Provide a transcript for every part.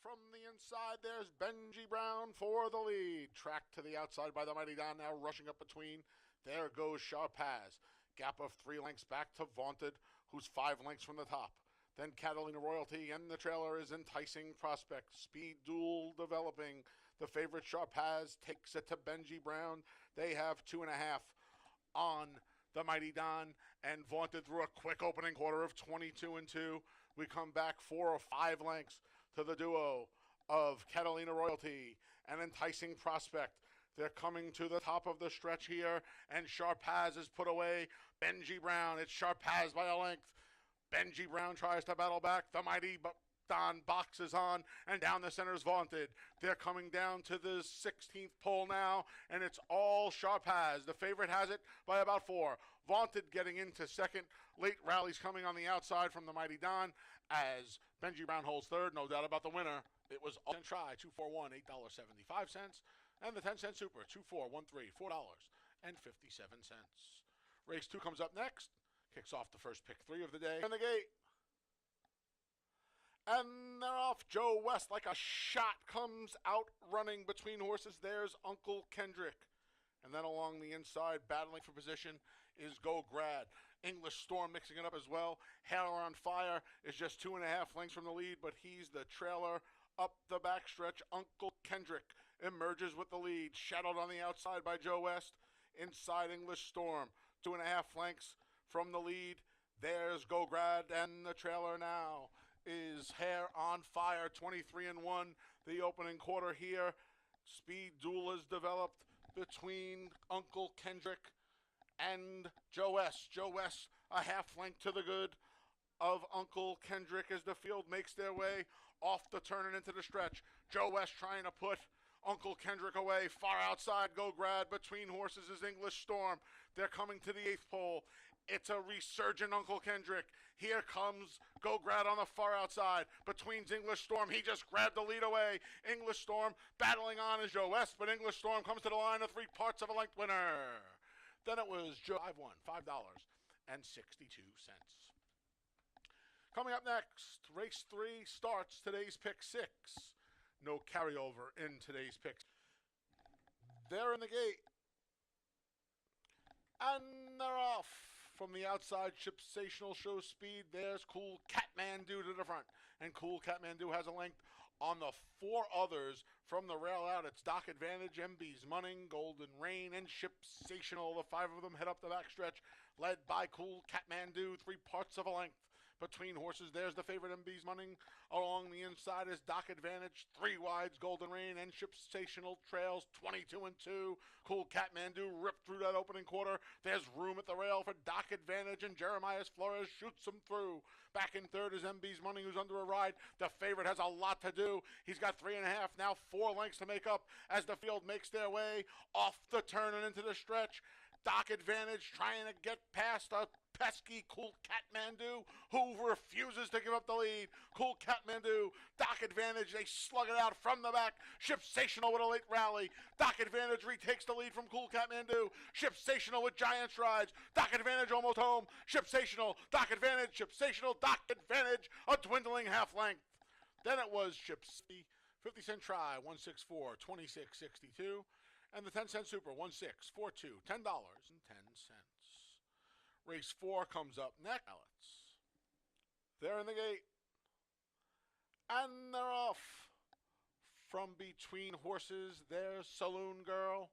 from the inside. There's Benji Brown for the lead. Tracked to the outside by the Mighty Don, now rushing up between. There goes Sharpaz. Gap of 3 lengths back to Vaunted, who's 5 lengths from the top. Then Catalina Royalty, and the trailer is Enticing Prospect. Speed Duel developing. The favorite Sharpaz takes it to Benji Brown. They have 2.5 on the Mighty Don, and Vaunted through a quick opening quarter of 22-2. We come back 4 or 5 lengths to the duo of Catalina Royalty and Enticing Prospect. They're coming to the top of the stretch here, and Sharpaz is put away. Benji Brown, it's Sharpaz by a length. Benji Brown tries to battle back. The Mighty Don boxes on, and down the center's Vaunted. They're coming down to the 16th pole now, and it's all Sharpaz. The favorite has it by about 4. Vaunted getting into second. Late Rally's coming on the outside from the Mighty Don as Benji Brown holds third. No doubt about the winner. It was all try, 241, $8.75. And the 10-cent super, 2413, $4.57. Race 2 comes up next. Kicks off the first pick 3 of the day. In the gate. And they're off. Joe West, like a shot, comes out running between horses. There's Uncle Kendrick. And then along the inside, battling for position, is Go Grad. English Storm mixing it up as well. Hair on Fire is just 2.5 lengths from the lead, but he's the trailer. Up the backstretch, Uncle Kendrick emerges with the lead. Shadowed on the outside by Joe West. Inside English Storm, 2.5 lengths from the lead. There's Go Grad, and the trailer now is Hair on Fire, 23-1. The opening quarter here. Speed Duel is developed between Uncle Kendrick and Joe West. Joe West a half length to the good of Uncle Kendrick as the field makes their way off the turn and into the stretch. Joe West trying to put Uncle Kendrick away. Far outside, Go Grad. Between horses is English Storm. They're coming to the 8th pole. It's a resurgent Uncle Kendrick. Here comes Go Grad on the far outside. Between English Storm, he just grabbed the lead away. English Storm battling on is Joe West, but English Storm comes to the line, a 3/4 of a length winner. Then it was Joe 5-1, $5.62. Coming up next, race 3 starts today's pick 6. No carryover in today's picks. They're in the gate. And they're off. From the outside, Shipsational shows speed. There's Cool Catmandu to the front. And Cool Catmandu has a length on the 4 others from the rail out. It's Doc Advantage, MB's Munning, Golden Rain, and Shipsational. The 5 of them head up the backstretch, led by Cool Catmandu, 3/4 of a length. Between horses, there's the favorite MB's Munning. Along the inside is Doc Advantage, 3 wides, Golden Rain, and Shipsational trails 22-2. Cool Catmandu ripped through that opening quarter. There's room at the rail for Doc Advantage, and Jeremiah Flores shoots him through. Back in third is MB's Munning, who's under a ride. The favorite has a lot to do. He's got 3.5, now 4 lengths to make up as the field makes their way off the turn and into the stretch. Doc Advantage trying to get past a pesky Cool Catmandu, who refuses to give up the lead. Cool Catmandu, Doc Advantage, they slug it out from the back. Shipsational with a late rally. Doc Advantage retakes the lead from Cool Catmandu. Shipsational with giant strides. Doc Advantage almost home. Shipsational, Doc Advantage, Shipsational, Doc Advantage, a dwindling half length. Then it was 50-cent try, 164, 26.62. And the 10-cent super, 1642, $10.10. Race 4 comes up next. They're in the gate. And they're off. From between horses, there's Saloon Girl.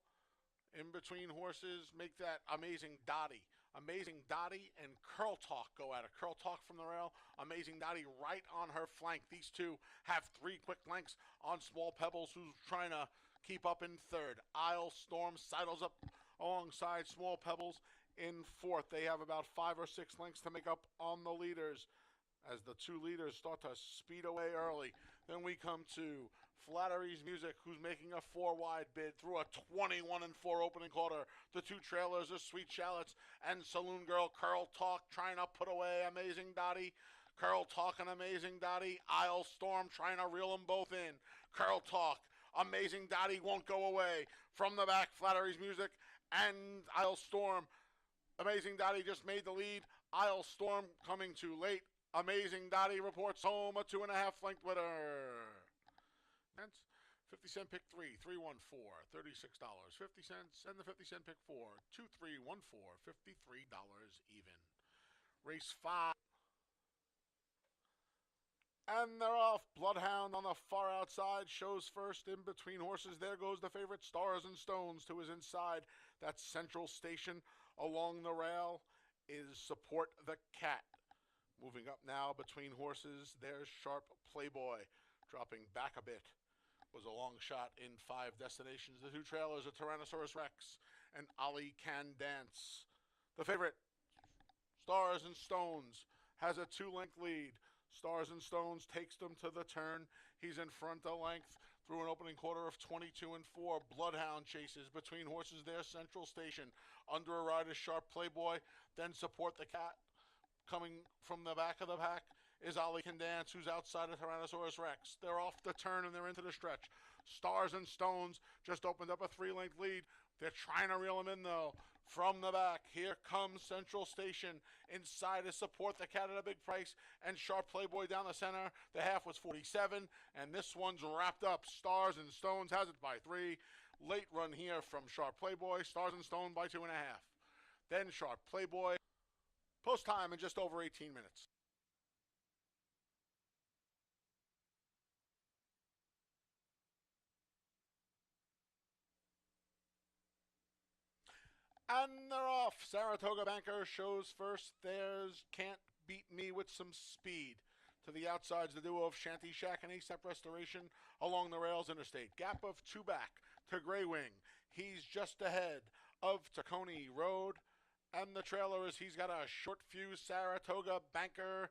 In between horses, make that Amazing Dottie. Amazing Dottie and Curl Talk go at it. Curl Talk from the rail. Amazing Dottie right on her flank. These two have 3 quick lengths on Small Pebbles, who's trying to keep up in third. Isle Storm sidles up alongside Small Pebbles in fourth. They have about 5 or 6 lengths to make up on the leaders as the 2 leaders start to speed away early. Then we come to Flattery's Music, who's making a 4-wide bid through a 21-4 opening quarter. The 2 trailers are Sweet Shallots and Saloon Girl. Curl Talk trying to put away Amazing Dottie. Curl Talk and Amazing Dottie. Isle Storm trying to reel them both in. Curl Talk, Amazing Dottie won't go away. From the back, Flattery's Music and Isle Storm. Amazing Dottie just made the lead. Isle Storm coming too late. Amazing Dottie reports home a 2.5 length winner. 50-cent pick 3, 314, $36. 50 cents, and the 50-cent pick 4, 2314, $53 even. Race 5. And they're off. Bloodhound on the far outside shows first in between horses. There goes the favorite, Stars and Stones, to his inside. That central station along the rail is Support the Cat. Moving up now between horses, there's Sharp Playboy. Dropping back a bit was a long shot in 5 destinations. The 2 trailers are Tyrannosaurus Rex and Ollie Can Dance. The favorite, Stars and Stones, has a 2-length lead. Stars and Stones takes them to the turn. He's in front a length through an opening quarter of 22 and 4. Bloodhound chases between horses there. Central Station under a ride is Sharp Playboy. Then Support the Cat. Coming from the back of the pack is Ollie Can Dance, who's outside of Tyrannosaurus Rex. They're off the turn and they're into the stretch. Stars and Stones just opened up a 3-length lead. They're trying to reel him in though. From the back, here comes Central Station. Inside is Support the Cat at a big price, and Sharp Playboy down the center. The half was 47, and this one's wrapped up. Stars and Stones has it by 3. Late run here from Sharp Playboy. Stars and Stone by 2.5. Then Sharp Playboy. Post time in just over 18 minutes. And they're off. Saratoga Banker shows first. There's Can't Beat Me with some speed. To the outsides, the duo of Shanty Shack and ASAP Restoration along the rails interstate. Gap of 2 back to Grey Wing. He's just ahead of Tacony Road. And the trailer is he's got a short fuse. Saratoga Banker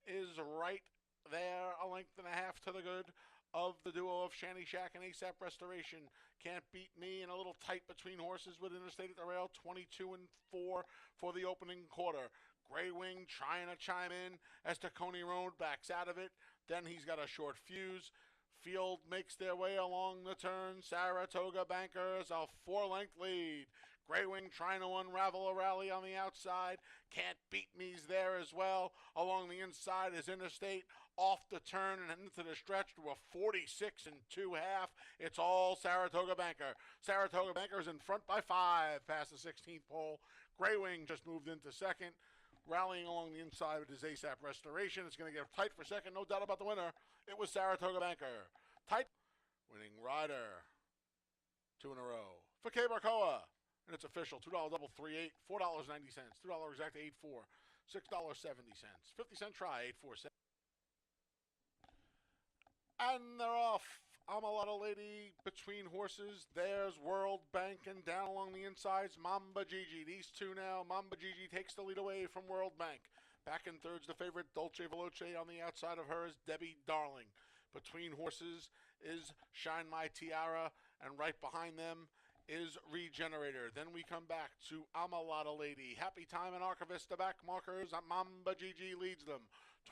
is right there, a length and a half to the good of the duo of Shanty Shack and ASAP Restoration. Can't Beat Me, and a little tight between horses with Interstate at the rail. 22 and 4 for the opening quarter. Grey Wing trying to chime in as Tacony Road backs out of it. Then he's got a short fuse. Field makes their way along the turn. Saratoga Banker is a 4-length lead. Grey Wing trying to unravel a rally on the outside. Can't Beat Me's there as well. Along the inside is Interstate. Off the turn and into the stretch to a 46 and 2.5. It's all Saratoga Banker. Saratoga Banker is in front by 5 past the 16th pole. Grey Wing just moved into second. Rallying along the inside with his ASAP Restoration. It's going to get tight for second. No doubt about the winner. It was Saratoga Banker. Tight. Winning rider. 2 in a row. For K Barcoa. And it's official. $2 double 3.8. $4.90. $2 exact 8.4. $6.70. 50-cent try 8.47. And they're off. I'm a lot of lady between horses. There's World Bank, and down along the insides, Mamba Gigi. These two now. Mamba Gigi takes the lead away from World Bank. Back in third's the favorite, Dolce Veloce. On the outside of her is Debbie Darling. Between horses is Shine My Tiara, and right behind them is Regenerator. Then we come back to I'm a Lotta Lady. Happy Time and Archivist, the back markers. Mamba Gigi leads them.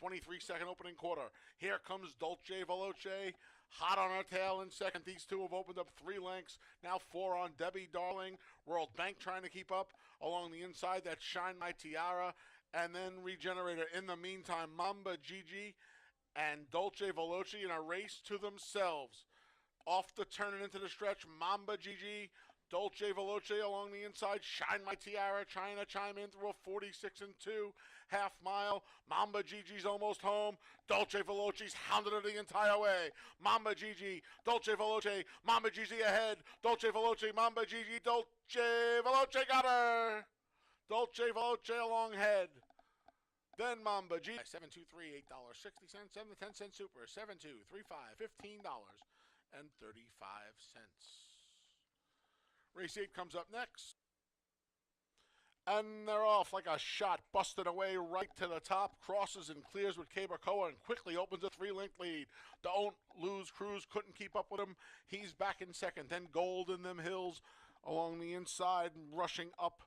23-second opening quarter. Here comes Dolce Veloce. Hot on her tail in second. These two have opened up 3 lengths. Now 4 on Debbie Darling. World Bank trying to keep up. Along the inside, that's Shine My Tiara. And then Regenerator. In the meantime, Mamba Gigi and Dolce Veloce in a race to themselves. Off the turn and into the stretch, Mamba Gigi, Dolce Veloce along the inside, Shine My Tiara trying to chime in through a 46 and 2 half mile. Mamba Gigi's almost home. Dolce Veloci's hounded her the entire way. Mamba Gigi, Dolce Veloce, Mamba Gigi ahead. Dolce Veloce, Mamba Gigi, Dolce Veloce got her. Dolce Veloce along head. Then Mamba Gigi, 723, $8.60, and the 10-cent super, 7235, $15.35. Race 8 comes up next. And they're off like a shot, busted away right to the top, crosses and clears with K Barcoa and quickly opens a 3-length lead. Don't Lose Cruz couldn't keep up with him. He's back in second. Then Gold in them hills along the inside, rushing up.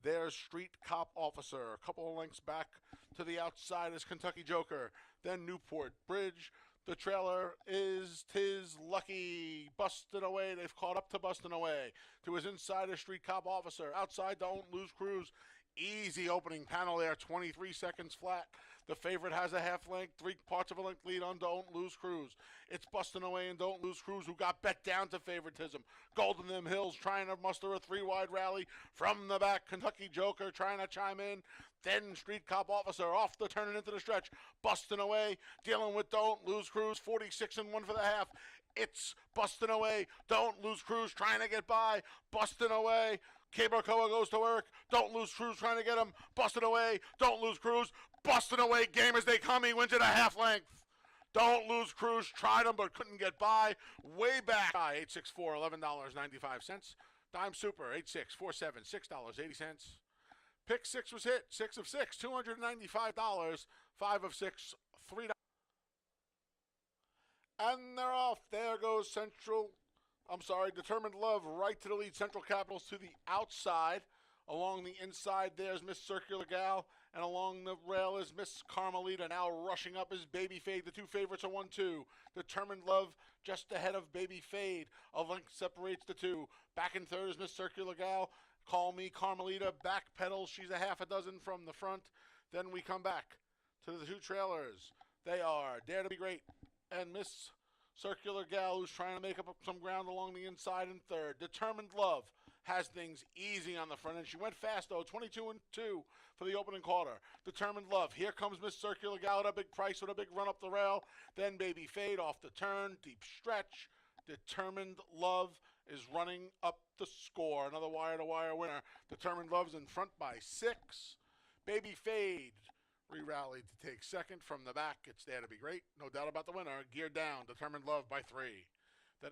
There's Street Cop Officer. A couple of lengths back to the outside is Kentucky Joker. Then Newport Bridge. The trailer is Tis Lucky. Busting away. They've caught up to busting away. To his inside is Street Cop Officer. Outside, Don't Lose Cruz. Easy opening panel there. 23 seconds flat. The favorite has a half length, 3/4 of a length lead on Don't Lose Cruise. It's busting away and Don't Lose Cruise, who got bet down to favoritism. Golden Them Hills trying to muster a 3-wide rally from the back. Kentucky Joker trying to chime in. Then Street Cop Officer off the turn and into the stretch, busting away, dealing with Don't Lose Cruise, 46-1 for the half. It's busting away. Don't Lose Cruise trying to get by, busting away. K-Barcoa goes to work. Don't Lose Cruise trying to get him, busting away. Don't Lose Cruise, busting away. Game as they come, he wins it a half length. Don't Lose Cruise tried him but couldn't get by. Way back. 864, $11.95. Dime Super, 8647, $6.80. Pick 6 was hit. 6 of 6, $295. 5 of 6, $3. And they're off. There goes Determined Love right to the lead. Central Capitals to the outside. Along the inside, there's Miss Circular Gal. And along the rail is Miss Carmelita. Now rushing up is Baby Fade. The two favorites are 1-2. Determined Love just ahead of Baby Fade. A length separates the two. Back in third is Miss Circular Gal. Call Me Carmelita. Back pedals. She's a half a dozen from the front. Then we come back to the two trailers. They are Dare to Be Great and Miss Circular Gal, who's trying to make up some ground along the inside in third. Determined Love has things easy on the front end. She went fast, though, 22-2 for the opening quarter. Determined Love. Here comes Miss Circular Gal at a big price with a big run up the rail. Then Baby Fade off the turn, deep stretch. Determined Love is running up the score. Another wire-to-wire winner. Determined Love's in front by 6. Baby Fade re-rallied to take second from the back. It's Dare to Be Great. No doubt about the winner. Geared down. Determined Love by 3. Then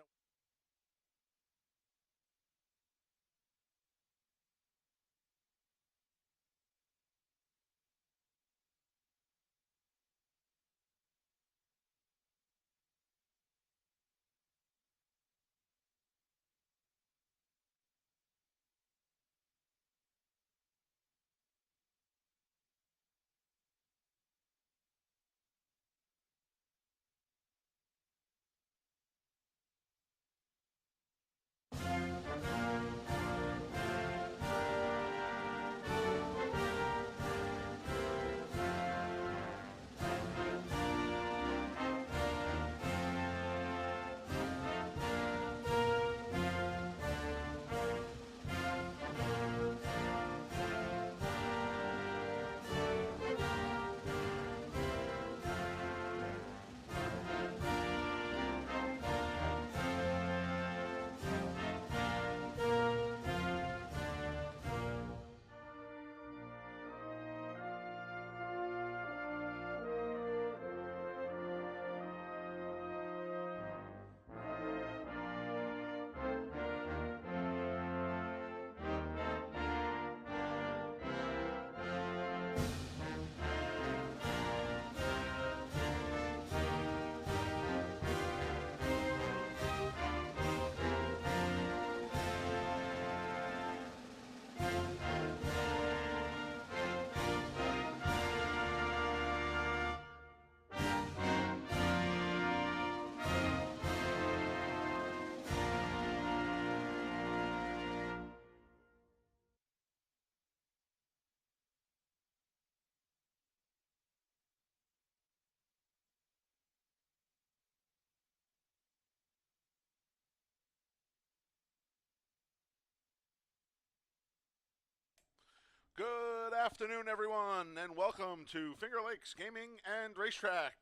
good afternoon, everyone, and welcome to Finger Lakes Gaming and Racetrack.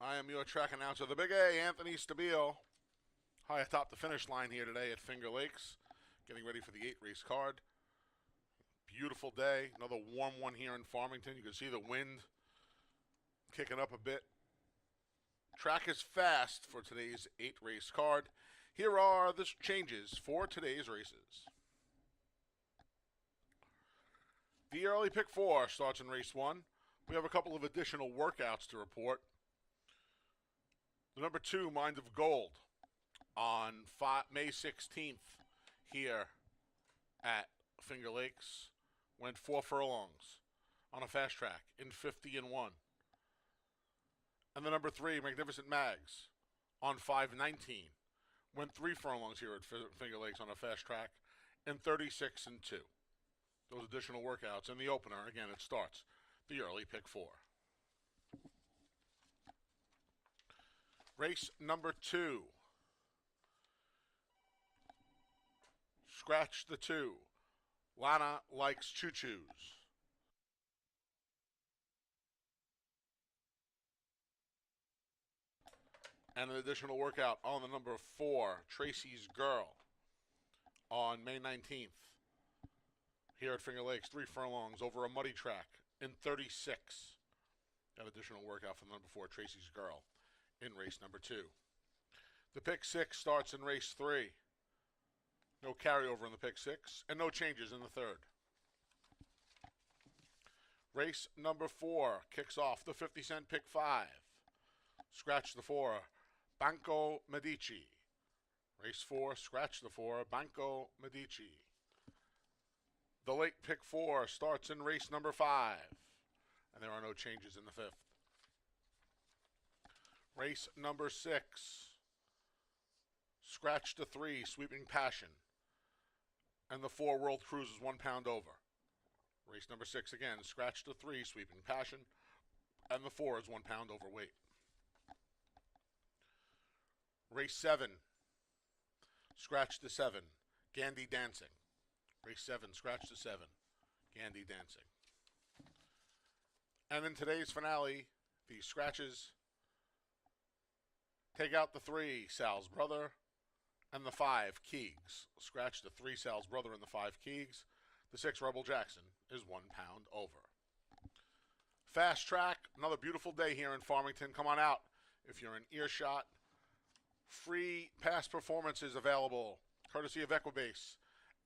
I am your track announcer, the Big A, Anthony Stabile, high atop the finish line here today at Finger Lakes, getting ready for the 8-race card. Beautiful day, another warm one here in Farmington. You can see the wind kicking up a bit. Track is fast for today's 8-race card. Here are the changes for today's races. The early pick 4 starts in race 1. We have a couple of additional workouts to report. The number 2, Mind of Gold, on May 16th here at Finger Lakes, went 4 furlongs on a fast track in 50-1. And the number 3, Magnificent Mags, on 5/19. Went 3 furlongs here at Finger Lakes on a fast track in 36-2. those additional workouts. In the opener, again, it starts the early pick 4. Race number 2. Scratch the 2. Lana likes choo-choos. And an additional workout on the number 4, Tracy's Girl, on May 19th. Here at Finger Lakes, 3 furlongs over a muddy track in 36. That additional workout for the number 4, Tracy's Girl, in race number 2. The pick 6 starts in race 3. No carryover in the pick 6, and no changes in the 3rd. Race number 4 kicks off the 50-cent pick 5. Scratch the 4, Banco Medici. Race 4, scratch the 4, Banco Medici. The late pick 4 starts in race number 5, and there are no changes in the 5th. Race number 6, scratch the 3, Sweeping Passion, and the 4, World Cruise is 1 pound over. Race number 6 again, scratch the 3, Sweeping Passion, and the 4 is 1 pound overweight. Race 7, scratch the 7, Gandy Dancing. Race 7, scratch the 7, Gandy Dancing. And in today's finale, the scratches take out the 3, Sal's Brother, and the 5, Keegs. Scratch the 3, Sal's Brother, and the 5, Keegs. The 6, Rebel Jackson, is 1 pound over. Fast Track, another beautiful day here in Farmington. Come on out if you're in earshot. Free past performances available, courtesy of Equibase,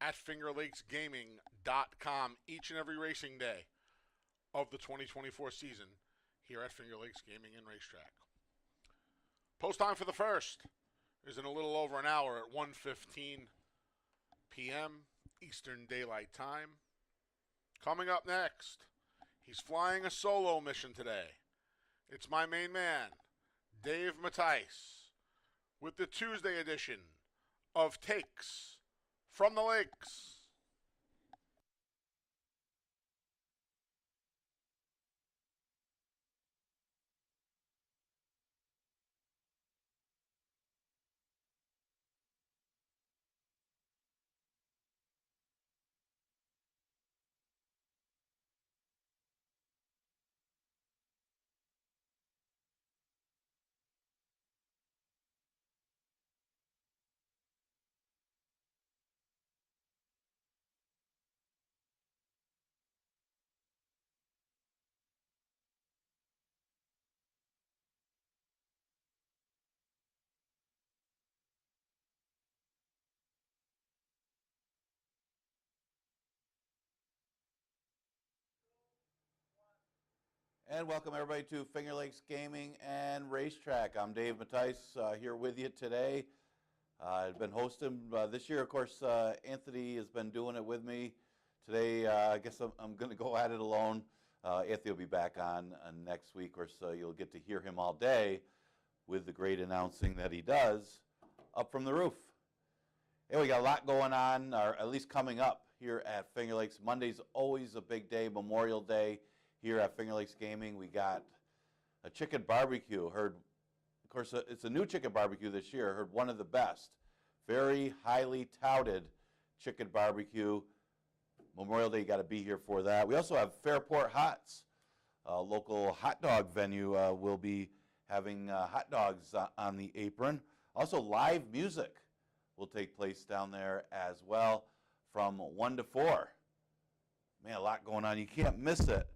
at FingerLakesGaming.com each and every racing day of the 2024 season here at Finger Lakes Gaming and Racetrack. Post time for the first is in a little over an hour at 1:15 p.m. Eastern Daylight Time. Coming up next, he's flying a solo mission today. It's my main man, Dave Mattice, with the Tuesday edition of Takes from the Lakes. And welcome everybody to Finger Lakes Gaming and Racetrack. I'm Dave Mattice here with you today. I've been hosting this year. Of course, Anthony has been doing it with me. Today, I guess I'm going to go at it alone. Anthony will be back on next week, or so you'll get to hear him all day with the great announcing that he does up from the roof. Hey, we got a lot going on, or at least coming up here at Finger Lakes. Monday's always a big day, Memorial Day. Here at Finger Lakes Gaming, we got a chicken barbecue. Heard, of course, it's a new chicken barbecue this year. Heard one of the best. Very highly touted chicken barbecue. Memorial Day, you got to be here for that. We also have Fairport Hots, a local hot dog venue. Will be having hot dogs on the apron. Also, live music will take place down there as well from 1 to 4. Man, a lot going on. You can't miss it.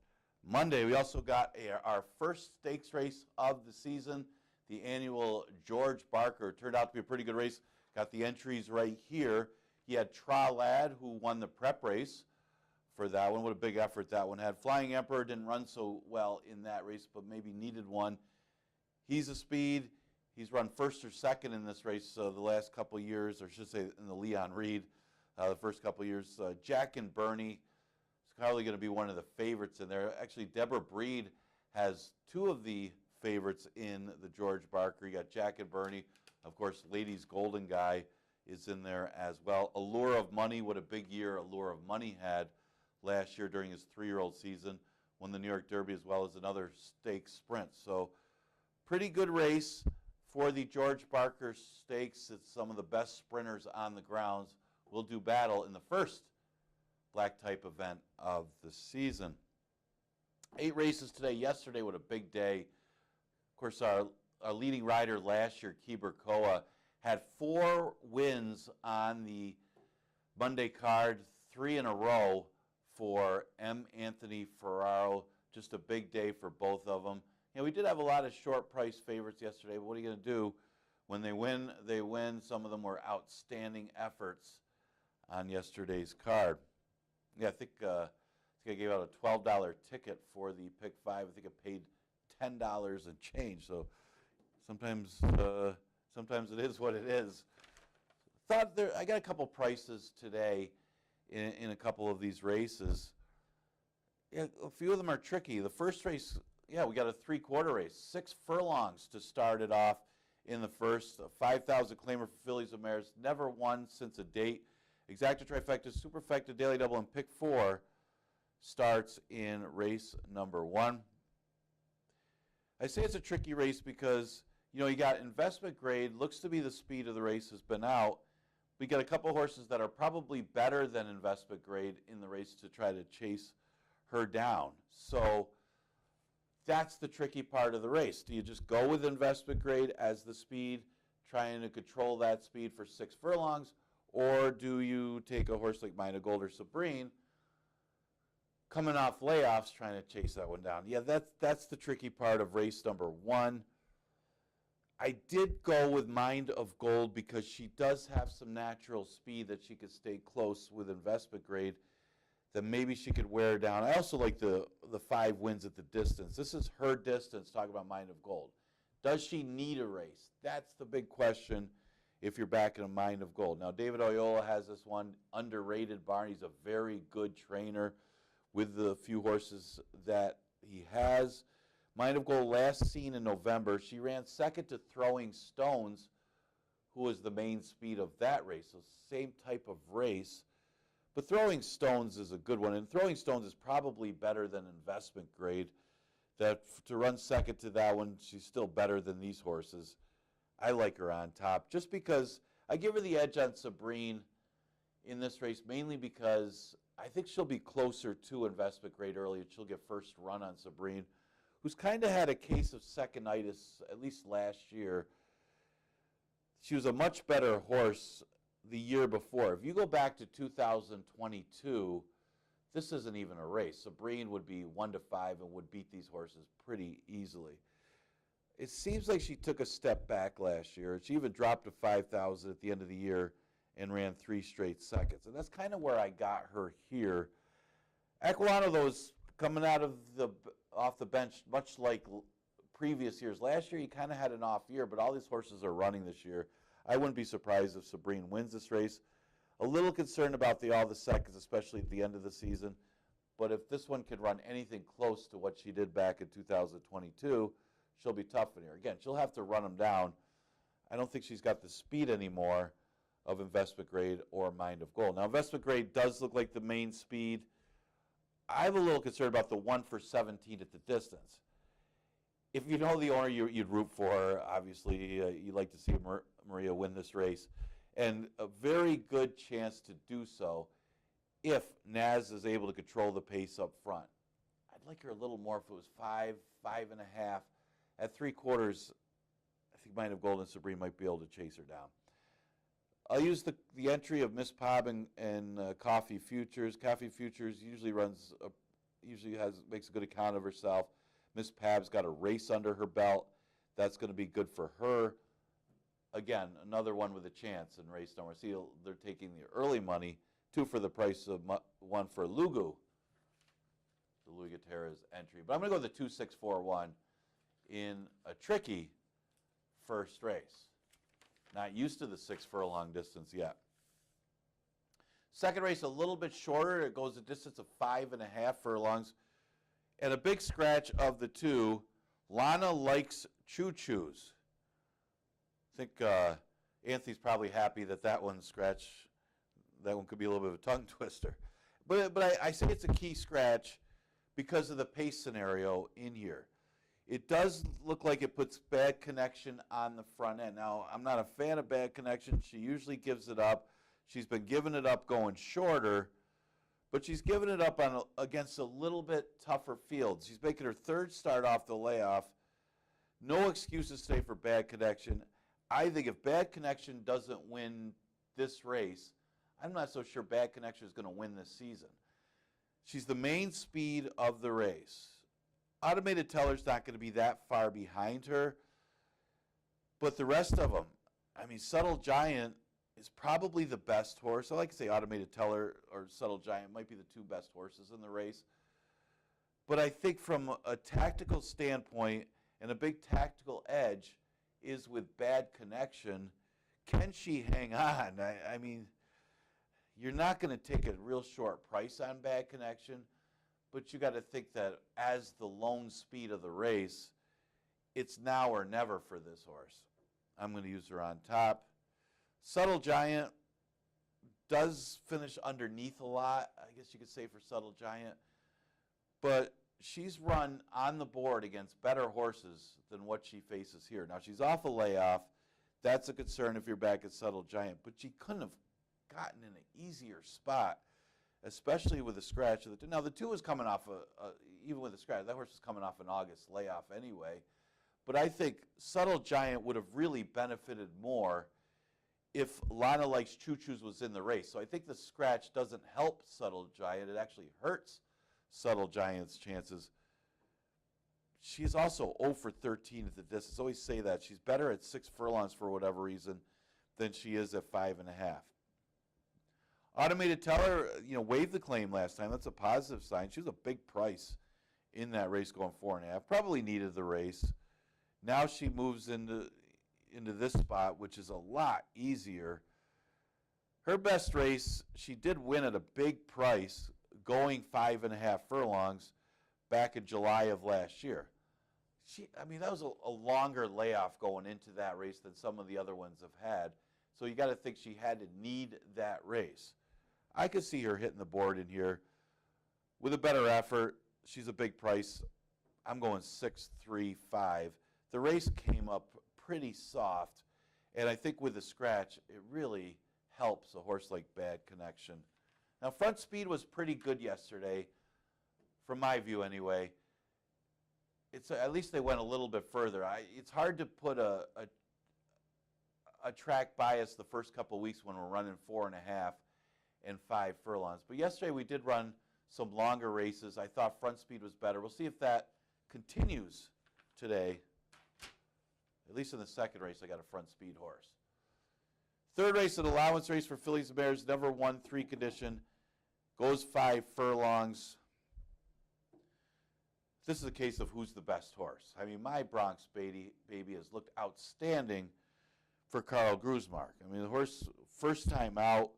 Monday, we also got our first stakes race of the season, the annual George Barker. Turned out to be a pretty good race. Got the entries right here. He had Tra Lad, who won the prep race for that one. What a big effort that one had. Flying Emperor didn't run so well in that race, but maybe needed one. He's a speed. He's run first or second in this race the last couple of years, or I should say in the Leon Reed, the first couple of years. Jack and Bernie. Probably going to be one of the favorites in there. Actually, Deborah Breed has 2 of the favorites in the George Barker. You got Jack and Bernie. Of course, Ladies Golden Guy is in there as well. Allure of Money, what a big year Allure of Money had last year during his 3-year-old season, won the New York Derby as well as another stakes sprint. So pretty good race for the George Barker Stakes. It's some of the best sprinters on the grounds will do battle in the first black type event of the season. 8 races today. Yesterday, what a big day. Of course, our leading rider last year, Kiber Koa, had 4 wins on the Monday card, 3 in a row for M. Anthony Ferraro. Just a big day for both of them. You know, we did have a lot of short price favorites yesterday, but what are you going to do? When they win, they win. Some of them were outstanding efforts on yesterday's card. Yeah, I think I gave out a $12 ticket for the Pick 5. I think it paid $10 and change. So sometimes it is what it is. I got a couple prices today in a couple of these races. Yeah, a few of them are tricky. The first race, we got a 3/4 race, 6 furlongs to start it off in the first. 5,000 claimer for fillies and mares, never won since a date. Exacta, trifecta, superfecta, daily double, and pick 4 starts in race number 1. I say it's a tricky race because, you got investment grade, looks to be the speed of the race has been out. We got a couple horses that are probably better than investment grade in the race to try to chase her down. So that's the tricky part of the race. Do you just go with investment grade as the speed, trying to control that speed for 6 furlongs, or do you take a horse like Mine of Gold or Sabrine, coming off layoffs, trying to chase that one down? Yeah, that's the tricky part of race number 1. I did go with Mind of Gold because she does have some natural speed that she could stay close with investment grade, that maybe she could wear down. I also like the 5 wins at the distance. This is her distance, talking about Mind of Gold. Does she need a race? That's the big question if you're backing a Mind of Gold. Now, David Oyola has this one, underrated barn. He's a very good trainer with the few horses that he has. Mind of Gold, last seen in November, she ran second to Throwing Stones, who was the main speed of that race. So same type of race. But Throwing Stones is a good one, and Throwing Stones is probably better than investment grade. That to run second to that one, she's still better than these horses. I like her on top, just because I give her the edge on Sabrine in this race, mainly because I think she'll be closer to investment grade early, and she'll get first run on Sabrine, who's kind of had a case of second-itis, at least last year. She was a much better horse the year before. If you go back to 2022, this isn't even a race. Sabrine would be 1-5 and would beat these horses pretty easily. It seems like she took a step back last year. She even dropped to 5,000 at the end of the year and ran 3 straight seconds. And that's kind of where I got her here. Aquilano, though, is coming out of off the bench, much like previous years. Last year, he kind of had an off year, but all these horses are running this year. I wouldn't be surprised if Sabrine wins this race. A little concerned about all the seconds, especially at the end of the season. But if this one can run anything close to what she did back in 2022, she'll be tough in here. Again, she'll have to run them down. I don't think she's got the speed anymore of investment grade or Mind of Gold. Now, investment grade does look like the main speed. I'm a little concerned about the 1 for 17 at the distance. If you know the owner you'd root for, obviously you'd like to see Maria win this race. And a very good chance to do so if Naz is able to control the pace up front. I'd like her a little more if it was 5, 5.5. At 3/4, I think Mind of Gold and Sabrine might be able to chase her down. I'll use the entry of Miss Pob and Coffee Futures. Coffee Futures usually makes a good account of herself. Miss Pab's got a race under her belt. That's going to be good for her. Again, another one with a chance in race number. See, they're taking the early money, 2 for the price of 1 for Lugu, the Louis Gutierrez entry. But I'm going to go with the 2-6-4-1 in a tricky first race. Not used to the 6 furlong distance yet. Second race, a little bit shorter. It goes a distance of 5.5 furlongs. And a big scratch of the 2, Lana Likes Choo Choos. I think Anthony's probably happy that one scratch, that one could be a little bit of a tongue twister. But I say it's a key scratch because of the pace scenario in here. It does look like it puts Bad Connection on the front end. Now, I'm not a fan of Bad Connection. She usually gives it up. She's been giving it up going shorter, but she's giving it up against a little bit tougher fields. She's making her third start off the layoff. No excuses today for Bad Connection. I think if Bad Connection doesn't win this race, I'm not so sure Bad Connection is going to win this season. She's the main speed of the race. Automated Teller's not going to be that far behind her, but the rest of them, I mean, Subtle Giant is probably the best horse. I like to say Automated Teller or Subtle Giant might be the two best horses in the race. But I think from a tactical standpoint and a big tactical edge is with Bad Connection. Can she hang on? I mean, you're not going to take a real short price on Bad Connection, but you got to think that as the lone speed of the race, it's now or never for this horse. I'm going to use her on top. Subtle Giant does finish underneath a lot, I guess you could say, for Subtle Giant, but she's run on the board against better horses than what she faces here. Now, she's off a layoff. That's a concern if you're back at Subtle Giant, but she couldn't have gotten in an easier spot, especially with the scratch. Now, the 2 is coming off, even with the scratch, that horse is coming off an August layoff anyway. But I think Subtle Giant would have really benefited more if Lana Likes Choo Choo's was in the race. So I think the scratch doesn't help Subtle Giant. It actually hurts Subtle Giant's chances. She's also 0 for 13 at the distance. I always say that. She's better at 6 furlongs for whatever reason than she is at 5.5. Automated Teller, waived the claim last time. That's a positive sign. She was a big price in that race going 4.5. Probably needed the race. Now she moves into this spot, which is a lot easier. Her best race, she did win at a big price, going 5.5 furlongs back in July of last year. That was a longer layoff going into that race than some of the other ones have had. So you got to think she had to need that race. I could see her hitting the board in here with a better effort. She's a big price. I'm going 6.35. The race came up pretty soft, and I think with the scratch, it really helps a horse like Bad Connection. Now, front speed was pretty good yesterday, from my view anyway. At least they went a little bit further. It's hard to put a track bias the first couple of weeks when we're running 4.5 and 5 furlongs. But yesterday we did run some longer races. I thought front speed was better. We'll see if that continues today. At least in the second race, I got a front speed horse. Third race, an allowance race for fillies and mares, never won 3 condition, goes 5 furlongs. This is a case of who's the best horse. I mean, my Bronx baby has looked outstanding for Carl Grusmark. I mean, the horse, first time out,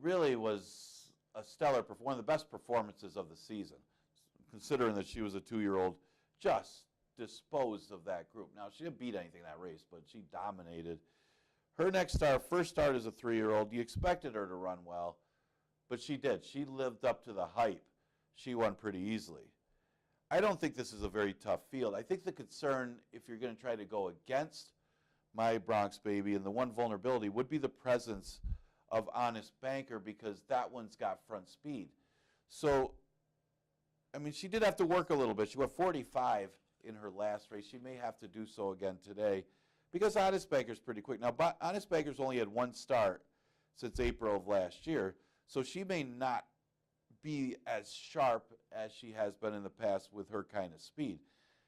really was a stellar, one of the best performances of the season, considering that she was a 2-year-old, just disposed of that group. Now, she didn't beat anything in that race, but she dominated. Her next start, first start as a 3-year-old, you expected her to run well, but she did. She lived up to the hype. She won pretty easily. I don't think this is a very tough field. I think the concern, if you're going to try to go against my Bronx baby, and the one vulnerability would be the presence of Honest Banker, because that one's got front speed. So, I mean, she did have to work a little bit. She went 45 in her last race. She may have to do so again today because Honest Banker's pretty quick. Now, Honest Banker's only had 1 start since April of last year, so she may not be as sharp as she has been in the past with her kind of speed.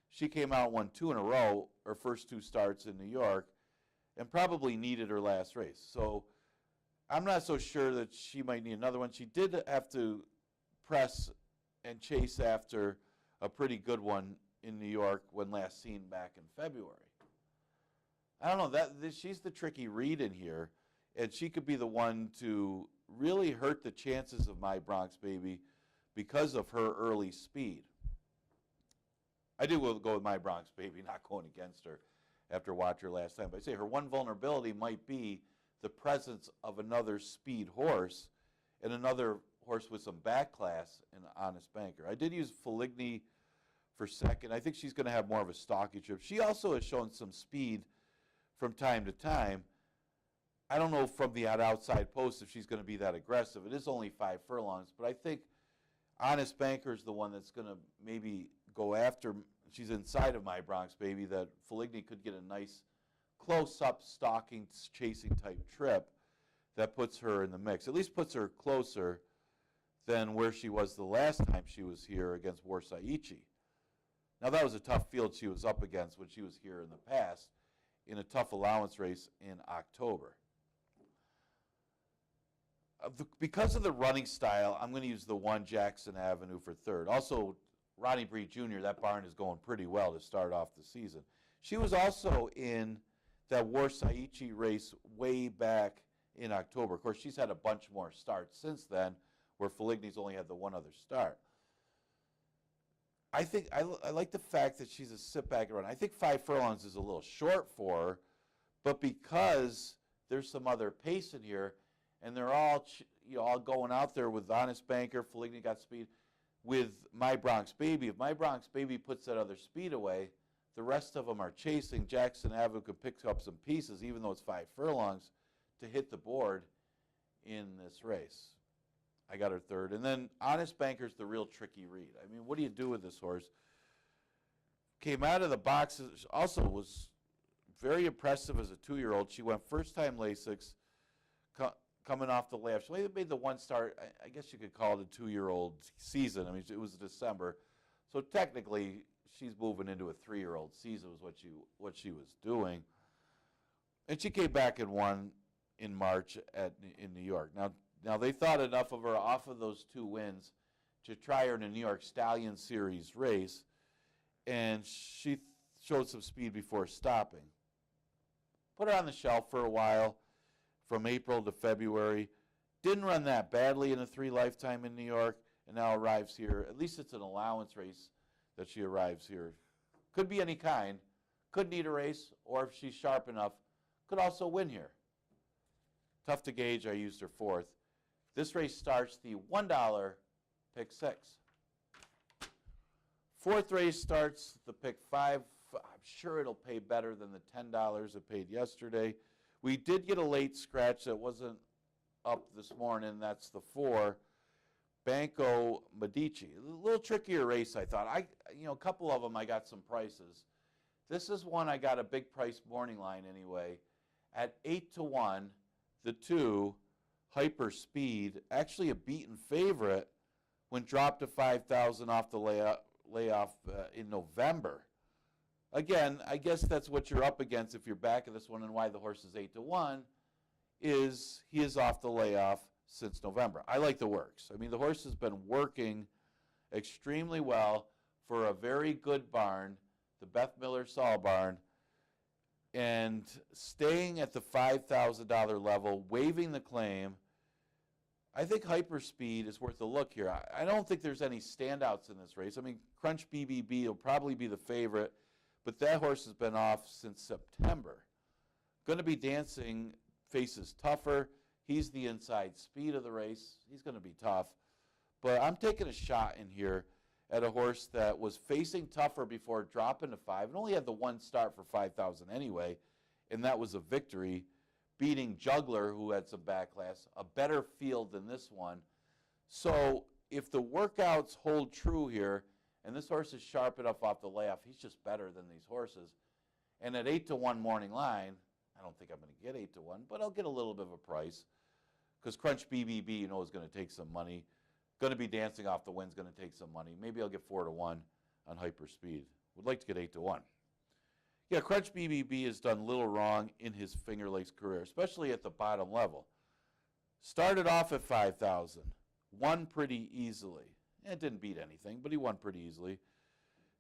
She came out and won 2 in a row, her first 2 starts in New York, and probably needed her last race. So I'm not so sure that she might need another one. She did have to press and chase after a pretty good one in New York when last seen back in February. I don't know, she's the tricky read in here, and she could be the one to really hurt the chances of my Bronx baby because of her early speed. I do go with my Bronx baby, not going against her after watching her last time. But I say her one vulnerability might be the presence of another speed horse and another horse with some back class, an Honest Banker. I did use Feligny for second. I think she's going to have more of a stocky trip. She also has shown some speed from time to time. I don't know from the outside post if she's going to be that aggressive. It is only 5 furlongs, but I think Honest Banker is the one that's going to maybe go after. She's inside of My Bronx Baby, that Feligny could get a nice close-up stalking, chasing type trip that puts her in the mix. At least puts her closer than where she was the last time she was here against Warsaichi. Now, that was a tough field she was up against when she was here in the past in a tough allowance race in October. Because of the running style, I'm going to use the 1 Jackson Avenue for third. Also, Ronnie Bree Jr., that barn is going pretty well to start off the season. She was also in that Warsaichi race way back in October. Of course, she's had a bunch more starts since then, where Feligny's only had the one other start. I think I like the fact that she's a sit-back and run. I think 5 furlongs is a little short for her, but because there's some other pace in here, and they're all all going out there with Honest Banker, Feligny got speed, with My Bronx Baby. If My Bronx Baby puts that other speed away, the rest of them are chasing. Jackson Avenue could pick up some pieces, even though it's 5 furlongs, to hit the board in this race. I got her third. And then Honest Banker's the real tricky read. I mean, what do you do with this horse? Came out of the boxes, also was very impressive as a 2-year-old. She went first-time Lasix, coming off the left. She made the one start. I guess you could call it a 2-year-old season. I mean, it was December. So technically, she's moving into a 3-year-old season was what she was doing. And she came back and won in March in New York. Now they thought enough of her off of those 2 wins to try her in a New York Stallion Series race, and she showed some speed before stopping. Put her on the shelf for a while from April to February. Didn't run that badly in a 3 lifetime in New York, and now arrives here. At least it's an allowance race that she arrives here. Could be any kind. Could need a race, or if she's sharp enough, could also win here. Tough to gauge. I used her fourth. This race starts the $1 pick 6. Fourth race starts the pick 5. I'm sure it'll pay better than the $10 it paid yesterday. We did get a late scratch that wasn't up this morning. That's the 4, Banco Medici. A little trickier race, I thought. A couple of them I got some prices. This is one I got a big price morning line anyway. At 8-1, the 2, Hyper Speed, actually a beaten favorite when dropped to 5,000 off the layoff in November. Again, I guess that's what you're up against if you're back at this one, and why the horse is 8-1 is he is off the layoff since November. I like the works. I mean, the horse has been working extremely well for a very good barn, the Beth Miller Saul barn, and staying at the $5,000 level, waiving the claim. I think Hyperspeed is worth a look here. I don't think there's any standouts in this race. I mean, Crunch BBB will probably be the favorite, but that horse has been off since September. Going to be dancing, faces tougher. He's the inside speed of the race. He's going to be tough. But I'm taking a shot in here at a horse that was facing tougher before dropping to 5 and only had the one start for 5,000 anyway, and that was a victory, beating Juggler, who had some backlash, a better field than this one. So if the workouts hold true here, and this horse is sharp enough off the layoff, he's just better than these horses. And at 8-1 morning line, I don't think I'm going to get 8-1, but I'll get a little bit of a price because Crunch BBB, is going to take some money. Going to be dancing off the wind's going to take some money. Maybe I'll get 4-1 on Hyperspeed. Would like to get 8-1. Yeah, Crunch BBB has done little wrong in his Finger Lakes career, especially at the bottom level. Started off at 5,000, won pretty easily. It didn't beat anything, but he won pretty easily.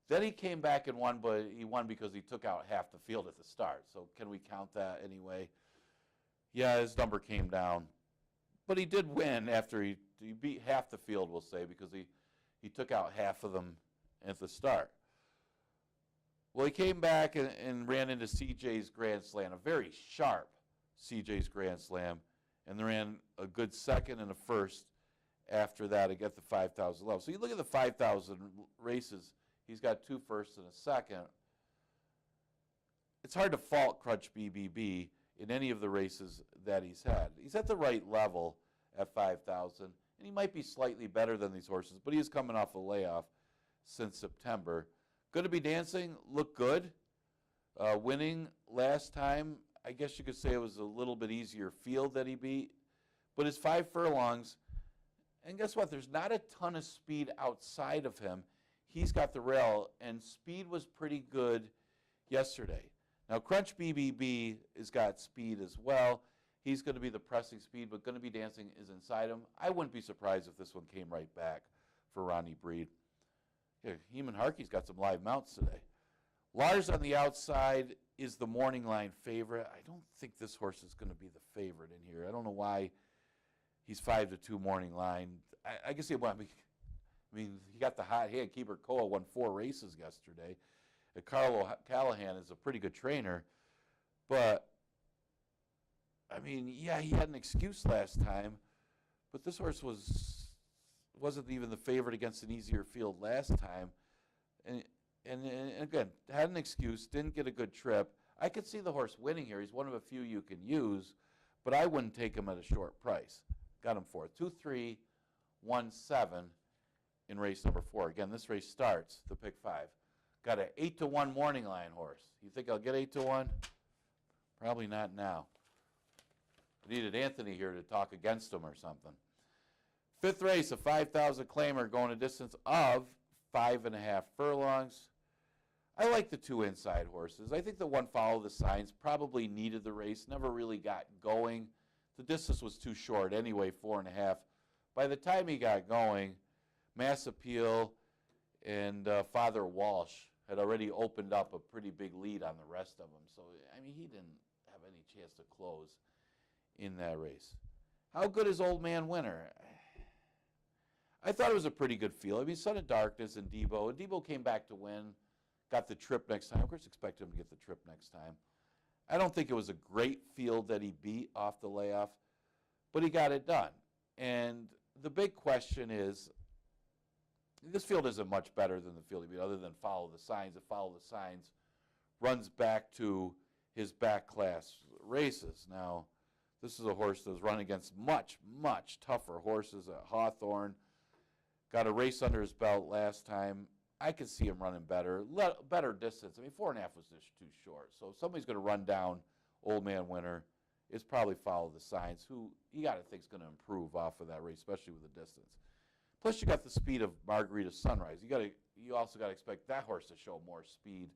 Then he came back and won, but he won because he took out half the field at the start. So can we count that anyway? Yeah, his number came down. But he did win after he beat half the field, we'll say, because he took out half of them at the start. Well, he came back and ran into CJ's Grand Slam, a very sharp CJ's Grand Slam, and ran a good second and a first after that to get the 5,000 level. So you look at the 5,000 races, he's got 2 firsts and a second. It's hard to fault Crunch BBB in any of the races that he's had. He's at the right level at 5,000, and he might be slightly better than these horses, but he is coming off a layoff since September. Going to be dancing, looked good. Winning last time, I guess you could say it was a little bit easier field that he beat, but his 5 furlongs, and guess what? There's not a ton of speed outside of him. He's got the rail, and speed was pretty good yesterday. Now, Crunch BBB has got speed as well. He's going to be the pressing speed, but Going to be dancing is inside him. I wouldn't be surprised if this one came right back for Ronnie Breed. Yeah, Heeman Harkey's got some live mounts today. Lars on the outside is the morning line favorite. I don't think this horse is going to be the favorite in here. I don't know why he's 5-2 morning line. I guess he got the hot hand. Keeper Koa won 4 races yesterday. And Carlo Callahan is a pretty good trainer, but yeah, he had an excuse last time, but this horse wasn't even the favorite against an easier field last time, and again, had an excuse, didn't get a good trip. I could see the horse winning here. He's one of a few you can use, but I wouldn't take him at a short price. Got him for 2-3-1-7 in race number 4. Again, this race starts, the pick 5. Got an 8-1 morning line horse. You think I'll get 8-1? Probably not now. I needed Anthony here to talk against him or something. 5th race, a 5,000 claimer going a distance of 5.5 furlongs. I like the 2 inside horses. I think the one Follow the Signs probably needed the race, never really got going. The distance was too short anyway, 4.5. By the time he got going, Mass Appeal and Father Walsh had already opened up a pretty big lead on the rest of them. So, he didn't have any chance to close in that race. How good is Old Man Winner? I thought it was a pretty good field. Son of Darkness and Debo. And Debo came back to win, got the trip next time. Of course, expect him to get the trip next time. I don't think it was a great field that he beat off the layoff, but he got it done. And the big question is, this field isn't much better than the field he beat, other than Follow the Signs. If Follow the Signs runs back to his back class races. Now, this is a horse that's run against much, much tougher horses at Hawthorne. Got a race under his belt last time. I could see him running better distance. 4.5 was just too short. So if somebody's going to run down Old Man Winner, it's probably Follow the Signs, who you got to think is going to improve off of that race, especially with the distance. Plus, you got the speed of Margarita Sunrise. You also got to expect that horse to show more speed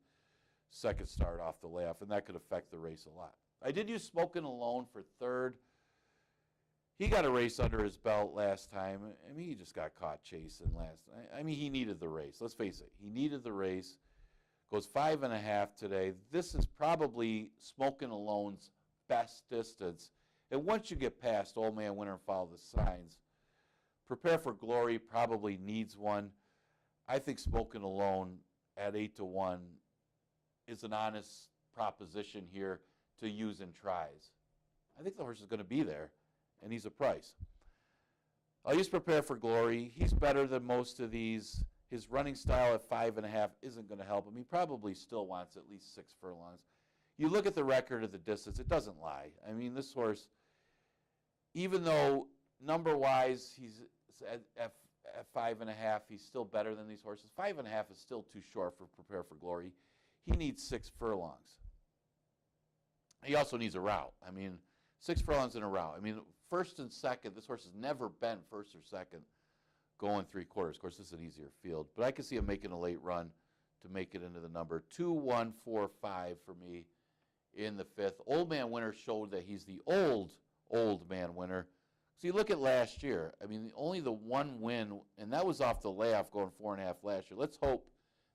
second start off the layoff, and that could affect the race a lot. I did use Smokin' Alone for 3rd. He got a race under his belt last time. He just got caught chasing last. He needed the race. Let's face it. He needed the race. Goes 5.5 today. This is probably Smokin' Alone's best distance. And once you get past Old Man Winner and Follow the Signs, Prepare for Glory probably needs one. I think Smokin' Alone at 8-1 is an honest proposition here to use in tries. I think the horse is going to be there, and he's a price. I'll use Prepare for Glory. He's better than most of these. His running style at 5.5 isn't going to help him. He probably still wants at least 6 furlongs. You look at the record of the distance, it doesn't lie. This horse, even though number-wise he's at 5.5, he's still better than these horses. 5.5 is still too short for Prepare for Glory. He needs 6 furlongs. He also needs a route. 6 furlongs in a route. First and second, this horse has never been first or second going 3/4. Of course, this is an easier field, but I can see him making a late run to make it into the number 2, 1, 4, 5 for me in the 5th. Old Man Winner showed that he's the old man winner. So you look at last year. Only the one win, and that was off the layoff going 4.5 last year. Let's hope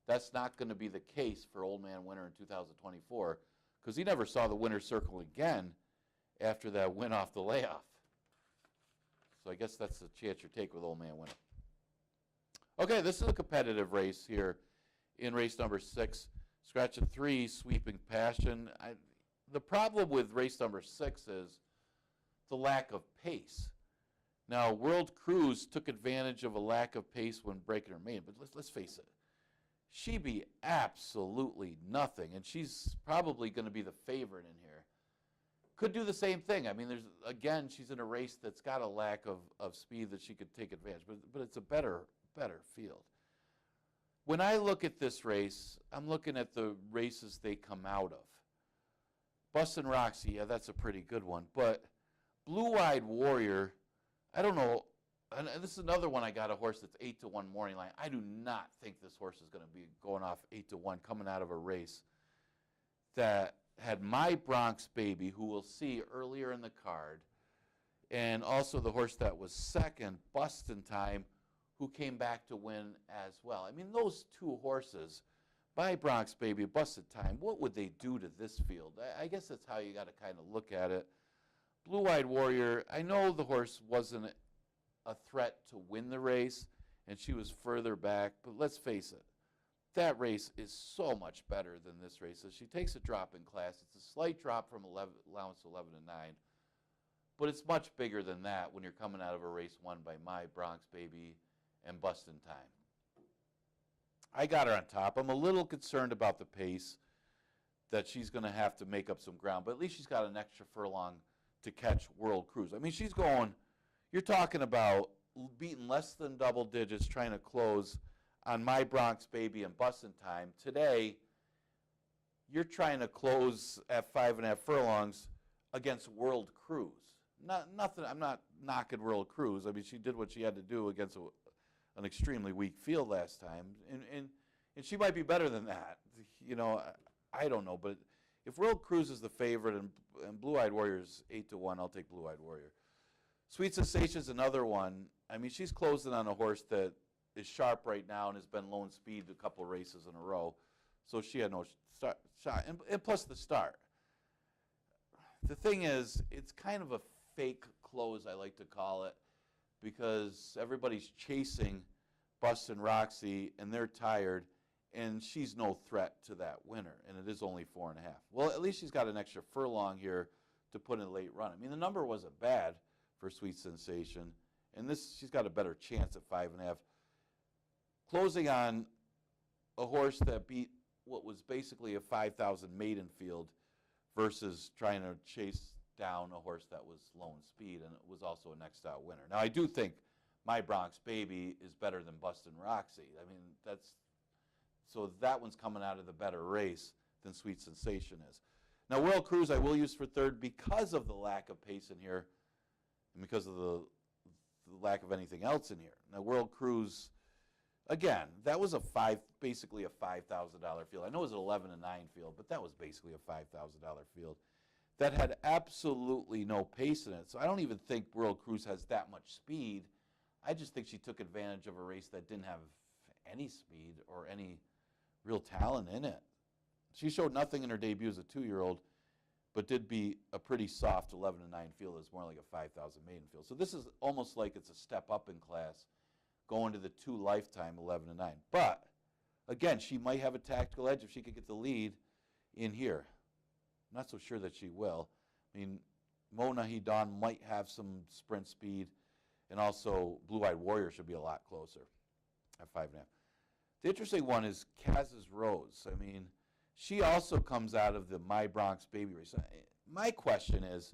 that's not going to be the case for Old Man Winner in 2024, because he never saw the winner's circle again after that win off the layoff. So I guess that's the chance you take with Old Man Winner. Okay, this is a competitive race here in race number 6. Scratch at 3, Sweeping Passion. The problem with race number 6 is the lack of pace. Now, World Cruise took advantage of a lack of pace when breaking her maiden, but let's face it, she be absolutely nothing, and she's probably going to be the favorite in here. Could do the same thing. I mean, she's in a race that's got a lack of speed that she could take advantage, but it's a better field. When I look at this race, I'm looking at the races they come out of. Bustin' Roxy, yeah, that's a pretty good one, but Blue Eyed Warrior, I don't know, and this is another one I got a horse that's 8-1 morning line. I do not think this horse is going to be going off 8-1 coming out of a race that had My Bronx Baby, who we'll see earlier in the card, and also the horse that was second, Bustin' Time, who came back to win as well. I mean, those two horses, My Bronx Baby, Bustin' Time, what would they do to this field? I guess that's how you got to kind of look at it. Blue Eyed Warrior, I know the horse wasn't a threat to win the race, and she was further back, but let's face it, that race is so much better than this race. So she takes a drop in class. It's a slight drop from allowance 11-9, but it's much bigger than that when you're coming out of a race won by My Bronx Baby and Bustin' Time. I got her on top. I'm a little concerned about the pace, that she's going to have to make up some ground, but at least she's got an extra furlong to catch World Cruise. I mean, she's going, you're talking about beating less than double digits, trying to close on My Bronx Baby and Bustin' Time. Today, you're trying to close at 5.5 furlongs against World Cruise. Nothing. I'm not knocking World Cruise. I mean, she did what she had to do against an extremely weak field last time, and she might be better than that. You know, I don't know, but if World Cruise is the favorite and Blue Eyed Warrior is 8-1, I'll take Blue Eyed Warrior. Sweet Sensation's another one. I mean, she's closing on a horse that is sharp right now and has been lone speed a couple of races in a row, so she had no shot. And plus the start. The thing is, it's kind of a fake close, I like to call it, because everybody's chasing Bustin' Roxy, and they're tired, and she's no threat to that winner, and it is only 4.5. Well, at least she's got an extra furlong here to put in a late run. I mean, the number wasn't bad for Sweet Sensation, and she's got a better chance at 5.5. Closing on a horse that beat what was basically a 5,000 maiden field versus trying to chase down a horse that was lone speed, and it was also a next out winner. Now, I do think My Bronx Baby is better than Bustin' Roxy. I mean, so that one's coming out of the better race than Sweet Sensation is. Now, World Cruise I will use for third because of the lack of pace in here and because of the lack of anything else in here. Now, World Cruise, again, that was basically a $5,000 field. I know it was an 11-9 field, but that was basically a $5,000 field that had absolutely no pace in it. So I don't even think World Cruise has that much speed. I just think she took advantage of a race that didn't have any speed or any real talent in it. She showed nothing in her debut as a 2-year-old, but did be a pretty soft 11-9 field. It's more like a 5,000 maiden field. So this is almost like it's a step up in class going to the 2 lifetime 11-9. But, again, she might have a tactical edge if she could get the lead in here. I'm not so sure that she will. I mean, Mona Hidon might have some sprint speed, and also Blue Eyed Warrior should be a lot closer at 5.5. The interesting one is Kaz's Rose. I mean, she also comes out of the My Bronx Baby race. My question is,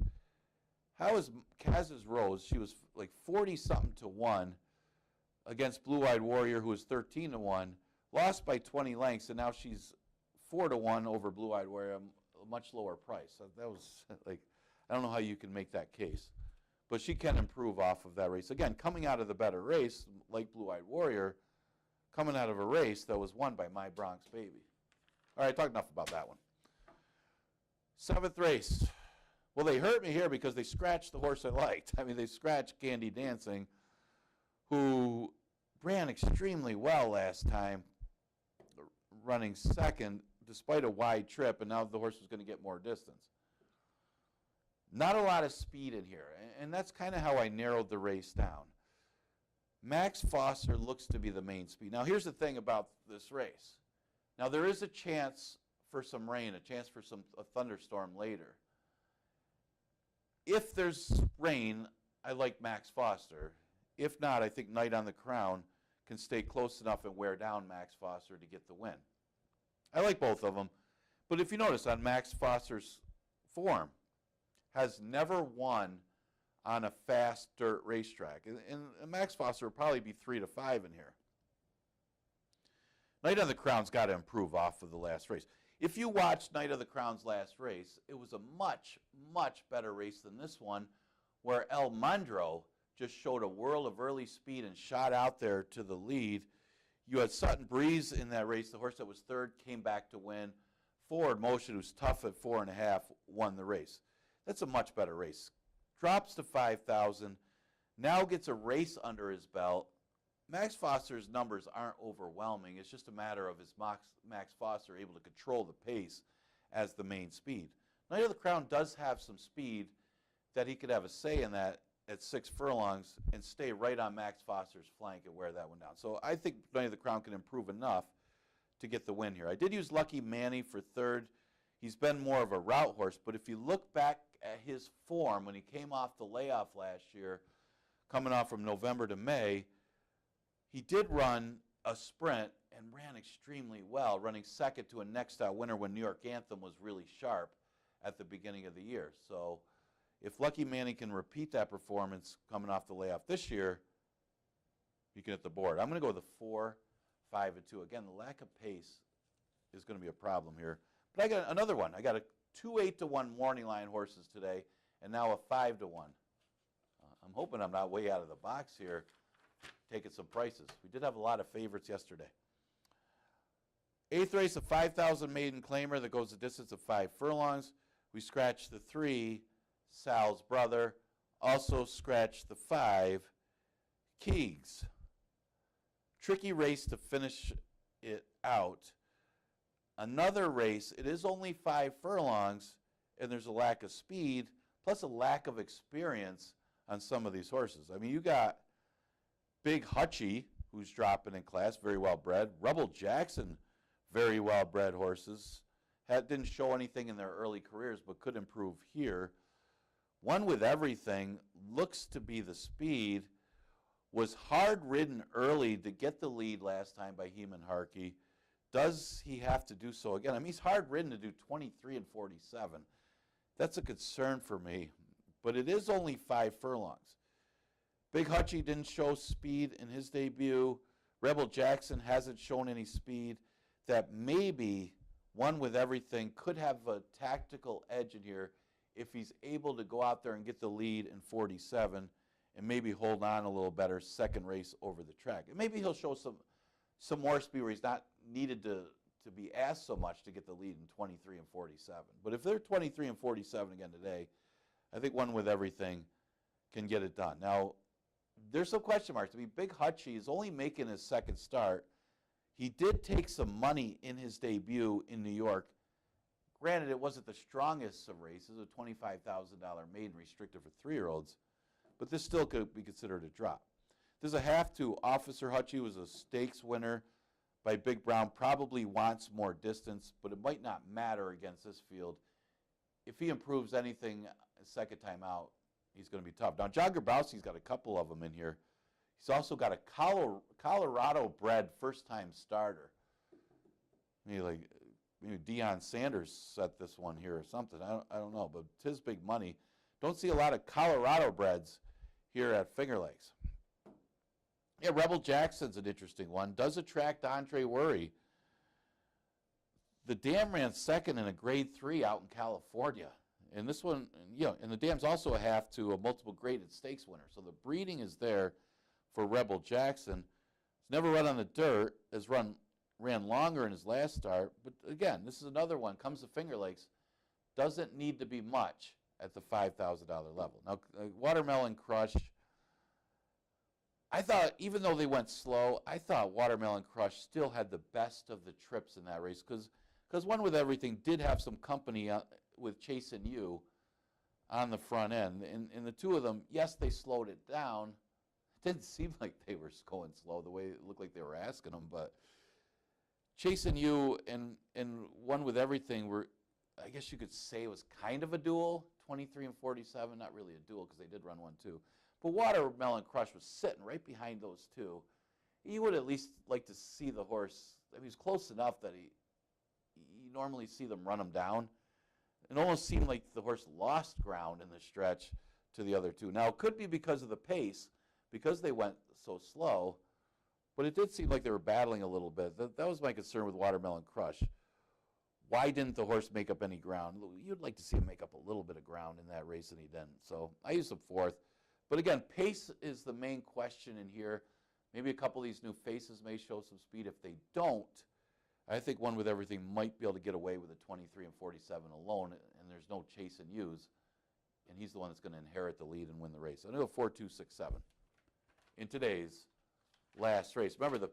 how is Kaz's Rose, she was like 40-something to 1 against Blue Eyed Warrior, who was 13-1, lost by 20 lengths, and now she's 4-1 over Blue Eyed Warrior, a much lower price. So that was like, I don't know how you can make that case. But she can improve off of that race. Again, coming out of the better race, like Blue Eyed Warrior, coming out of a race that was won by My Bronx Baby. All right, talked enough about that one. 7th race. Well, they hurt me here because they scratched the horse I liked. I mean, they scratched Candy Dancing, who ran extremely well last time, running second despite a wide trip, and now the horse was going to get more distance. Not a lot of speed in here, and that's kind of how I narrowed the race down. Max Foster looks to be the main speed. Now, here's the thing about this race. Now, there is a chance for some rain, a chance for a thunderstorm later. If there's rain, I like Max Foster. If not, I think Knight on the Crown can stay close enough and wear down Max Foster to get the win. I like both of them. But if you notice on Max Foster's form, has never won on a fast dirt racetrack. And Max Foster will probably be 3-5 in here. Knight of the Crown's got to improve off of the last race. If you watch Knight of the Crown's last race, it was a much, much better race than this one, where El Mandro just showed a world of early speed and shot out there to the lead. You had Sutton Breeze in that race. The horse that was third came back to win. Forward Motion, who's tough at 4.5, won the race. That's a much better race. Drops to 5,000. Now gets a race under his belt. Max Foster's numbers aren't overwhelming. It's just a matter of is Max Foster able to control the pace as the main speed. Knight of the Crown does have some speed that he could have a say in that at 6 furlongs and stay right on Max Foster's flank and wear that one down. So I think Knight of the Crown can improve enough to get the win here. I did use Lucky Manny for third. He's been more of a route horse, but if you look back at his form when he came off the layoff last year, coming off from November to May, he did run a sprint and ran extremely well, running second to a next out winner when New York Anthem was really sharp at the beginning of the year. So if Lucky Manny can repeat that performance coming off the layoff this year, you can hit the board. I'm going to go with a 4, 5, and 2. Again, the lack of pace is going to be a problem here. But I got another one. I got a 2 8-1 morning line horses today, and now a 5-1. I'm hoping I'm not way out of the box here, taking some prices. We did have a lot of favorites yesterday. 8th race, a 5,000 maiden claimer that goes a distance of 5 furlongs. We scratched the 3, Sal's Brother. Also scratched the 5, Keegs. Tricky race to finish it out. Another race, it is only 5 furlongs, and there's a lack of speed, plus a lack of experience on some of these horses. I mean, you got Big Hutchie, who's dropping in class, very well bred. Rebel Jackson, very well bred horses. Didn't show anything in their early careers, but could improve here. One with Everything looks to be the speed. Was hard ridden early to get the lead last time by Heman Harkey. Does he have to do so again? I mean, he's hard ridden to do 23 and 47. That's a concern for me, but it is only 5 furlongs. Big Hutchie didn't show speed in his debut. Rebel Jackson hasn't shown any speed. That maybe One with Everything could have a tactical edge in here if he's able to go out there and get the lead in 47 and maybe hold on a little better second race over the track. And maybe he'll show some more speed where he's not needed to be asked so much to get the lead in 23 and 47. But if they're 23 and 47 again today, I think One with Everything can get it done. Now, there's some question marks. I mean, Big Hutchie is only making his second start. He did take some money in his debut in New York. Granted, it wasn't the strongest of races, a $25,000 maiden restricted for 3-year-olds, but this still could be considered a drop. There's a half to Officer Hutchie, was a stakes winner by Big Brown, probably wants more distance, but it might not matter against this field. If he improves anything a second time out, he's going to be tough. Now, John Grabowski's got a couple of them in here. He's also got a Colorado-bred first-time starter. Maybe Deion Sanders set this one here or something. I don't know, but it's his big money. Don't see a lot of Colorado-breds here at Finger Lakes. Yeah, Rebel Jackson's an interesting one. Does attract Andre Worry. The dam ran second in a grade 3 out in California. And this one, and the dam's also a half to a multiple graded stakes winner. So the breeding is there for Rebel Jackson. He's never run on the dirt, ran longer in his last start. But again, this is another one, comes to Finger Lakes, doesn't need to be much at the $5,000 level. Now, Watermelon Crush, I thought, even though they went slow, I thought Watermelon Crush still had the best of the trips in that race because One with Everything did have some company with Chase and You on the front end. And the two of them, yes, they slowed it down. It didn't seem like they were going slow the way it looked like they were asking them, but Chase and You and One with Everything were, I guess you could say it was kind of a duel, 23 and 47, not really a duel because they did run 1-2. But Watermelon Crush was sitting right behind those two. You would at least like to see the horse. I mean, he's close enough that you normally see them run him down. It almost seemed like the horse lost ground in the stretch to the other two. Now, it could be because of the pace, because they went so slow, but it did seem like they were battling a little bit. That was my concern with Watermelon Crush. Why didn't the horse make up any ground? You'd like to see him make up a little bit of ground in that race, and he didn't. So I used him fourth. But again, pace is the main question in here. Maybe a couple of these new faces may show some speed. If they don't, I think One With Everything might be able to get away with a 23 and 47 alone, and there's no chase and use. And he's the one that's going to inherit the lead and win the race. I know 4, 2, 6, 7 in today's last race. Remember, the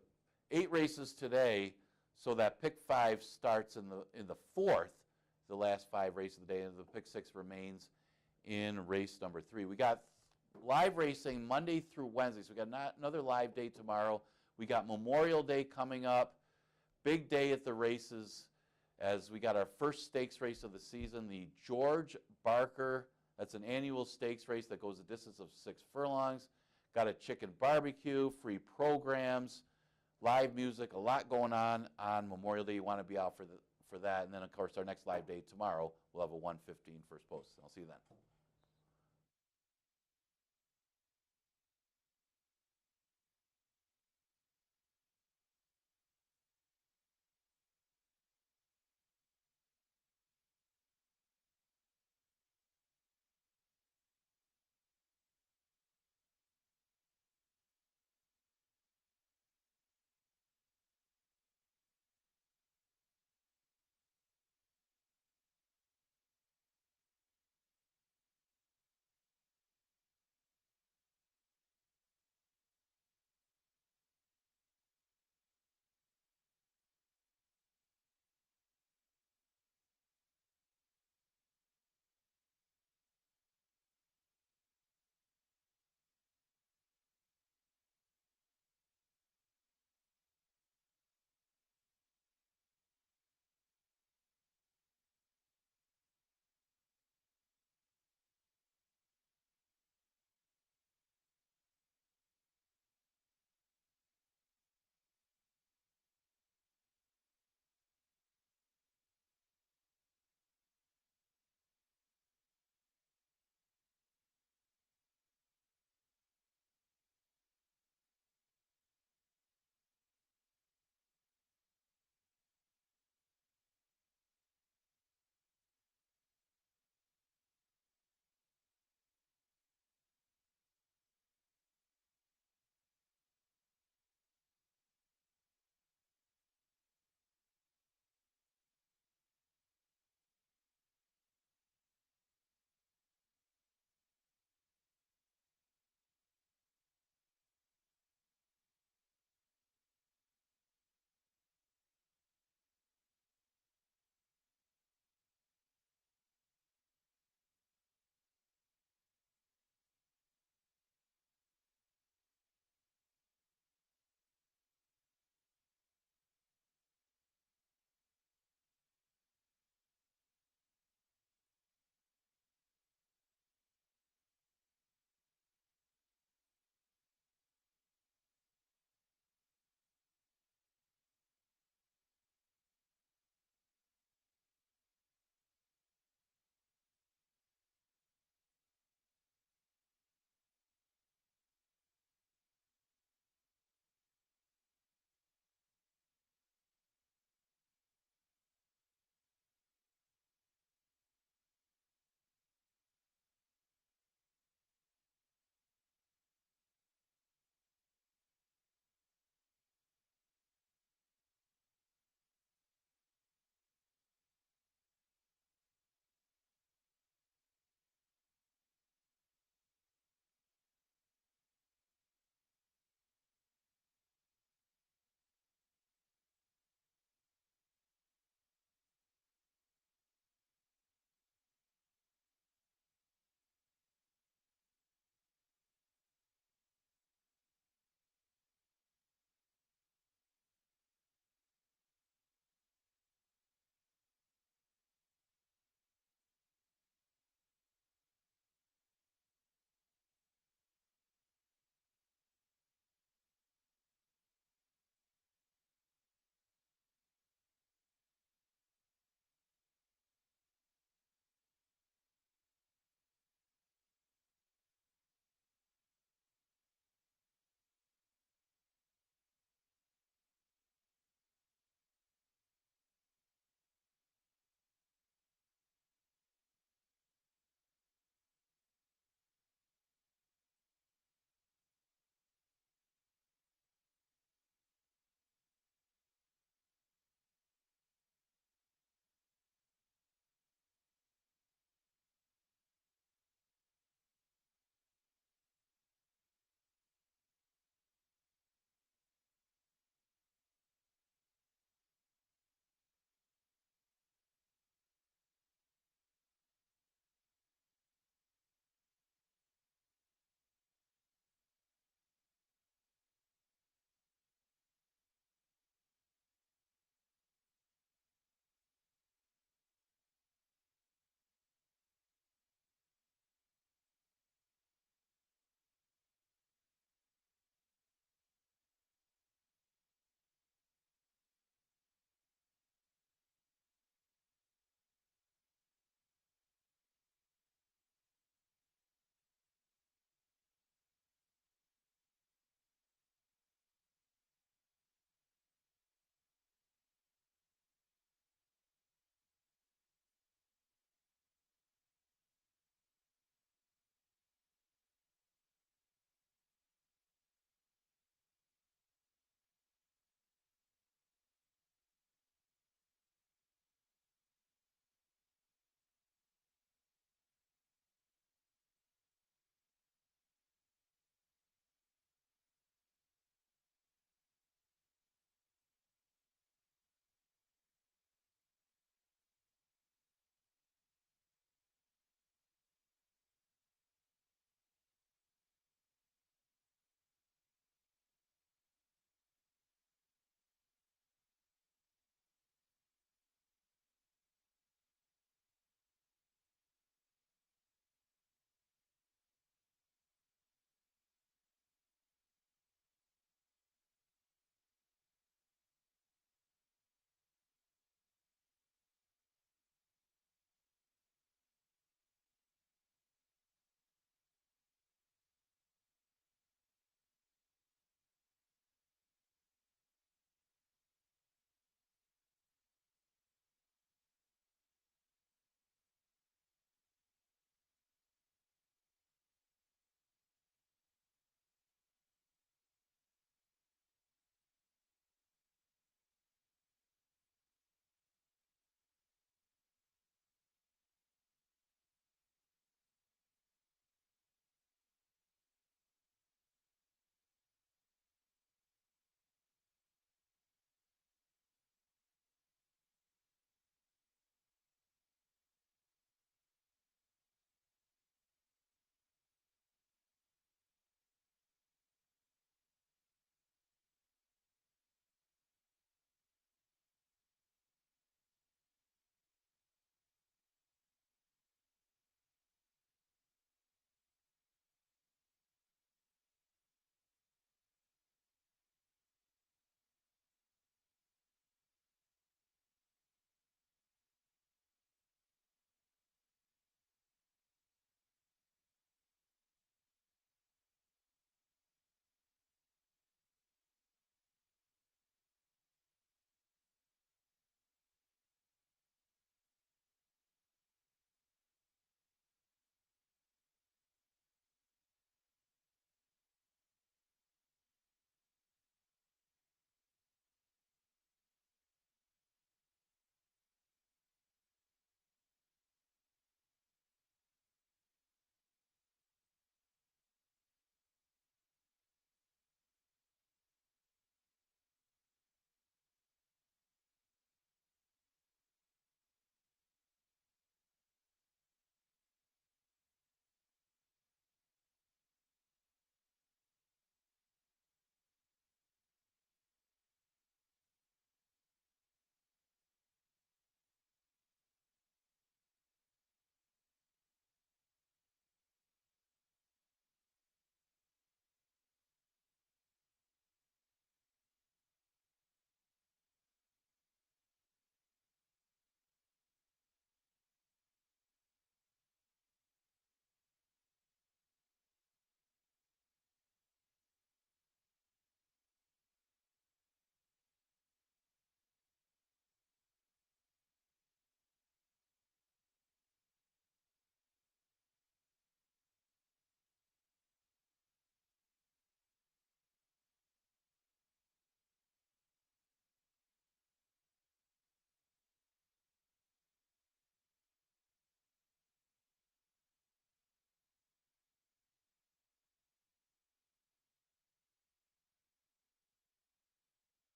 8 races today, so that pick 5 starts in the fourth, the last 5 races of the day, and the pick 6 remains in race number 3. We got live racing Monday through Wednesday, so we got another live day tomorrow. We got Memorial Day coming up, big day at the races, as we got our first stakes race of the season, the George Barker. That's an annual stakes race that goes a distance of 6 furlongs. Got a chicken barbecue, free programs, live music, a lot going on Memorial Day. You want to be out for that. And then, of course, our next live day tomorrow, we'll have a 1:15 first post. I'll see you then.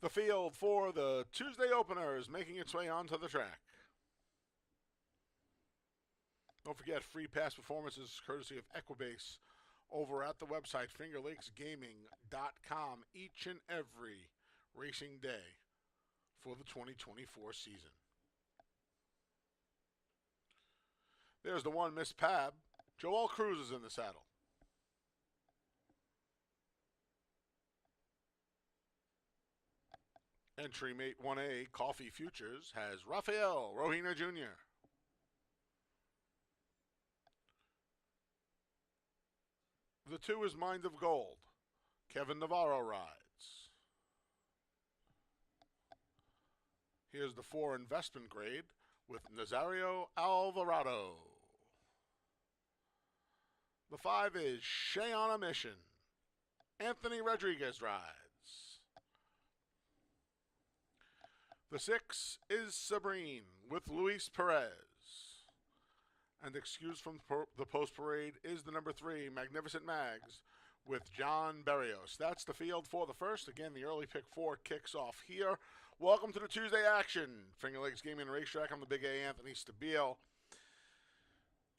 The field for the Tuesday openers making its way onto the track. Don't forget, free pass performances courtesy of Equibase over at the website fingerlakesgaming.com each and every racing day for the 2024 season. There's the one, Miss Pab. Joel Cruz is in the saddle. Entry mate 1A, Coffee Futures, has Rafael Rohina Jr. The 2 is Mind of Gold. Kevin Navarro rides. Here's the 4 investment grade with Nazario Alvarado. The 5 is Shay on a Mission. Anthony Rodriguez rides. The 6 is Sabrine with Luis Perez. And excused from the post parade is the number 3, Magnificent Mags, with John Berrios. That's the field for the first. Again, the early pick 4 kicks off here. Welcome to the Tuesday action. Finger Lakes Gaming and Racetrack. I'm the Big A, Anthony Stabile.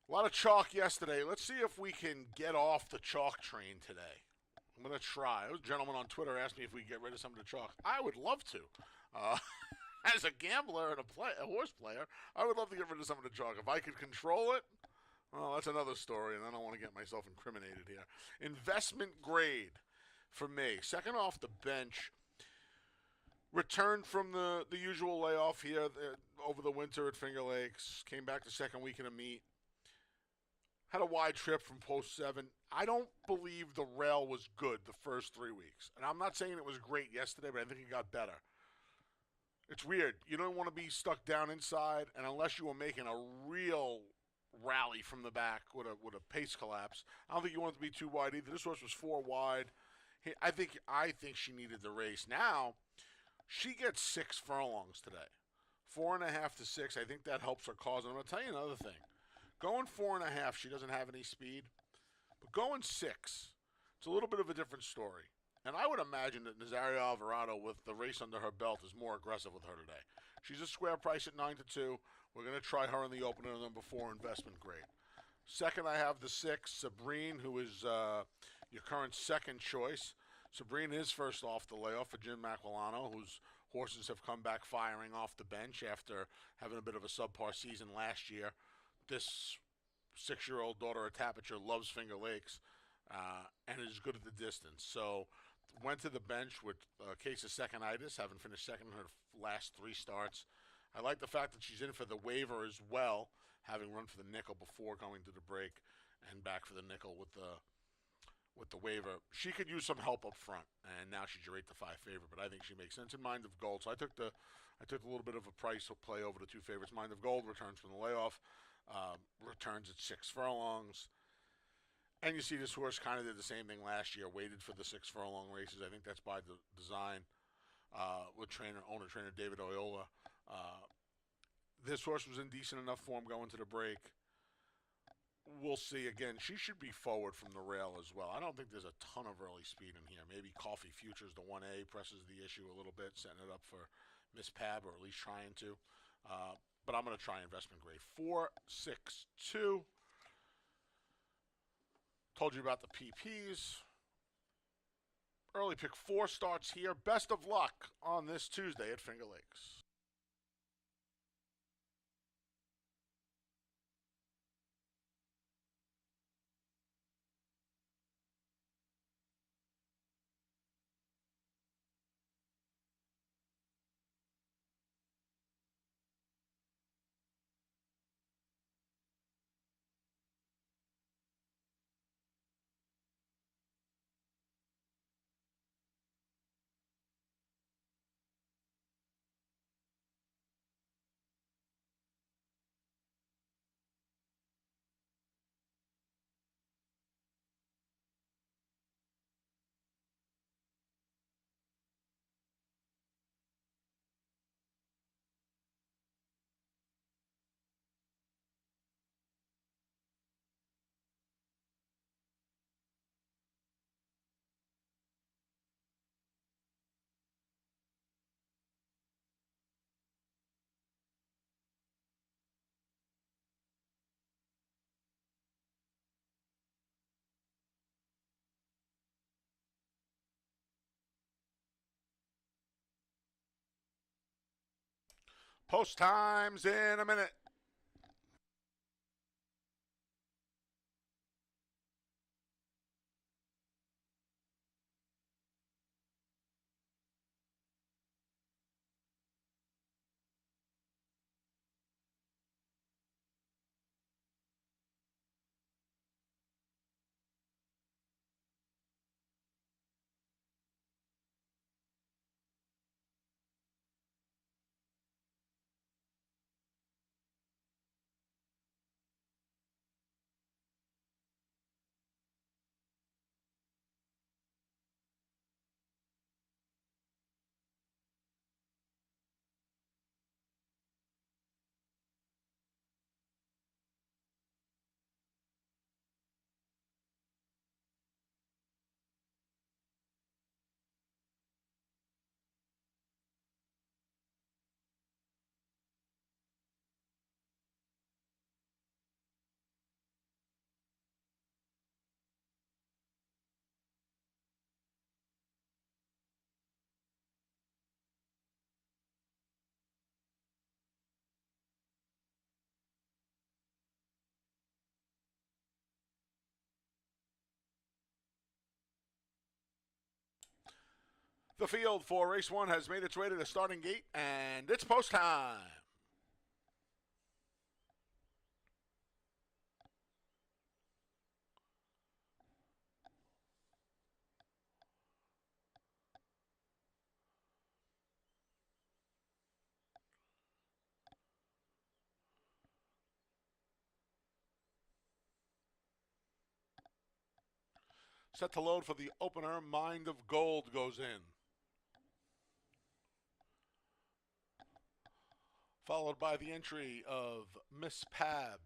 A lot of chalk yesterday. Let's see if we can get off the chalk train today. I'm going to try. A gentleman on Twitter asked me if we could get rid of some of the chalk. I would love to. As a gambler and a horse player, I would love to get rid of some of the chalk. If I could control it, well, that's another story, and I don't want to get myself incriminated here. Investment grade for me. Second off the bench. Returned from the usual layoff here over the winter at Finger Lakes. Came back the second week in a meet. Had a wide trip from post 7. I don't believe the rail was good the first 3 weeks. And I'm not saying it was great yesterday, but I think it got better. It's weird. You don't want to be stuck down inside, and unless you were making a real rally from the back with a pace collapse, I don't think you want it to be too wide either. This horse was 4 wide. I think she needed the race. Now, she gets 6 furlongs today. 4.5 to 6. I think that helps her cause. And I'm going to tell you another thing. Going 4.5, she doesn't have any speed. But going 6, it's a little bit of a different story. And I would imagine that Nazario Alvarado, with the race under her belt, is more aggressive with her today. She's a square price at 9 to 2. We're going to try her in the opener, number 4, investment grade. Second, I have the 6, Sabrine, who is your current second choice. Sabrine is first off the layoff for Jim Macquilano, whose horses have come back firing off the bench after having a bit of a subpar season last year. This 6-year-old daughter of Tapiture loves Finger Lakes and is good at the distance. So went to the bench with a case of second-itis, having finished second in her last 3 starts. I like the fact that she's in for the waiver as well, having run for the nickel before going to the break and back for the nickel with the waiver. She could use some help up front, and now she's your 8 to 5 favorite, but I think she makes sense in Mind of Gold. So I took a little bit of a price play over the 2 favorites. Mind of Gold returns from the layoff, returns at 6 furlongs. And you see this horse kind of did the same thing last year, waited for the 6 furlong races. I think that's by the design with owner-trainer David Oyola. This horse was in decent enough form going to the break. We'll see. Again, she should be forward from the rail as well. I don't think there's a ton of early speed in here. Maybe Coffee Futures, the 1A, presses the issue a little bit, setting it up for Miss Pab, or at least trying to. But I'm going to try investment grade. 4, 6, 2. Told you about the PPs. Early pick 4 starts here. Best of luck on this Tuesday at Finger Lakes. Post times in a minute. The field for race one has made its way to the starting gate, and it's post time. Set to load for the opener. Mind of Gold goes in. Followed by the entry of Miss Pab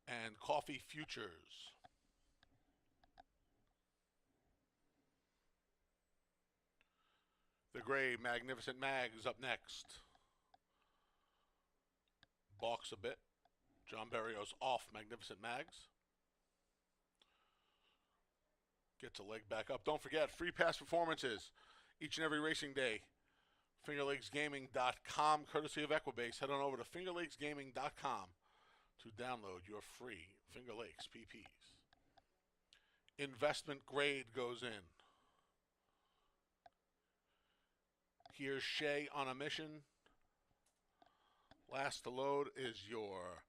and Coffee Futures. The gray Magnificent Mags up next. Balks a bit. John Berrios off Magnificent Mags. Gets a leg back up. Don't forget, free pass performances each and every racing day. FingerLakesGaming.com, courtesy of Equibase. Head on over to FingerLakesGaming.com to download your free Finger Lakes PPs. Investment Grade goes in. Here's Shay on a mission. Last to load is your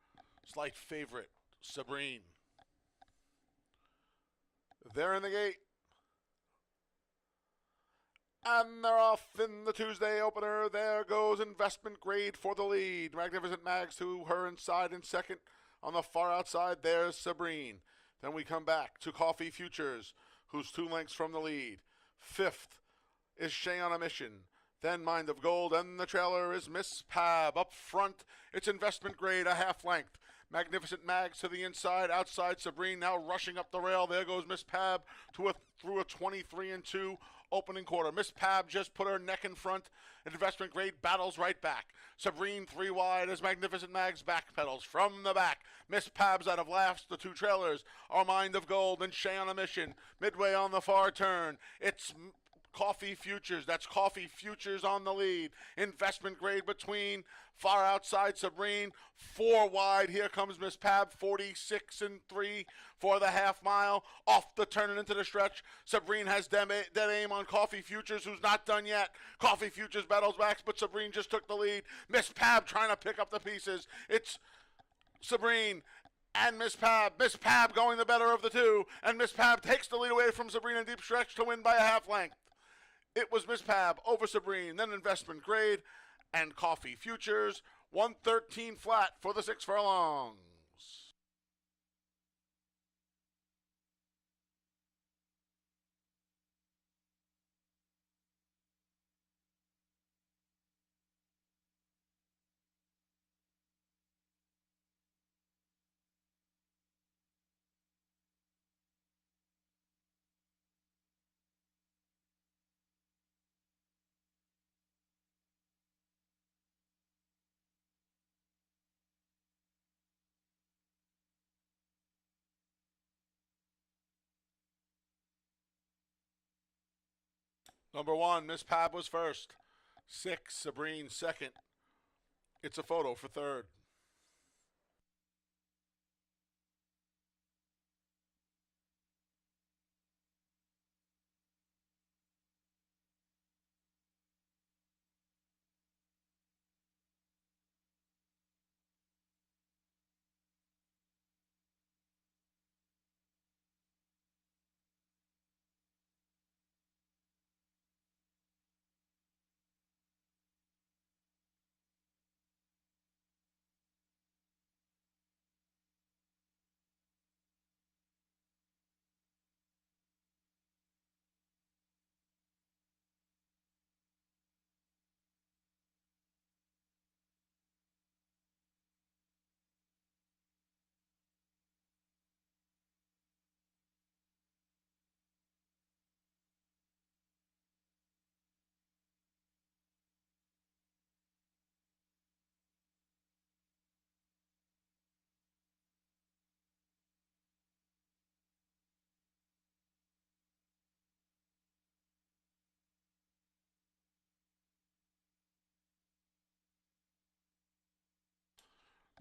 slight favorite, Sabrine. They're in the gate. And they're off in the Tuesday opener. There goes Investment Grade for the lead. Magnificent Mags to her inside in second. On the far outside, there's Sabrine. Then we come back to Coffee Futures, who's 2 lengths from the lead. Fifth is Shay on a Mission. Then Mind of Gold, and the trailer is Miss Pab. Up front, it's Investment Grade, a half length. Magnificent Mags to the inside. Outside, Sabrine now rushing up the rail. There goes Miss Pab through a 23-2 opening quarter. Miss Pab just put her neck in front. Investment Grade battles right back. Sabrine 3 wide as Magnificent Mags backpedals from the back. Miss Pab's out of last. The 2 trailers are Mind of Gold and Shay on a Mission. Midway on the far turn, it's Coffee Futures. That's Coffee Futures on the lead. Investment Grade between. Far outside, Sabrine. 4 wide. Here comes Miss Pab. 46-3 for the half mile. Off the turn and into the stretch. Sabrine has dead aim on Coffee Futures, who's not done yet. Coffee Futures battles back, but Sabrine just took the lead. Miss Pab trying to pick up the pieces. It's Sabrine and Miss Pab. Miss Pab going the better of the 2. And Miss Pab takes the lead away from Sabrine in deep stretch to win by a half length. It was Miss Pab over Sabrine, then Investment Grade and Coffee Futures. 113 flat for the 6 furlongs. Number 1, Miss Pab was first. 6, Sabrine second. It's a Photo for third.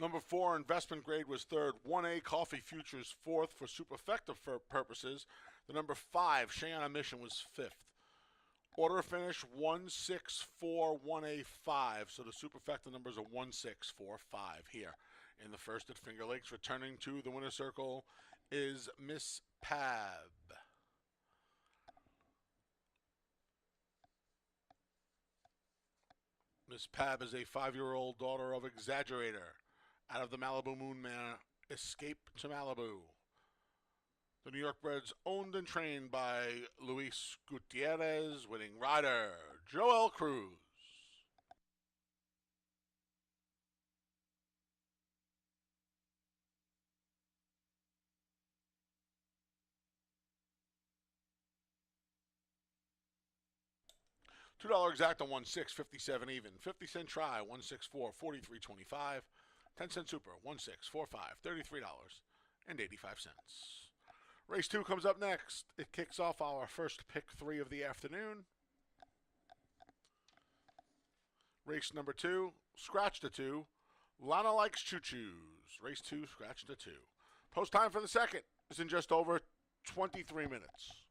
Number 4, Investment Grade was third. 1A, Coffee Futures fourth for superfecta purposes. The number 5, Cheyenne Mission, was fifth. Order finish 1641A5. So the superfecta numbers are 1645 here in the first at Finger Lakes. Returning to the winner's circle is Miss Pab. Miss Pab is a 5-year-old daughter of Exaggerator. Out of the Malibu Moon Man, Escape to Malibu. The New York breds owned and trained by Luis Gutierrez, winning rider Joel Cruz. $2 exacta 1657 even. 50-cent try 164 43.25. 10-cent super 1645 $33.85. Race 2 comes up next. It kicks off our first pick 3 of the afternoon. Race number 2, scratch to 2. Lana likes choo-choos. Race 2, scratch to 2. Post time for the second is in just over 23 minutes.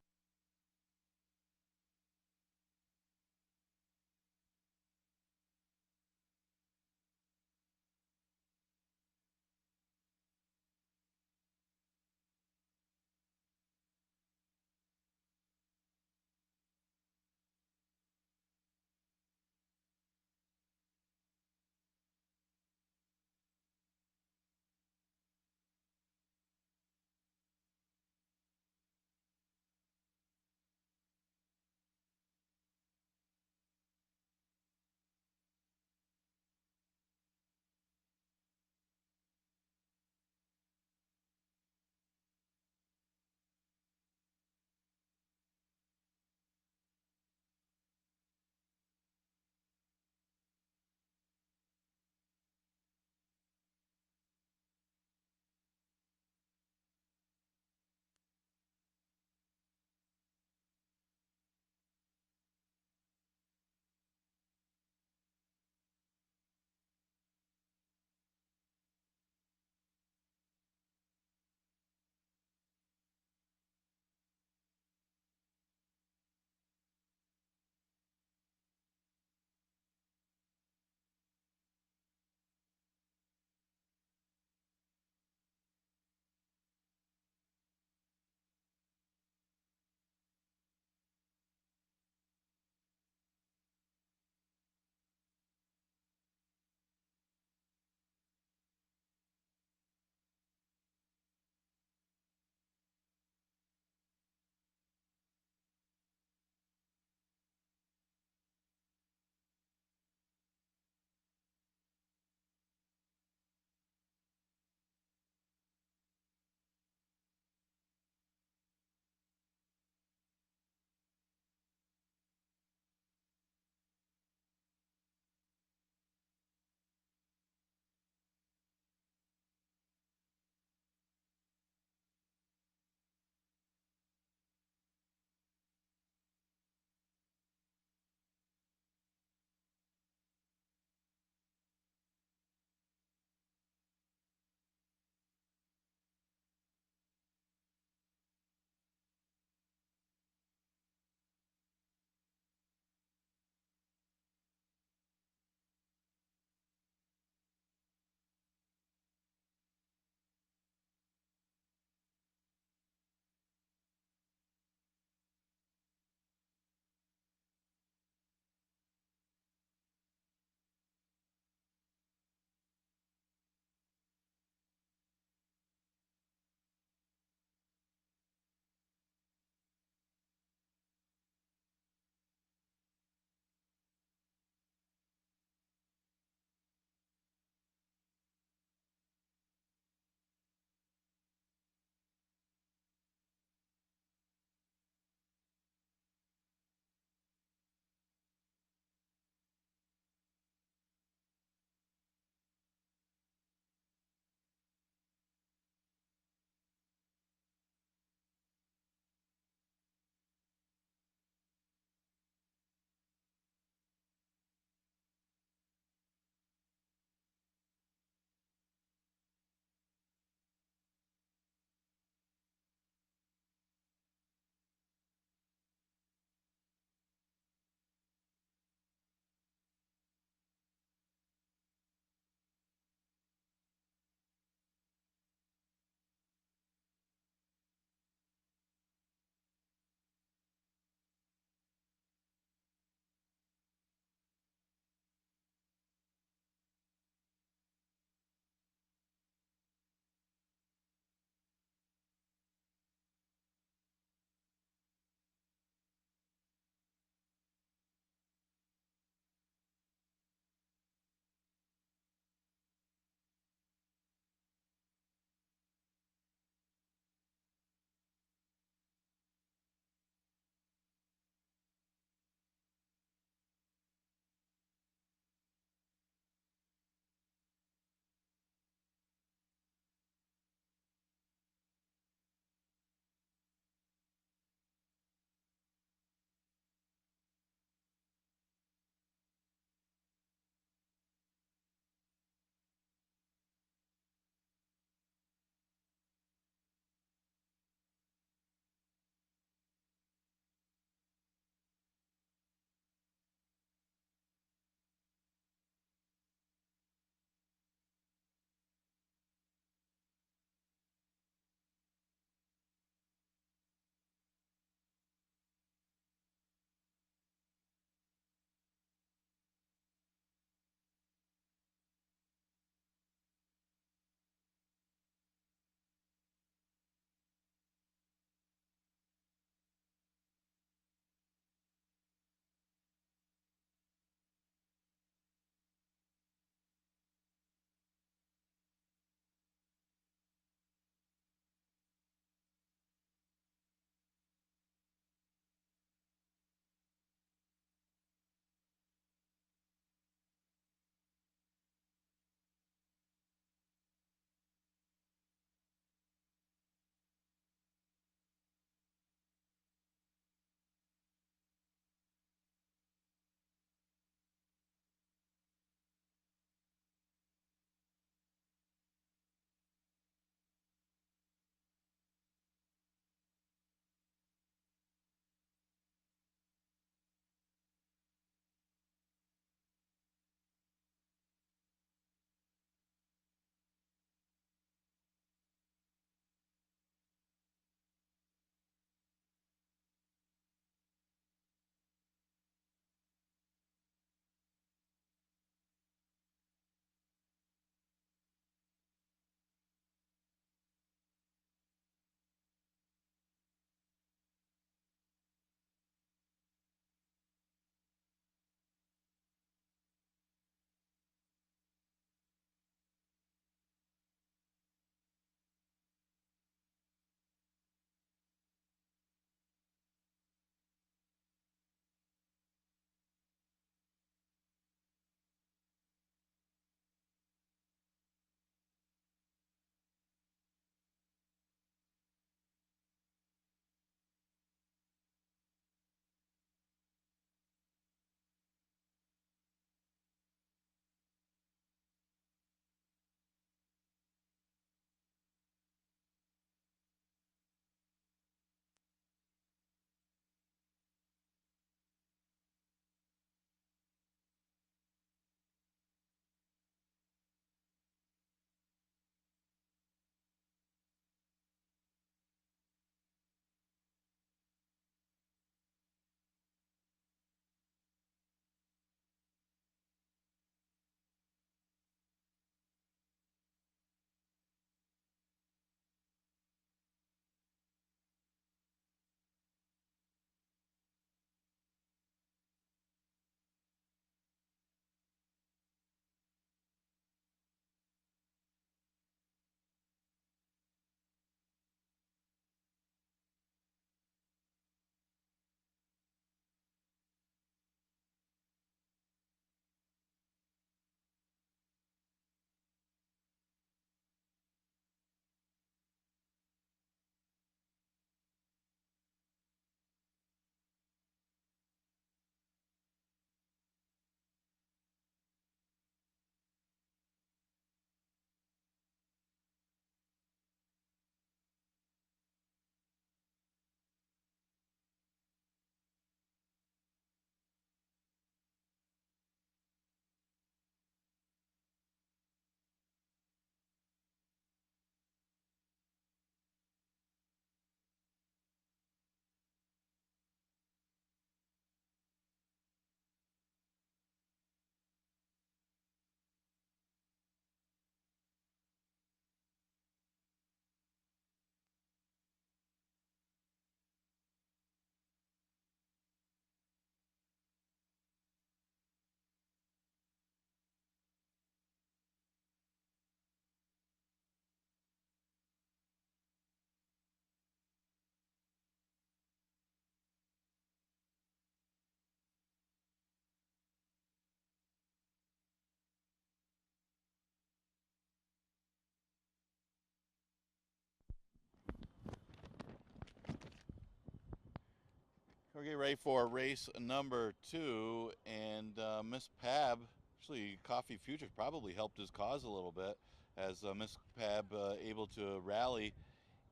We're getting ready for race number 2, and Miss Pab, actually Coffee Futures probably helped his cause a little bit, as Miss Pab able to rally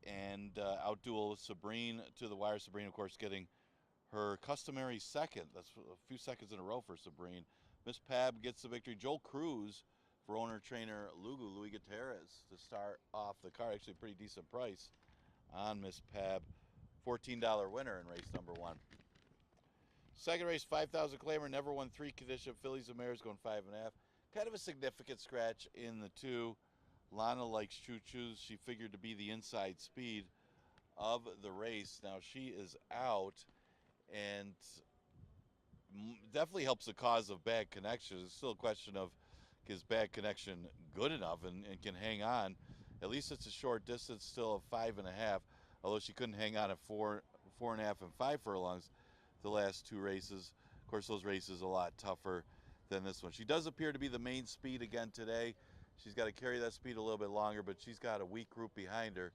and outduel Sabrine to the wire. Sabrine, of course, getting her customary second. That's a few seconds in a row for Sabrine. Miss Pab gets the victory. Joel Cruz for owner-trainer Louis Gutierrez to start off the car. Actually, a pretty decent price on Miss Pab. $14 winner in race number 1. Second race, 5,000 claimer, never won 3 condition. Fillies and Mares going 5.5. Kind of a significant scratch in the 2. Lana likes choo-choos. She figured to be the inside speed of the race. Now she is out, and definitely helps the cause of Bad Connection. It's still a question of, is Bad Connection good enough and can hang on? At least it's a short distance, still of 5.5, although she couldn't hang on at 4.5 and 5 furlongs the last 2 races. Of course, those races a lot tougher than this one. She does appear to be the main speed again today. She's got to carry that speed a little bit longer, but she's got a weak group behind her,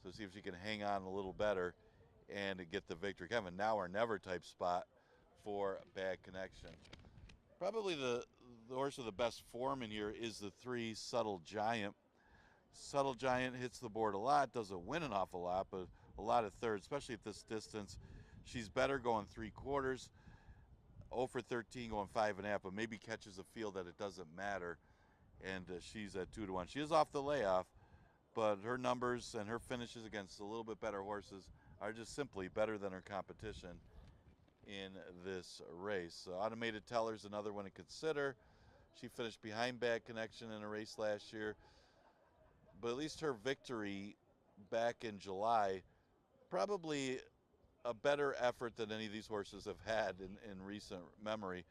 so see if she can hang on a little better and get the victory. Kind of a now or never type spot for Bad Connection. Probably the horse with the best form in here is the 3 Subtle Giant. Subtle Giant hits the board a lot, doesn't win an awful lot, but a lot of thirds, especially at this distance. She's better going 3/4, 0 for 13 going 5.5, but maybe catches a feel that it doesn't matter, and she's at 2-1. She is off the layoff, but her numbers and her finishes against a little bit better horses are just simply better than her competition in this race. Automated Teller's another one to consider. She finished behind Bad Connection in a race last year, but at least her victory back in July, probably a better effort than any of these horses have had in recent memory.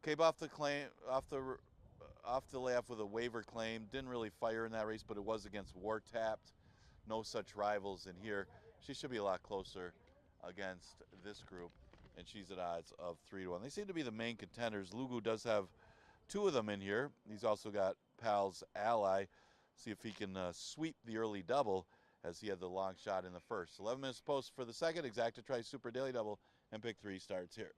Came off the claim, off the layoff with a waiver claim. Didn't really fire in that race, but it was against War Tapped. No such rivals in here. She should be a lot closer against this group, and she's at odds of 3-1. They seem to be the main contenders. Lugu does have 2 of them in here. He's also got Pal's Ally. See if he can sweep the early double, as he had the long shot in the first. 11 minutes post for the second. Exacta tries Super Daily Double, and pick 3 starts here.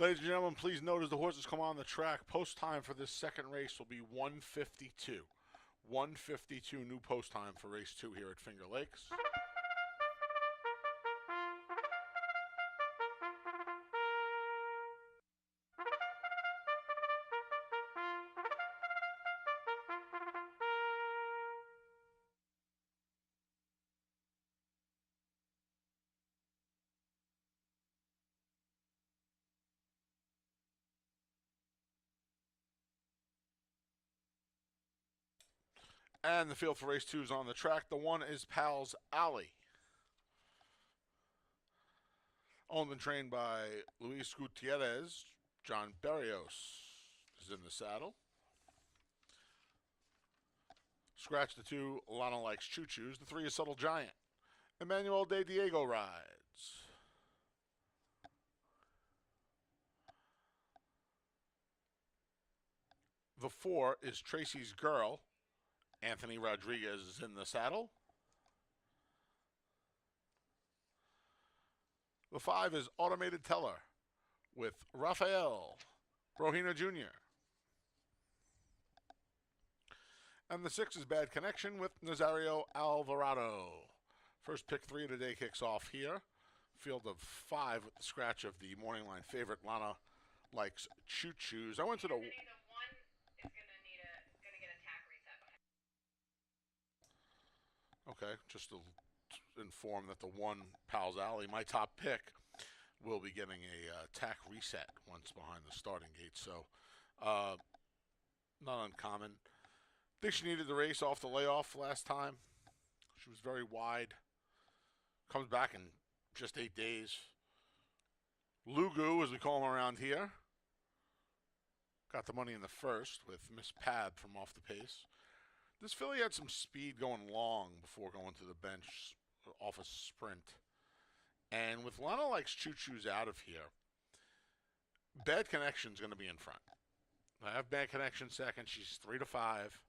Ladies and gentlemen, please note as the horses come on the track, post time for this second race will be 1:52. 1:52 new post time for race 2 here at Finger Lakes. And the field for race 2 is on the track. The one is Pal's Alley. Owned and trained by Luis Gutierrez. John Berrios is in the saddle. Scratch the 2, Lana Likes Choo Choos. The 3 is Subtle Giant. Emmanuel De Diego rides. The 4 is Tracy's Girl. Anthony Rodriguez is in the saddle. The 5 is Automated Teller with Rafael Brojina Jr. And the 6 is Bad Connection with Nazario Alvarado. First pick 3 of the day kicks off here. Field of 5 with the scratch of the morning line favorite, Lana Likes Choo Choos. I went to the... Anthony, the 1 is gonna get a tack reset. Okay, just to inform that the 1, Pal's Alley, my top pick, will be getting a tack reset once behind the starting gate. So, not uncommon. I think she needed the race off the layoff last time. She was very wide. Comes back in just 8 days. Lugu, as we call him around here, got the money in the first with Miss Pab from off the pace. This filly had some speed going long before going to the bench off a sprint. And with Lana Likes Choo Choos out of here, Bad Connection's going to be in front. I have Bad Connection second. She's 3-5.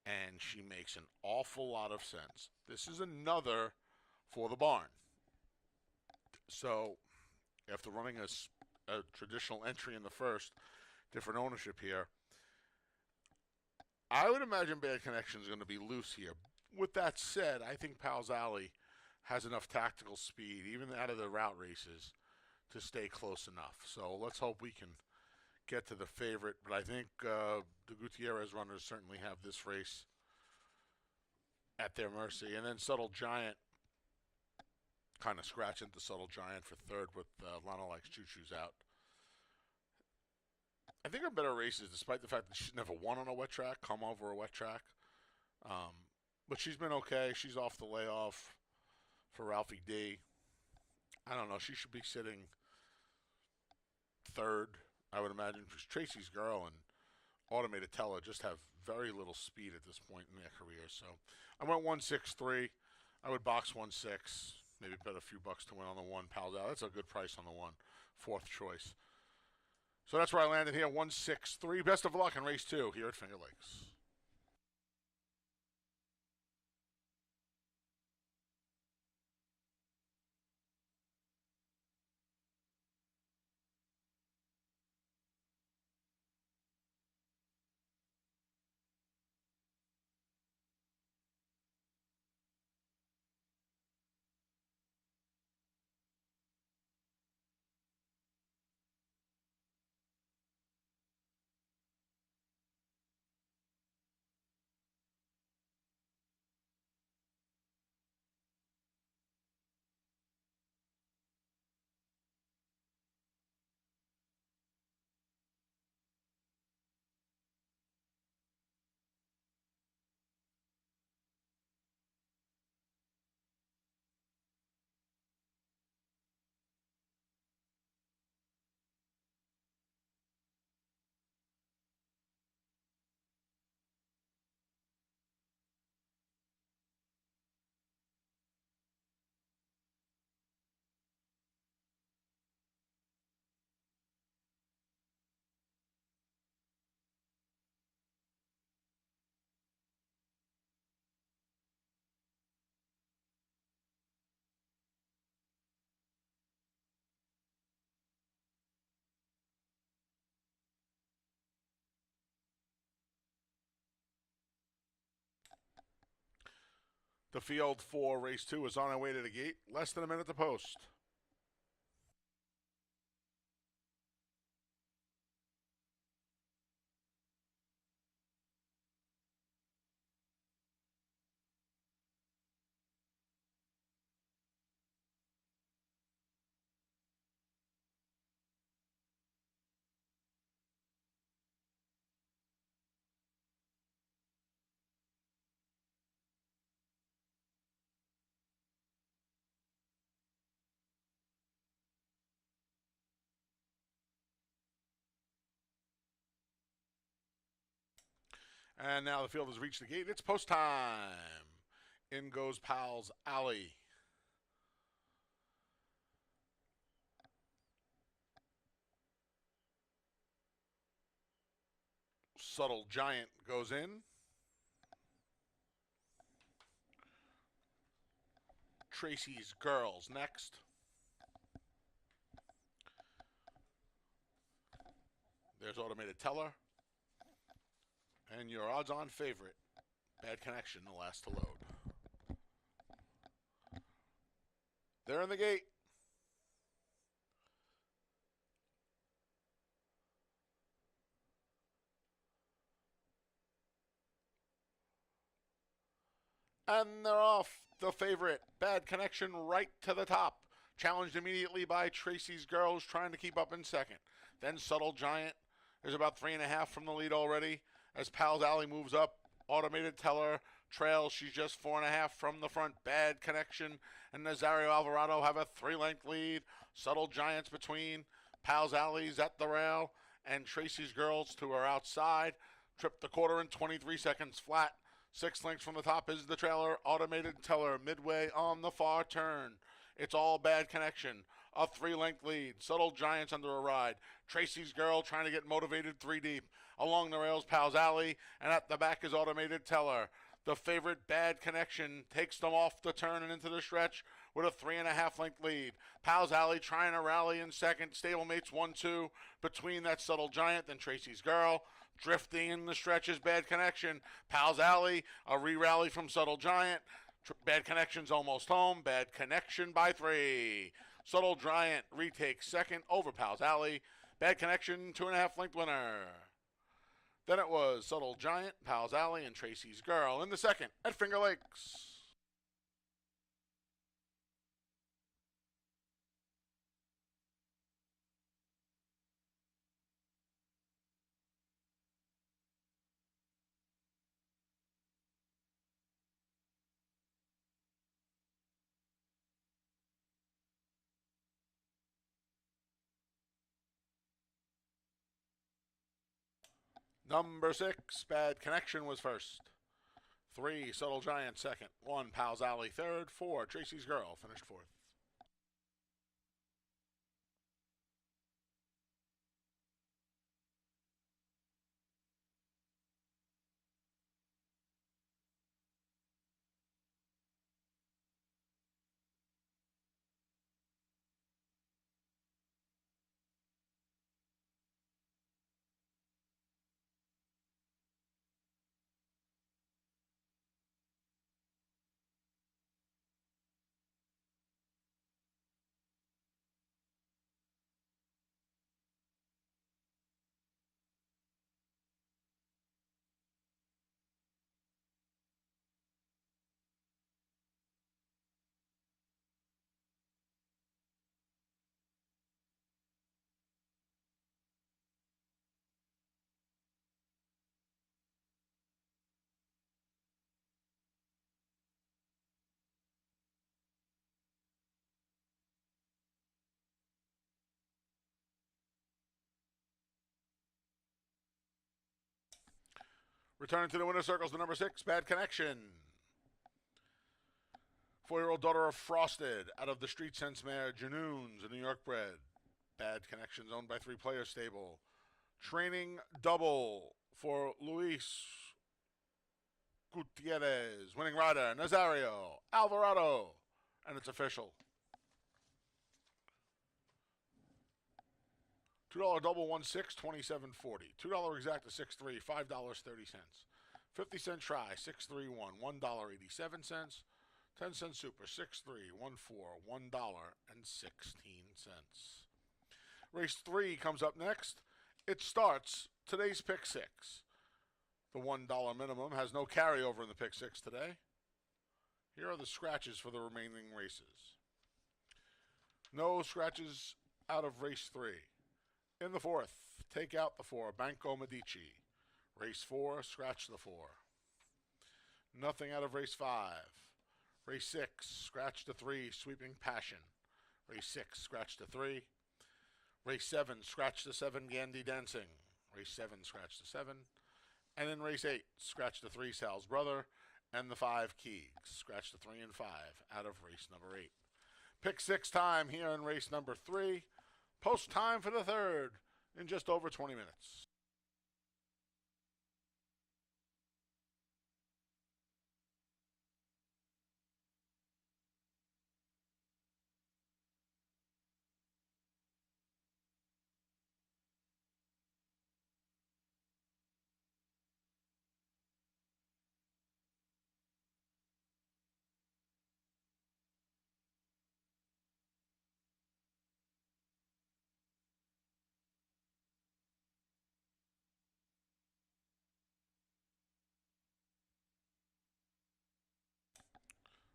And she makes an awful lot of sense. This is another for the barn. So, after running a traditional entry in the first, different ownership here, I would imagine Bad Connection is going to be loose here. With that said, I think Pal's Alley has enough tactical speed, even out of the route races, to stay close enough. So let's hope we can get to the favorite. But I think the Gutierrez runners certainly have this race at their mercy. And then Subtle Giant, kind of scratching the Subtle Giant for third with Lana Likes Choo Choos out. I think her better races, despite the fact that she's never won on a wet track, come over a wet track. But she's been okay. She's off the layoff for Ralphie D. I don't know. She should be sitting third, I would imagine, because Tracy's Girl and Automated Teller just have very little speed at this point in their career. So I went 163. I would box 16. Maybe bet a few bucks to win on the 1. Pal's out. That's a good price on the 1. Fourth choice. So that's where I landed here, 163. Best of luck in race 2 here at Finger Lakes. The field for race 2 is on our way to the gate. Less than a minute to post. And now the field has reached the gate. It's post time. In goes Powell's Alley. Subtle Giant goes in. Tracy's Girls next. There's Automated Teller. And your odds-on favorite, Bad Connection, the last to load. They're in the gate. And they're off. The favorite, Bad Connection, right to the top. Challenged immediately by Tracy's Girls, trying to keep up in second. Then Subtle Giant. There's about 3.5 from the lead already. As Powell's Alley moves up, Automated Teller trails. She's just 4.5 from the front. Bad Connection and Nazario Alvarado have a 3-length lead. Subtle Giants between. Powell's Alley's at the rail. And Tracy's Girls to her outside. Tripped the quarter in 23 seconds flat. 6 lengths from the top is the trailer. Automated Teller midway on the far turn. It's all Bad Connection. A 3-length lead. Subtle Giants under a ride. Tracy's Girl trying to get motivated 3 deep. Along the rails, Powell's Alley, and at the back is Automated Teller. The favorite, Bad Connection, takes them off the turn and into the stretch with a 3.5-length lead. Powell's Alley trying to rally in second. Stablemates 1-2 between that Subtle Giant and Tracy's Girl. Drifting in the stretch is Bad Connection. Powell's Alley, a re-rally from Subtle Giant. Bad Connection's almost home. Bad Connection by 3. Subtle Giant retakes second over Powell's Alley. Bad Connection, 2.5-length winner. Then it was Subtle Giant, Powell's Alley, and Tracy's Girl in the second at Finger Lakes. Number 6, Bad Connection was first. 3, Subtle Giant second. 1, Powell's Alley third. 4, Tracy's Girl finished fourth. Returning to the winner's circles, the number 6, Bad Connection. 4-year-old daughter of Frosted, out of the Street Sense mare, Janoons, a New York bred. Bad Connection, owned by 3-player stable. Training double for Luis Gutierrez. Winning rider, Nazario Alvarado. And it's official. $2 double 1-6, 27.40. $2 exact to 6-3, $5.30. 50-cent try, 6-3-1, $1.87. 10-cent super, 6314, $1.16. Race 3 comes up next. It starts today's pick 6. The $1 minimum has no carryover in the pick 6 today. Here are the scratches for the remaining races. No scratches out of race 3. In the 4th, take out the 4, Banco Medici. Race 4, scratch the 4. Nothing out of race 5. Race 6, scratch the 3, Sweeping Passion. Race 6, scratch the 3. Race 7, scratch the 7, Gandhi Dancing. Race 7, scratch the 7. And in race 8, scratch the 3, Sal's Brother. And the 5, Keegs. Scratch the 3 and 5 out of race number 8. Pick 6 time here in race number 3. Post time for the 3rd in just over 20 minutes.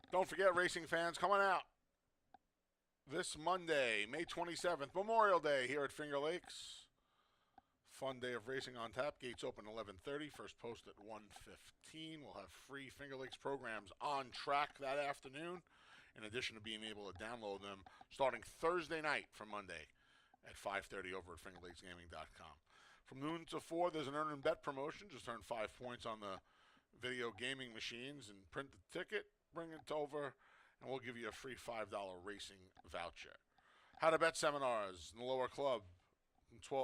Don't forget, racing fans, coming out this Monday, May 27th, Memorial Day here at Finger Lakes. Fun day of racing on tap. Gates open 11:30. First post at 1:15. We'll have free Finger Lakes programs on track that afternoon, in addition to being able to download them starting Thursday night from Monday at 5:30 over at fingerlakesgaming.com. From noon to 4, there's an earn and bet promotion. Just earn 5 points on the video gaming machines and print the ticket, bring it over, and we'll give you a free $5 racing voucher. How to bet seminars in the lower club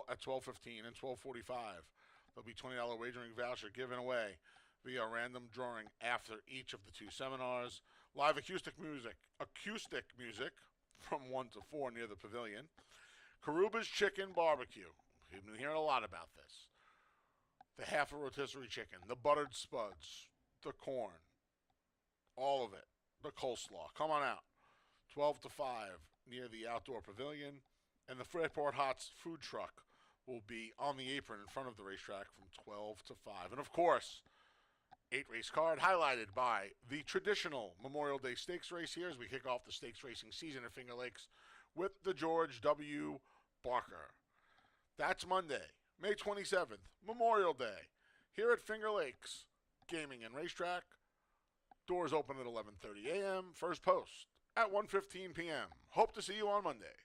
at 12:15 and 12:45. There'll be $20 wagering voucher given away via random drawing after each of the 2 seminars. Live acoustic music from 1 to 4 near the pavilion. Karuba's Chicken Barbecue. We've been hearing a lot about this. The half a rotisserie chicken, the buttered spuds, the corn, all of it, the coleslaw. Come on out. 12 to 5 near the outdoor pavilion. And the Fairport Hots food truck will be on the apron in front of the racetrack from 12 to 5. And of course, 8-race card highlighted by the traditional Memorial Day Stakes race here as we kick off the stakes racing season at Finger Lakes with the George W. Barker. That's Monday, May 27th, Memorial Day, here at Finger Lakes Gaming and Racetrack. Doors open at 11:30 a.m. First post at 1:15 p.m. Hope to see you on Monday.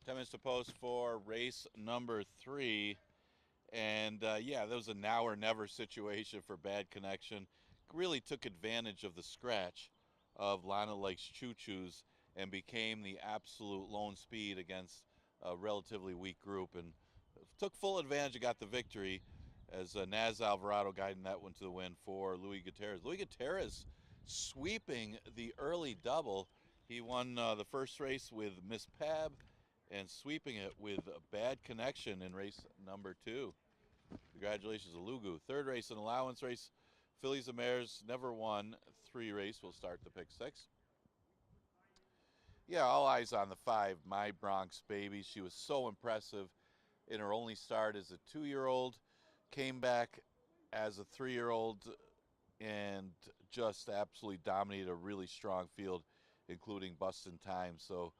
10 minutes to post for race number 3. And yeah, that was a now or never situation for Bad Connection. Really took advantage of the scratch of Lana Lake's Choo Choos and became the absolute lone speed against a relatively weak group. And took full advantage and got the victory as Naz Alvarado guiding that one to the win for Louis Gutierrez. Louis Gutierrez sweeping the early double. He won the first race with Miss Pab and sweeping it with Bad Connection in race number 2. Congratulations to Lugu. Third race, an allowance race. Fillies and Mares never won. 3 race will start the pick 6. Yeah, all eyes on the 5, My Bronx Baby. She was so impressive in her only start as a 2-year-old. Came back as a 3-year-old and just absolutely dominated a really strong field, including busting time. So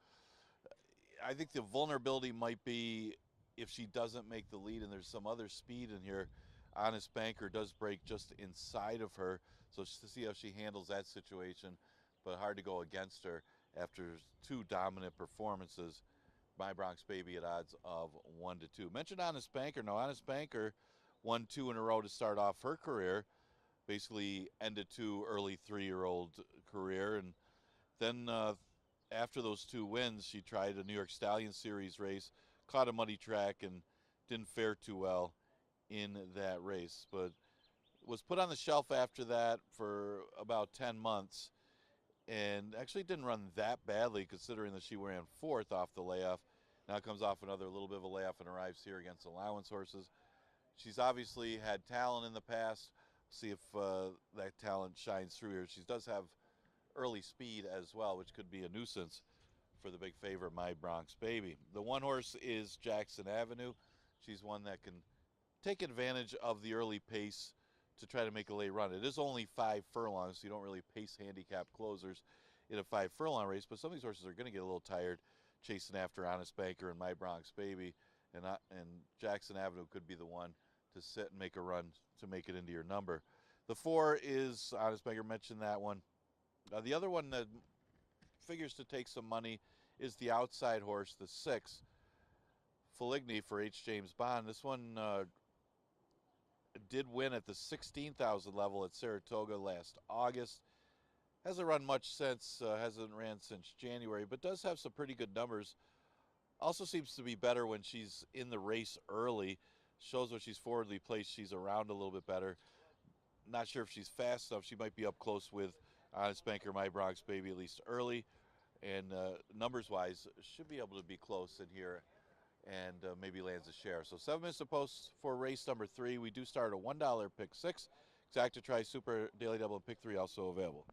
I think the vulnerability might be if she doesn't make the lead and there's some other speed in here. Honest Banker does break just inside of her, so to see how she handles that situation, but hard to go against her after 2 dominant performances. My Bronx Baby at odds of 1-2. Mentioned Honest Banker. No, Honest Banker won 2 in a row to start off her career. Basically ended 2 early 3-year-old career, and then after those 2 wins, she tried a New York Stallion Series race, caught a muddy track, and didn't fare too well in that race. But was put on the shelf after that for about 10 months, and actually didn't run that badly considering that she ran 4th off the layoff. Now comes off another little bit of a layoff and arrives here against allowance horses. She's obviously had talent in the past. See if that talent shines through here. She does have early speed as well, which could be a nuisance for the big favorite, My Bronx Baby. The 1 horse is Jackson Avenue. She's one that can take advantage of the early pace to try to make a late run. It is only 5 furlongs, so you don't really pace handicap closers in a 5 furlong race, but some of these horses are going to get a little tired chasing after Honest Banker and My Bronx Baby, and Jackson Avenue could be the one to sit and make a run to make it into your number. The 4 is Honest Banker, mentioned that one. The other one that figures to take some money is the outside horse, the 6, Feligny for H. James Bond. This one did win at the 16,000 level at Saratoga last August. Hasn't run much since, hasn't ran since January, but does have some pretty good numbers. Also seems to be better when she's in the race early. Shows when she's forwardly placed, she's around a little bit better. Not sure if she's fast enough. She might be up close with Honest Banker, My Bronx Baby, at least early. And numbers-wise, should be able to be close in here and maybe lands a share. So 7 minutes to post for race number 3. We do start a $1 pick 6. Exacta Tri Super Daily Double and pick 3 also available.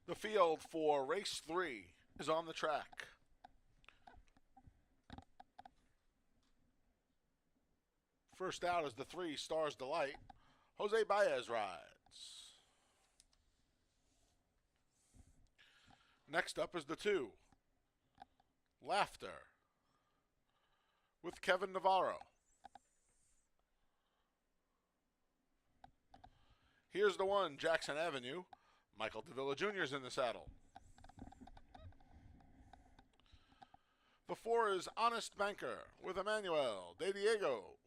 The field for race 3 is on the track. First out is the 3, Stars Delight. Jose Baez rides. Next up is the 2, Laughter, with Kevin Navarro. Here's the 1, Jackson Avenue. Michael Davila Jr. is in the saddle. The 4 is Honest Banker with Emmanuel De Diego.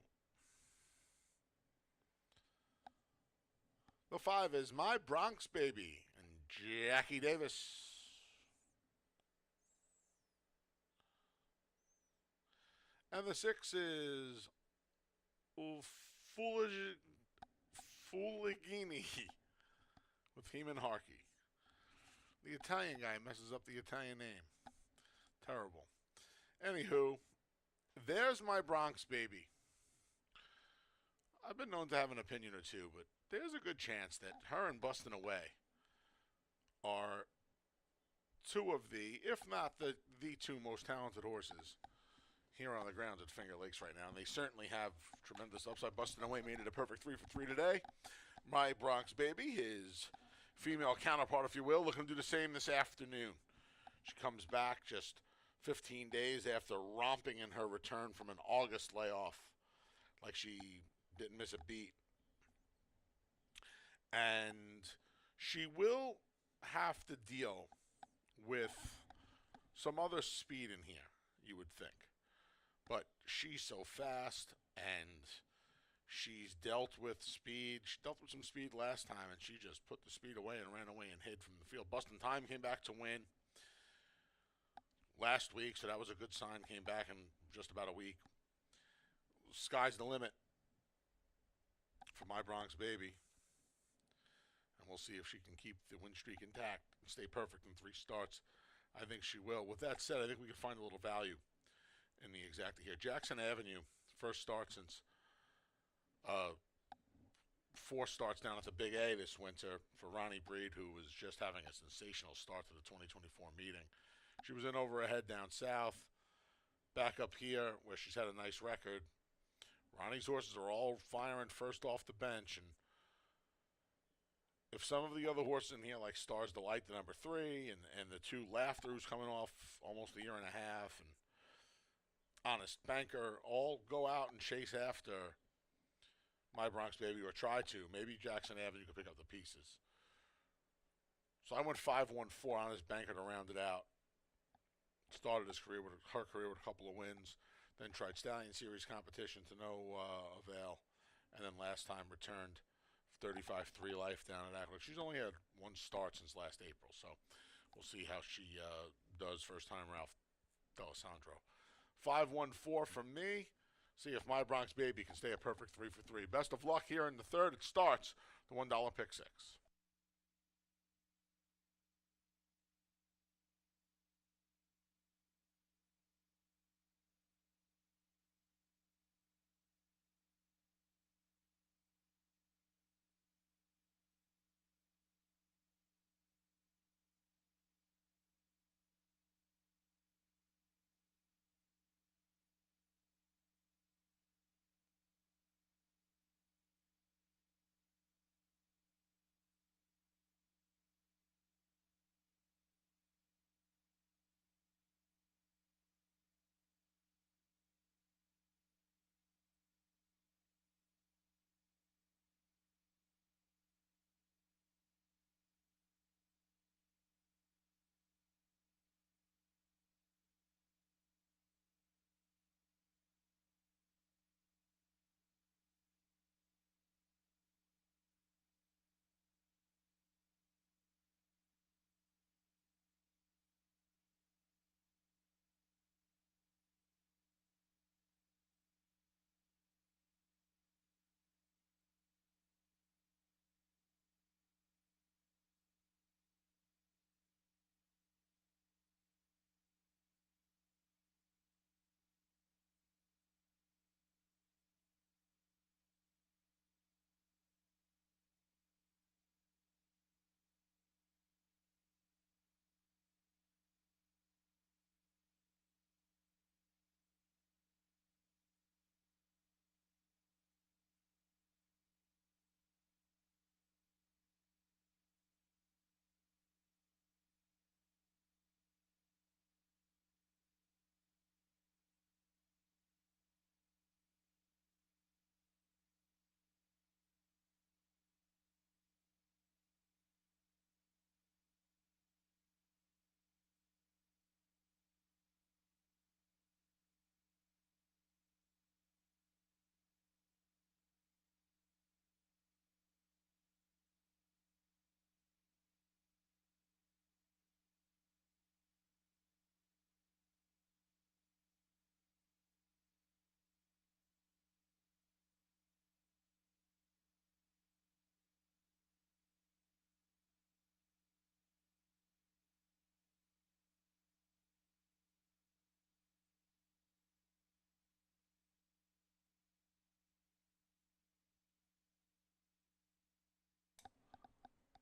The 5 is My Bronx Baby and Jackie Davis. And the 6 is Fuligini with Heeman Harkey. The Italian guy messes up the Italian name. Terrible. Anywho, there's My Bronx Baby. I've been known to have an opinion or two, but there's a good chance that her and Bustin' Away are two of the, if not the 2 most talented horses here on the grounds at Finger Lakes right now. And they certainly have tremendous upside. Bustin' Away made it a perfect 3 for 3 today. My Bronx Baby, his female counterpart, if you will, looking to do the same this afternoon. She comes back just 15 days after romping in her return from an August layoff, like she didn't miss a beat. And she will have to deal with some other speed in here, you would think. But she's so fast, and she's dealt with speed. She dealt with some speed last time, and she just put the speed away and ran away and hid from the field. Bustin' Time came back to win last week, so that was a good sign. Came back in just about a week. Sky's the limit for My Bronx Baby. And we'll see if she can keep the win streak intact and stay perfect in 3 starts. I think she will. With that said, I think we can find a little value in the exacta here. Jackson Avenue, first start since 4 starts down at the Big A this winter for Ronnie Breed, who was just having a sensational start to the 2024 meeting. She was in over a head down south. Back up here, where she's had a nice record. Ronnie's horses are all firing first off the bench, and if some of the other horses in here, like Stars Delight, the number 3, and the 2 Laughter, who's coming off almost a year and a half, and Honest Banker, all go out and chase after My Bronx Baby, or try to, maybe Jackson Avenue could pick up the pieces. So I went 5-1-4 Honest Banker to round it out. Started her career with a couple of wins, then tried Stallion Series competition to no avail, and then last time returned 35-3 life down at Ackler. She's only had 1 start since last April, so we'll see how she does first time Ralph D'Alessandro. 5-1-4 from me. See if My Bronx Baby can stay a perfect 3 for 3. Best of luck here in the 3rd. It starts the $1 pick 6.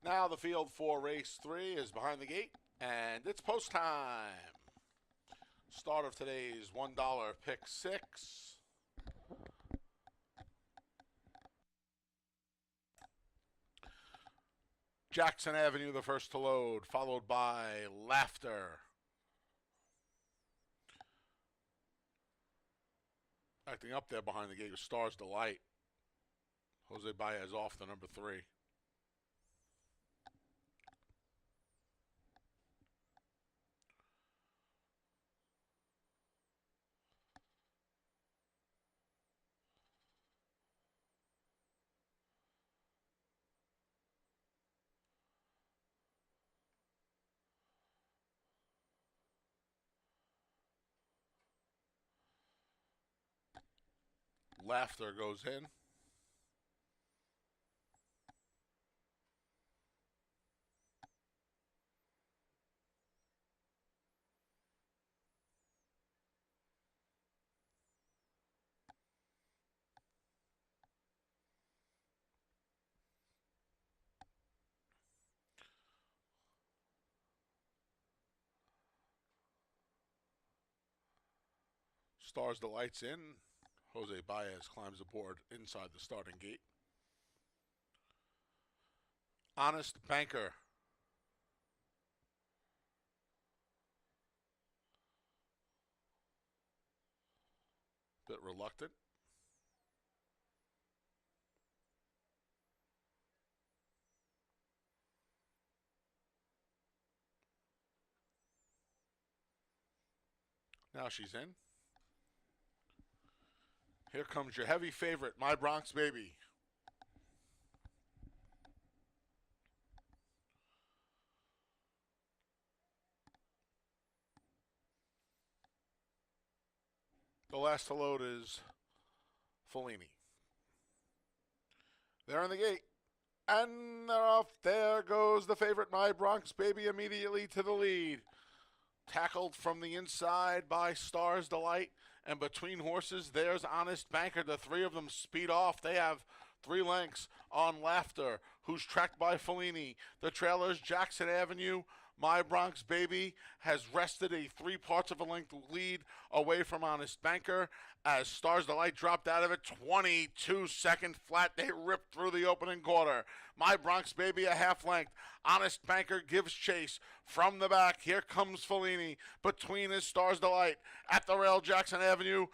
Now the field for race 3 is behind the gate, and it's post time. Start of today's $1 pick 6. Jackson Avenue, the first to load, followed by Laughter. Acting up there behind the gate was Stars Delight. Jose Baez off the number 3. Laughter goes in. Stars Delight's in. Jose Baez climbs aboard inside the starting gate. Honest Banker. Bit reluctant. Now she's in. Here comes your heavy favorite, My Bronx Baby. The last to load is Fellini. They're in the gate. And they're off. There goes the favorite, My Bronx Baby, immediately to the lead. Tackled from the inside by Stars Delight. And between horses, there's Honest Banker. The three of them speed off. They have 3 lengths on Laughter, who's tracked by Fellini. The trailer's Jackson Avenue. My Bronx Baby has wrested a 3 parts of a length lead away from Honest Banker as Stars Delight dropped out of it. 22-second flat. They ripped through the opening quarter. My Bronx Baby a half length. Honest Banker gives chase from the back. Here comes Fellini between his Stars Delight at the rail. Jackson Avenue.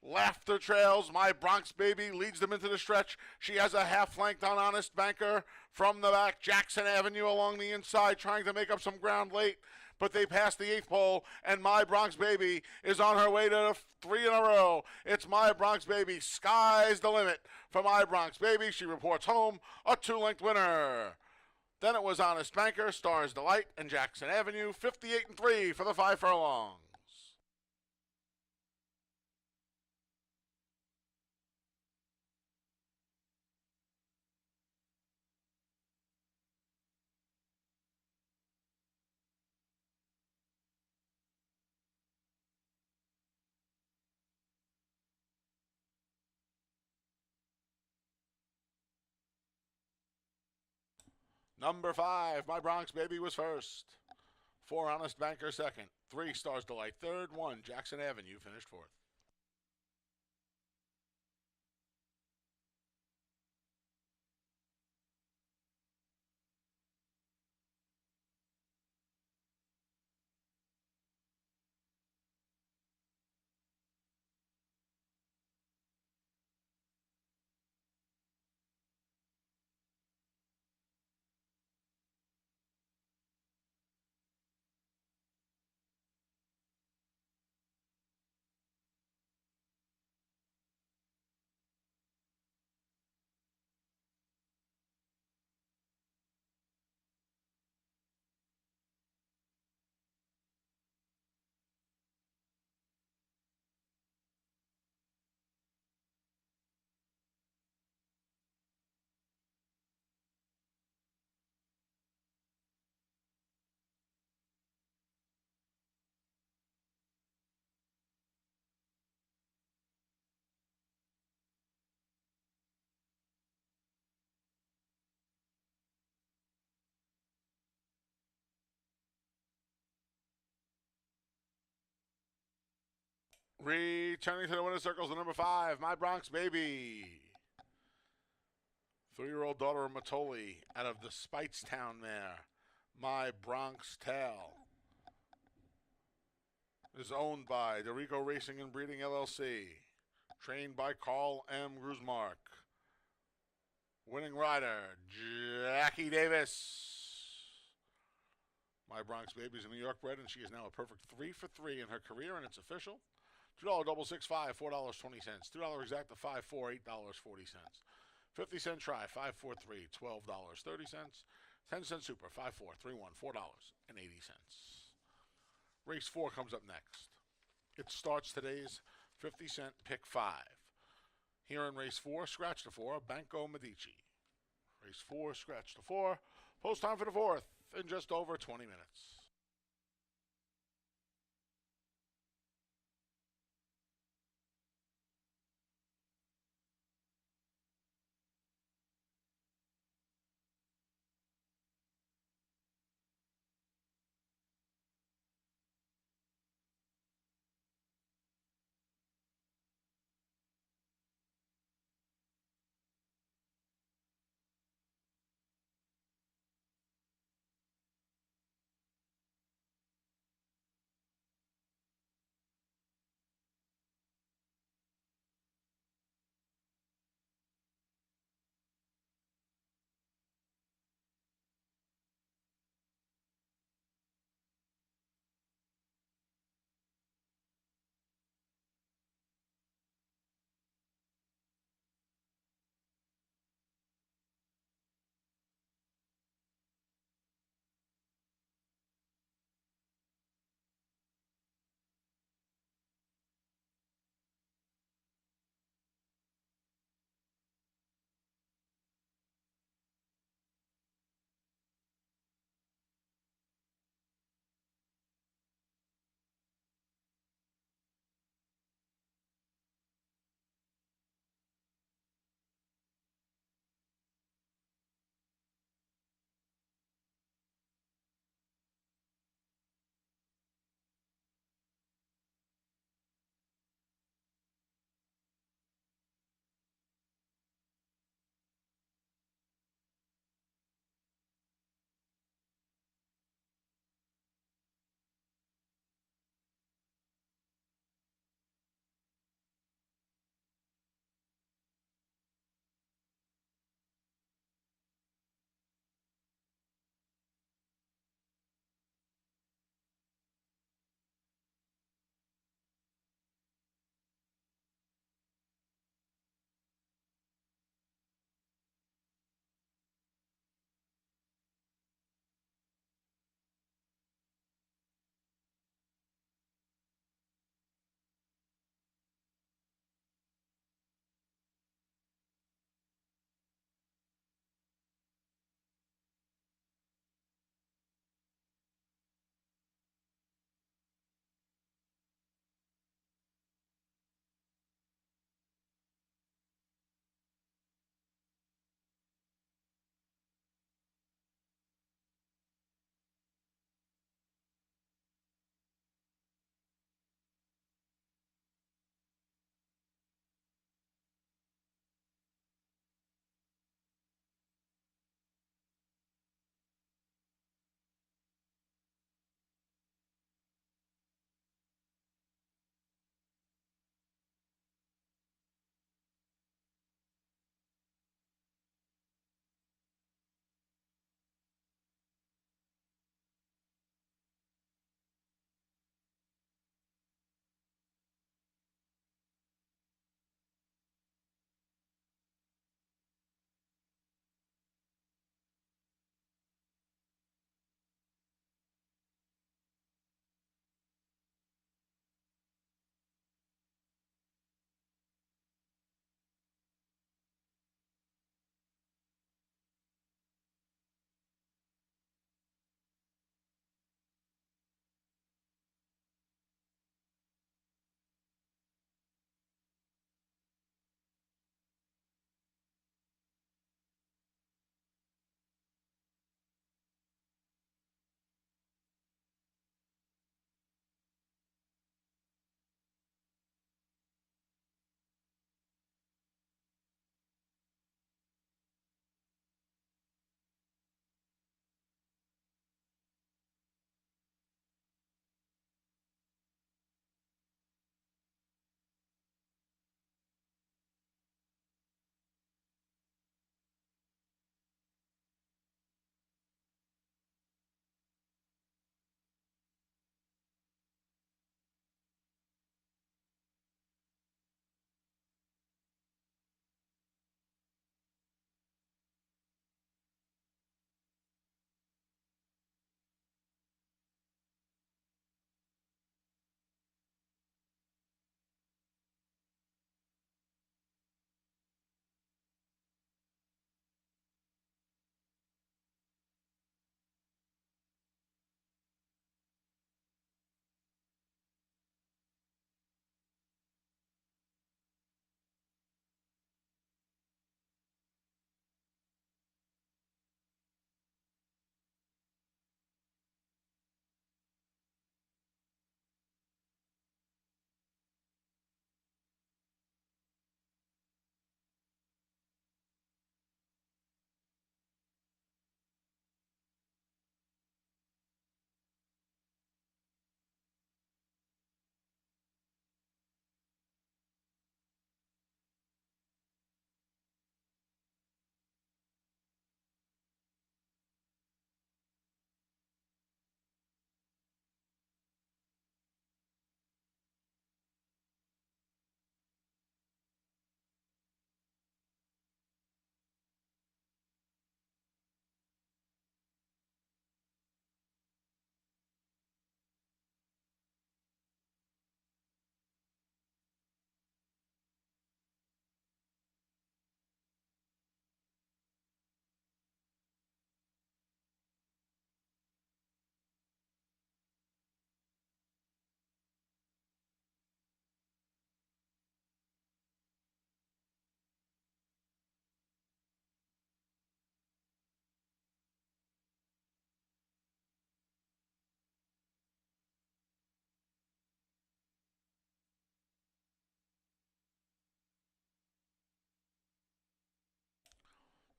Laughter trails. My Bronx Baby leads them into the stretch. She has a half length on Honest Banker from the back. Jackson Avenue along the inside trying to make up some ground late, but they pass the 8th pole, and My Bronx Baby is on her way to 3 in a row. It's My Bronx Baby. Sky's the limit for My Bronx Baby. She reports home a 2-length winner. Then it was Honest Banker, Stars Delight, and Jackson Avenue, 58-3 for the 5 furlongs. Number 5, My Bronx Baby was first. 4, Honest Banker second. 3, Stars Delight third. 1, Jackson Avenue finished fourth. Returning to the winner's circles, the number 5, My Bronx Baby. 3-year-old daughter of Matoli out of the Spitestown there. My Bronx Tale is owned by Dorico Racing and Breeding LLC. Trained by Carl M. Gruzmark. Winning rider, Jackie Davis. My Bronx Baby is a New York bred, and she is now a perfect 3 for 3 in her career, and it's official. $2 double 6-5, $4.20. $2 exact to 5-4, $8.40. 50-cent try, 5-4-3, $12.30. 10-cent super, 5-4-3-1, $4.80. Race 4 comes up next. It starts today's 50-cent pick 5. Here in race 4, scratch the 4, Banco Medici. Race 4, scratch the 4. Post time for the 4th in just over 20 minutes.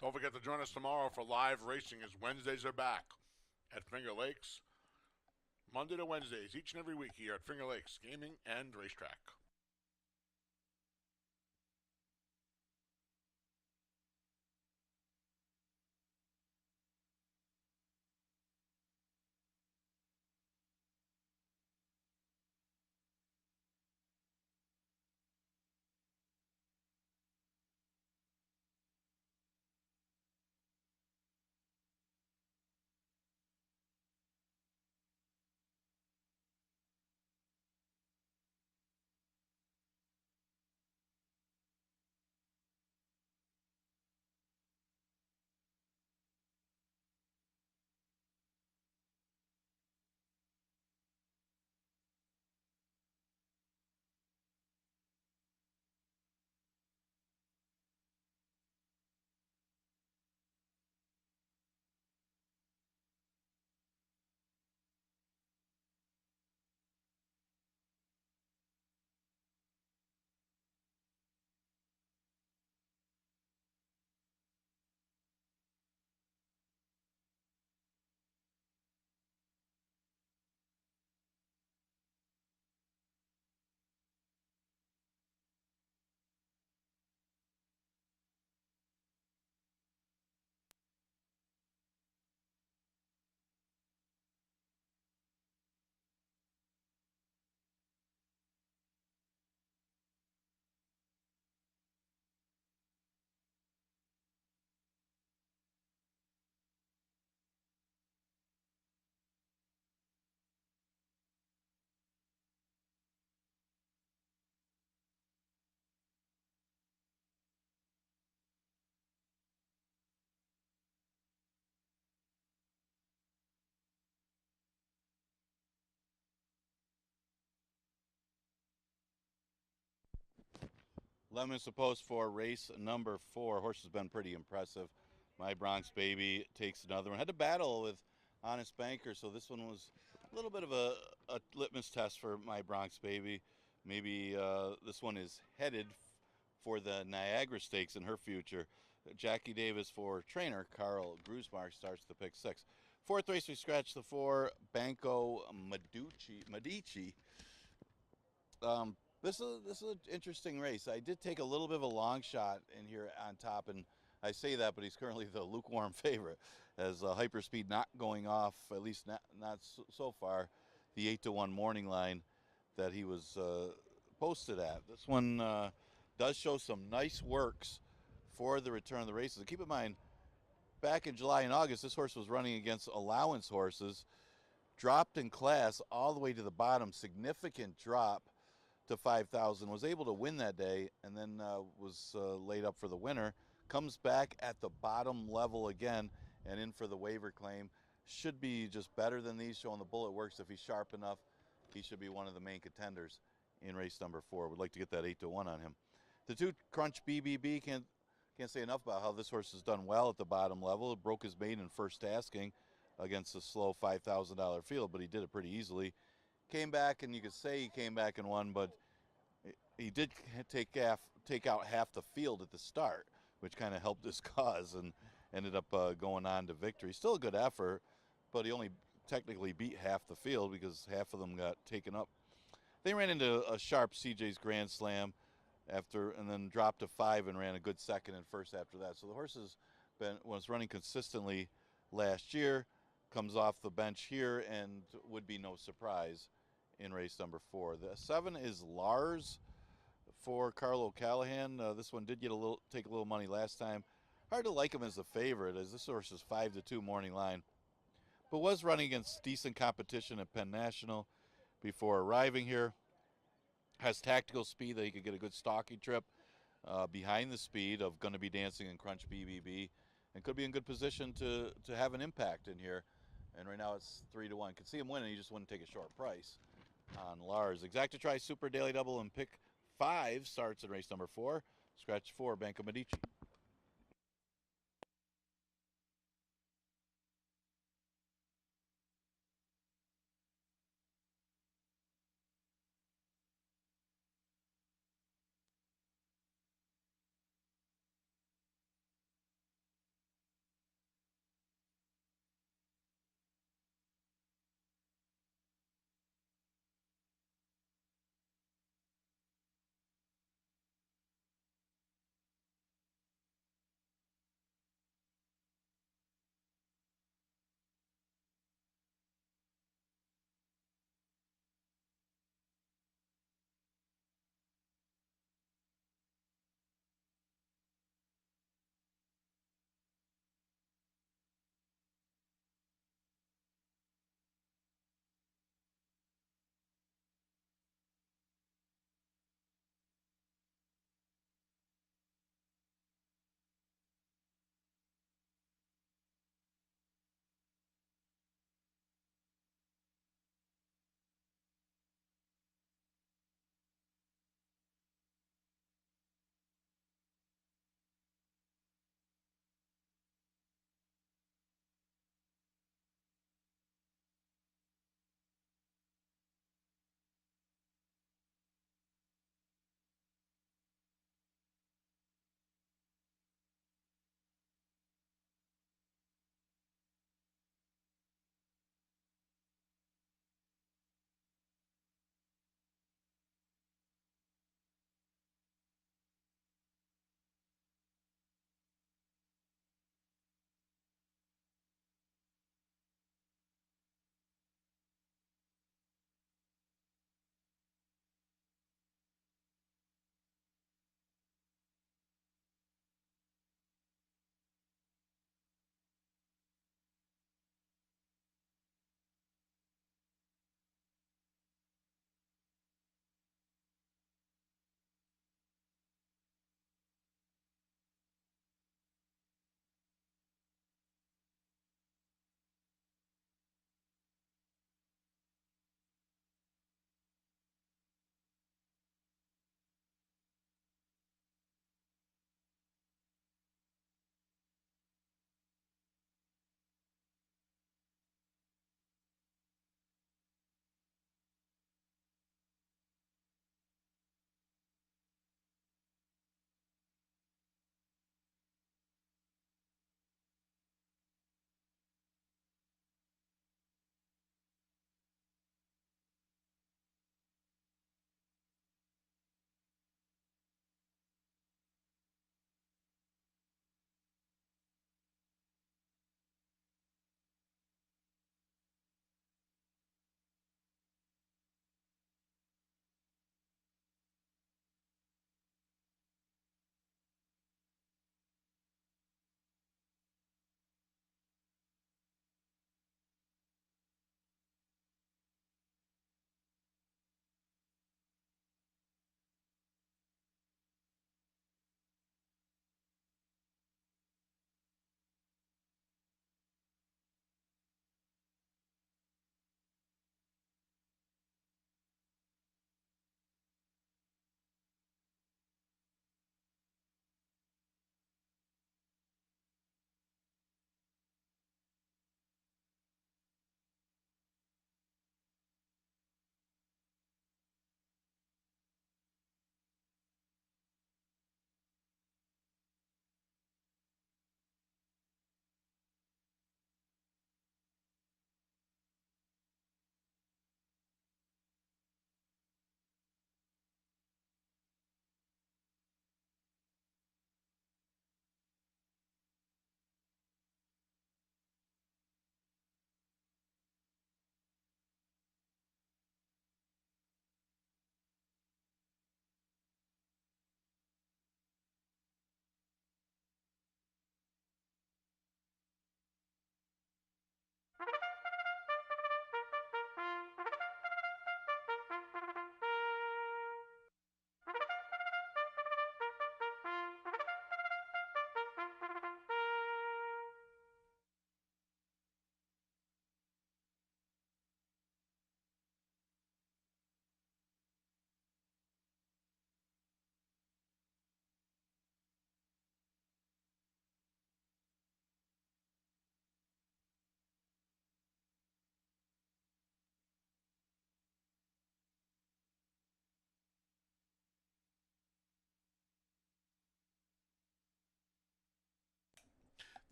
Don't forget to join us tomorrow for live racing as Wednesdays are back at Finger Lakes. Monday to Wednesdays, each and every week here at Finger Lakes Gaming and Racetrack. Lemons supposed for race number 4. Horse has been pretty impressive. My Bronx Baby takes another one. Had to battle with Honest Banker, so this one was a little bit of a litmus test for My Bronx Baby. Maybe this one is headed for the Niagara Stakes in her future. Jackie Davis for trainer Carl Grusmark starts the pick 6. Fourth race, we scratch the 4, Medici. This is an interesting race. I did take a little bit of a long shot in here on top, and I say that, but he's currently the lukewarm favorite, as Hyperspeed not going off, at least not so far, the 8-1 morning line that he was posted at. This one does show some nice works for the return of the races. And keep in mind, back in July and August, this horse was running against allowance horses, dropped in class all the way to the bottom, significant drop to 5,000, was able to win that day, and then was laid up for the winner. Comes back at the bottom level again and in for the waiver claim. Should be just better than these, showing the bullet works. If he's sharp enough, he should be one of the main contenders in race number 4. Would like to get that 8-1 on him. The 2 Crunch BBB, can't say enough about how this horse has done well at the bottom level. It broke his maiden first asking against a slow $5,000 field, but he did it pretty easily. Came back, and you could say he came back and won, but he did take out half the field at the start, which kind of helped his cause and ended up going on to victory. Still a good effort, but he only technically beat half the field because half of them got taken up. They ran into a sharp CJ's Grand Slam and then dropped to 5 and ran a good second and first after that. So the horse was running consistently last year, comes off the bench here, and would be no surprise in race number 4. The 7 is Lars for Carlo Callahan. This one did take a little money last time. Hard to like him as a favorite, as this horse is 5-2 morning line, but was running against decent competition at Penn National before arriving here. Has tactical speed that he could get a good stalking trip behind the speed of Gonna Be Dancing and Crunch BBB, and could be in good position to have an impact in here. And right now it's 3-1. Could see him winning, he just wouldn't take a short price on Lars. Exacta Try Super Daily Double and pick 5 starts in race number 4. Scratch 4, Banco Medici.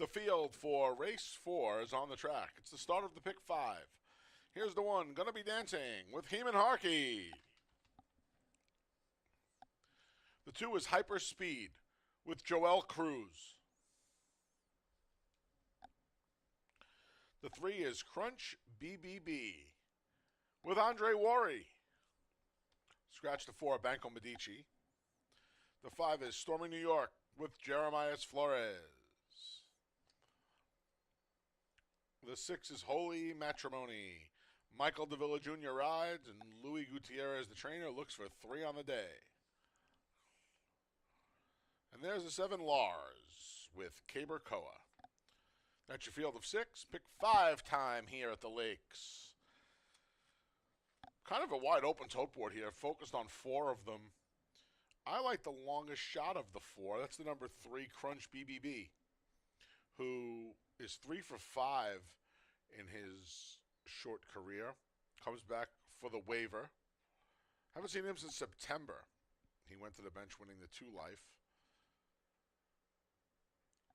The field for race 4 is on the track. It's the start of the pick 5. Here's the one going to be dancing with Heeman Harkey. The 2 is Hyper Speed with Joel Cruz. The 3 is Crunch BBB with Andre Worry. Scratch the 4, Banco Medici. The 5 is Stormy New York with Jeremiah Flores. The 6 is Holy Matrimony. Michael Davila Jr. rides, and Louis Gutierrez, the trainer, looks for 3 on the day. And there's the 7, Lars with Caber Koa. That's your field of 6. Pick 5 time here at the Lakes. Kind of a wide open tote board here, focused on 4 of them. I like the longest shot of the 4. That's the number 3, Crunch BBB, who is 3 for 5 in his short career. Comes back for the waiver. Haven't seen him since September. He went to the bench winning the 2 life.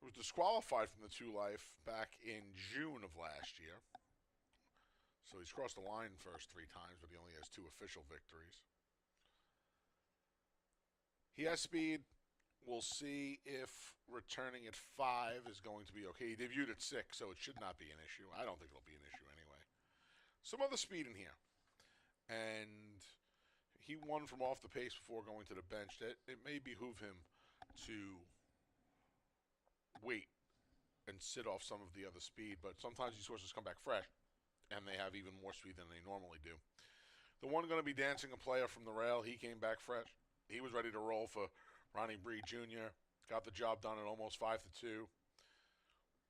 Was disqualified from the 2 life back in June of last year. So he's crossed the line first 3 times, but he only has 2 official victories. He has speed. We'll see if returning at 5 is going to be okay. He debuted at 6, so it should not be an issue. I don't think it'll be an issue anyway. Some other speed in here. And he won from off the pace before going to the bench. It may behoove him to wait and sit off some of the other speed, but sometimes these horses come back fresh, and they have even more speed than they normally do. The one going to be dancing a player from the rail, he came back fresh. He was ready to roll for Ronnie Bree Jr. Got the job done at almost 5-2.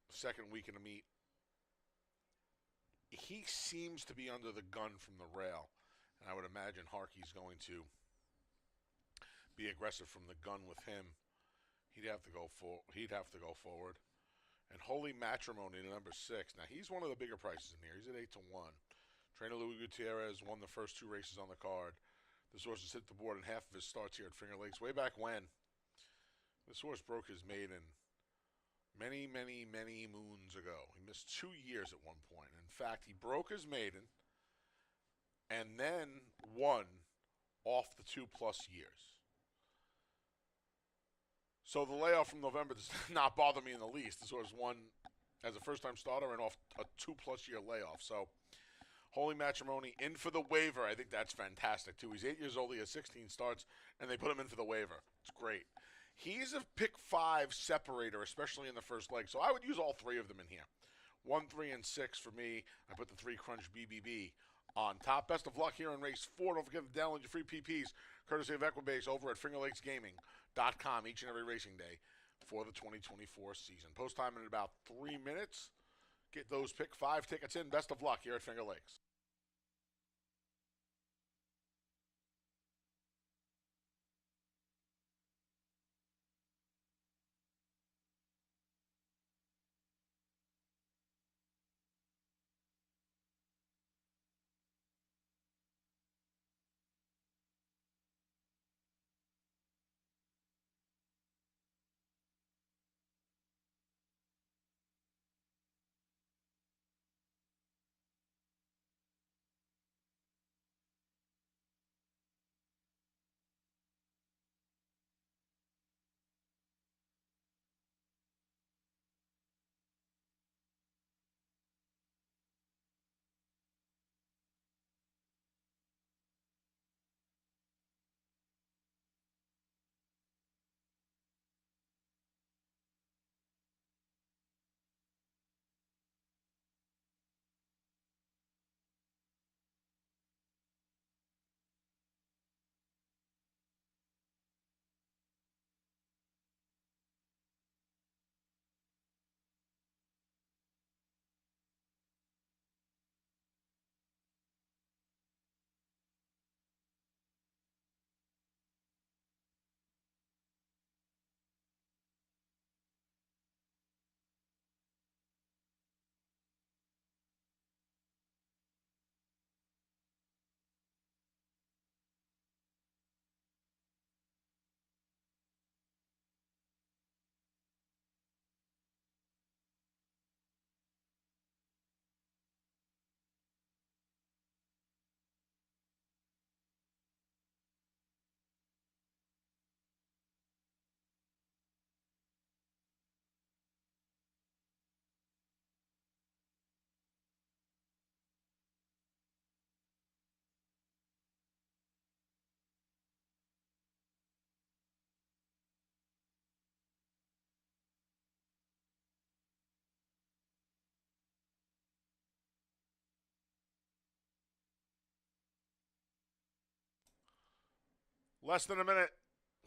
Second week in the meet. He seems to be under the gun from the rail, and I would imagine Harkey's going to be aggressive from the gun with him. He'd have to go forward. And Holy Matrimony to number 6. Now he's one of the bigger prices in here. He's at 8-1. Trainer Louis Gutierrez won the first 2 races on the card. This horse has hit the board in half of his starts here at Finger Lakes way back when. This horse broke his maiden many, many, many moons ago. He missed 2 years at one point. In fact, he broke his maiden and then won off the 2+ years. So the layoff from November does not bother me in the least. This horse won as a first-time starter and off a 2+ year layoff. So Holy Matrimony in for the waiver. I think that's fantastic, too. He's 8 years old. He has 16 starts, and they put him in for the waiver. It's great. He's a pick 5 separator, especially in the first leg. So I would use all 3 of them in here. 1, 3, and 6 for me. I put the 3 Crunch BBB on top. Best of luck here in race 4. Don't forget to download your free PPs, courtesy of Equibase, over at FingerLakesGaming.com each and every racing day for the 2024 season. Post time in about 3 minutes. Get those pick 5 tickets in. Best of luck here at Finger Lakes. Less than a minute.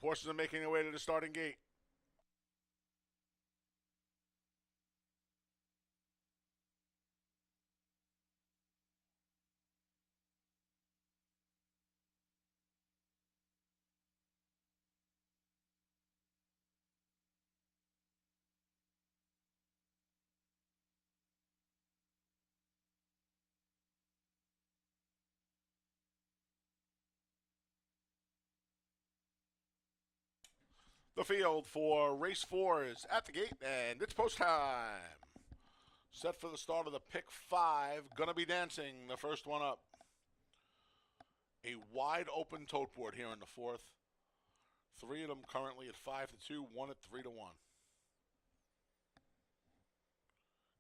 Horses are making their way to the starting gate. The field for race 4 is at the gate, and it's post time. Set for the start of the pick 5. Gonna be dancing, the first one up. A wide open tote board here in the 4th. 3 of them currently at 5-2, 1 at 3-1.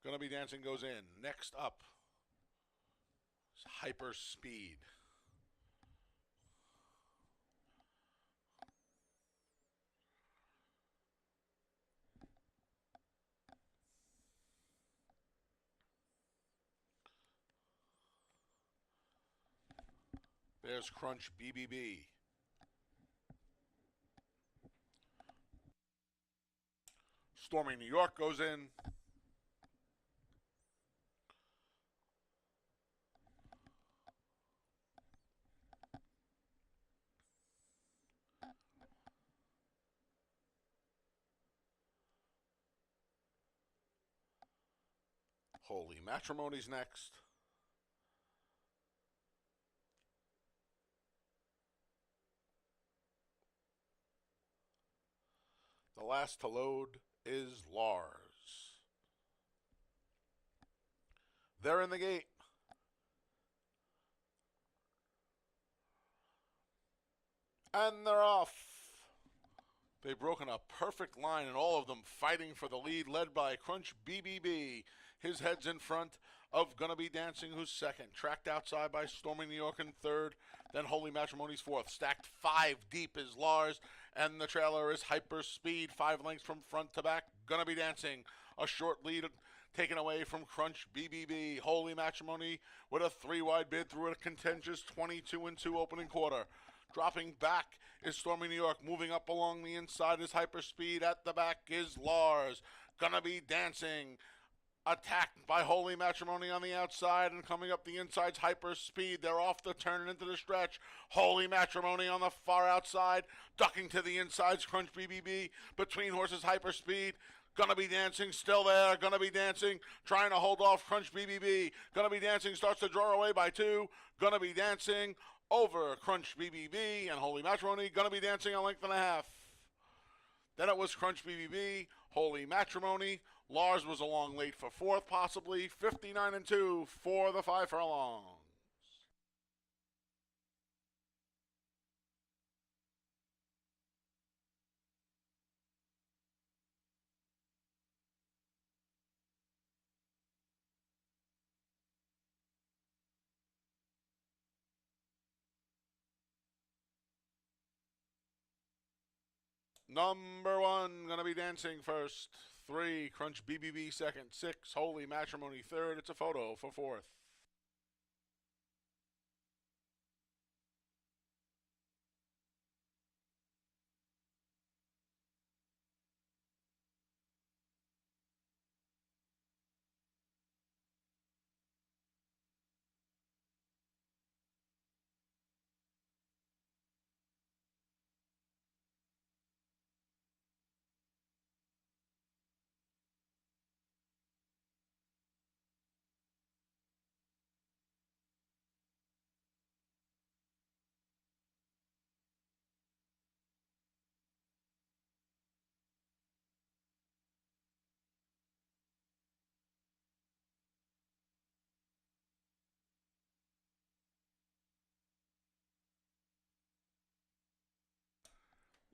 Gonna be dancing goes in. Next up is Hyper Speed. There's Crunch BBB. Stormy New York goes in. Holy Matrimony's next. The last to load is Lars. They're in the gate. And they're off. They've broken a perfect line, and all of them fighting for the lead, led by Crunch BBB. His head's in front of Gonna Be Dancing, who's second. Tracked outside by Stormy New York in third. Then Holy Matrimony's fourth. Stacked 5 deep is Lars, and the trailer is Hyper Speed. 5 lengths from front to back. Gonna Be Dancing. A short lead taken away from Crunch BBB. Holy Matrimony with a 3-wide bid through a contentious 22-2 opening quarter. Dropping back is Stormy New York. Moving up along the inside is Hyper Speed. At the back is Lars. Gonna Be Dancing. Attacked by Holy Matrimony on the outside, and coming up the inside's Hyper Speed. They're off the turn and into the stretch. Holy Matrimony on the far outside. Ducking to the inside's Crunch BBB. Between horses, Hyper Speed. Gonna Be Dancing, still there. Gonna Be Dancing, trying to hold off Crunch BBB. Gonna Be Dancing starts to draw away by 2. Gonna Be Dancing over Crunch BBB, and Holy Matrimony Gonna Be Dancing a length and a half. Then it was Crunch BBB, Holy Matrimony. Lars was along late for 4th, possibly. 59-2 for the 5 furlongs. Number 1, Gonna Be Dancing first. 3, Crunch BBB second. 6, Holy Matrimony third. It's a photo for 4th.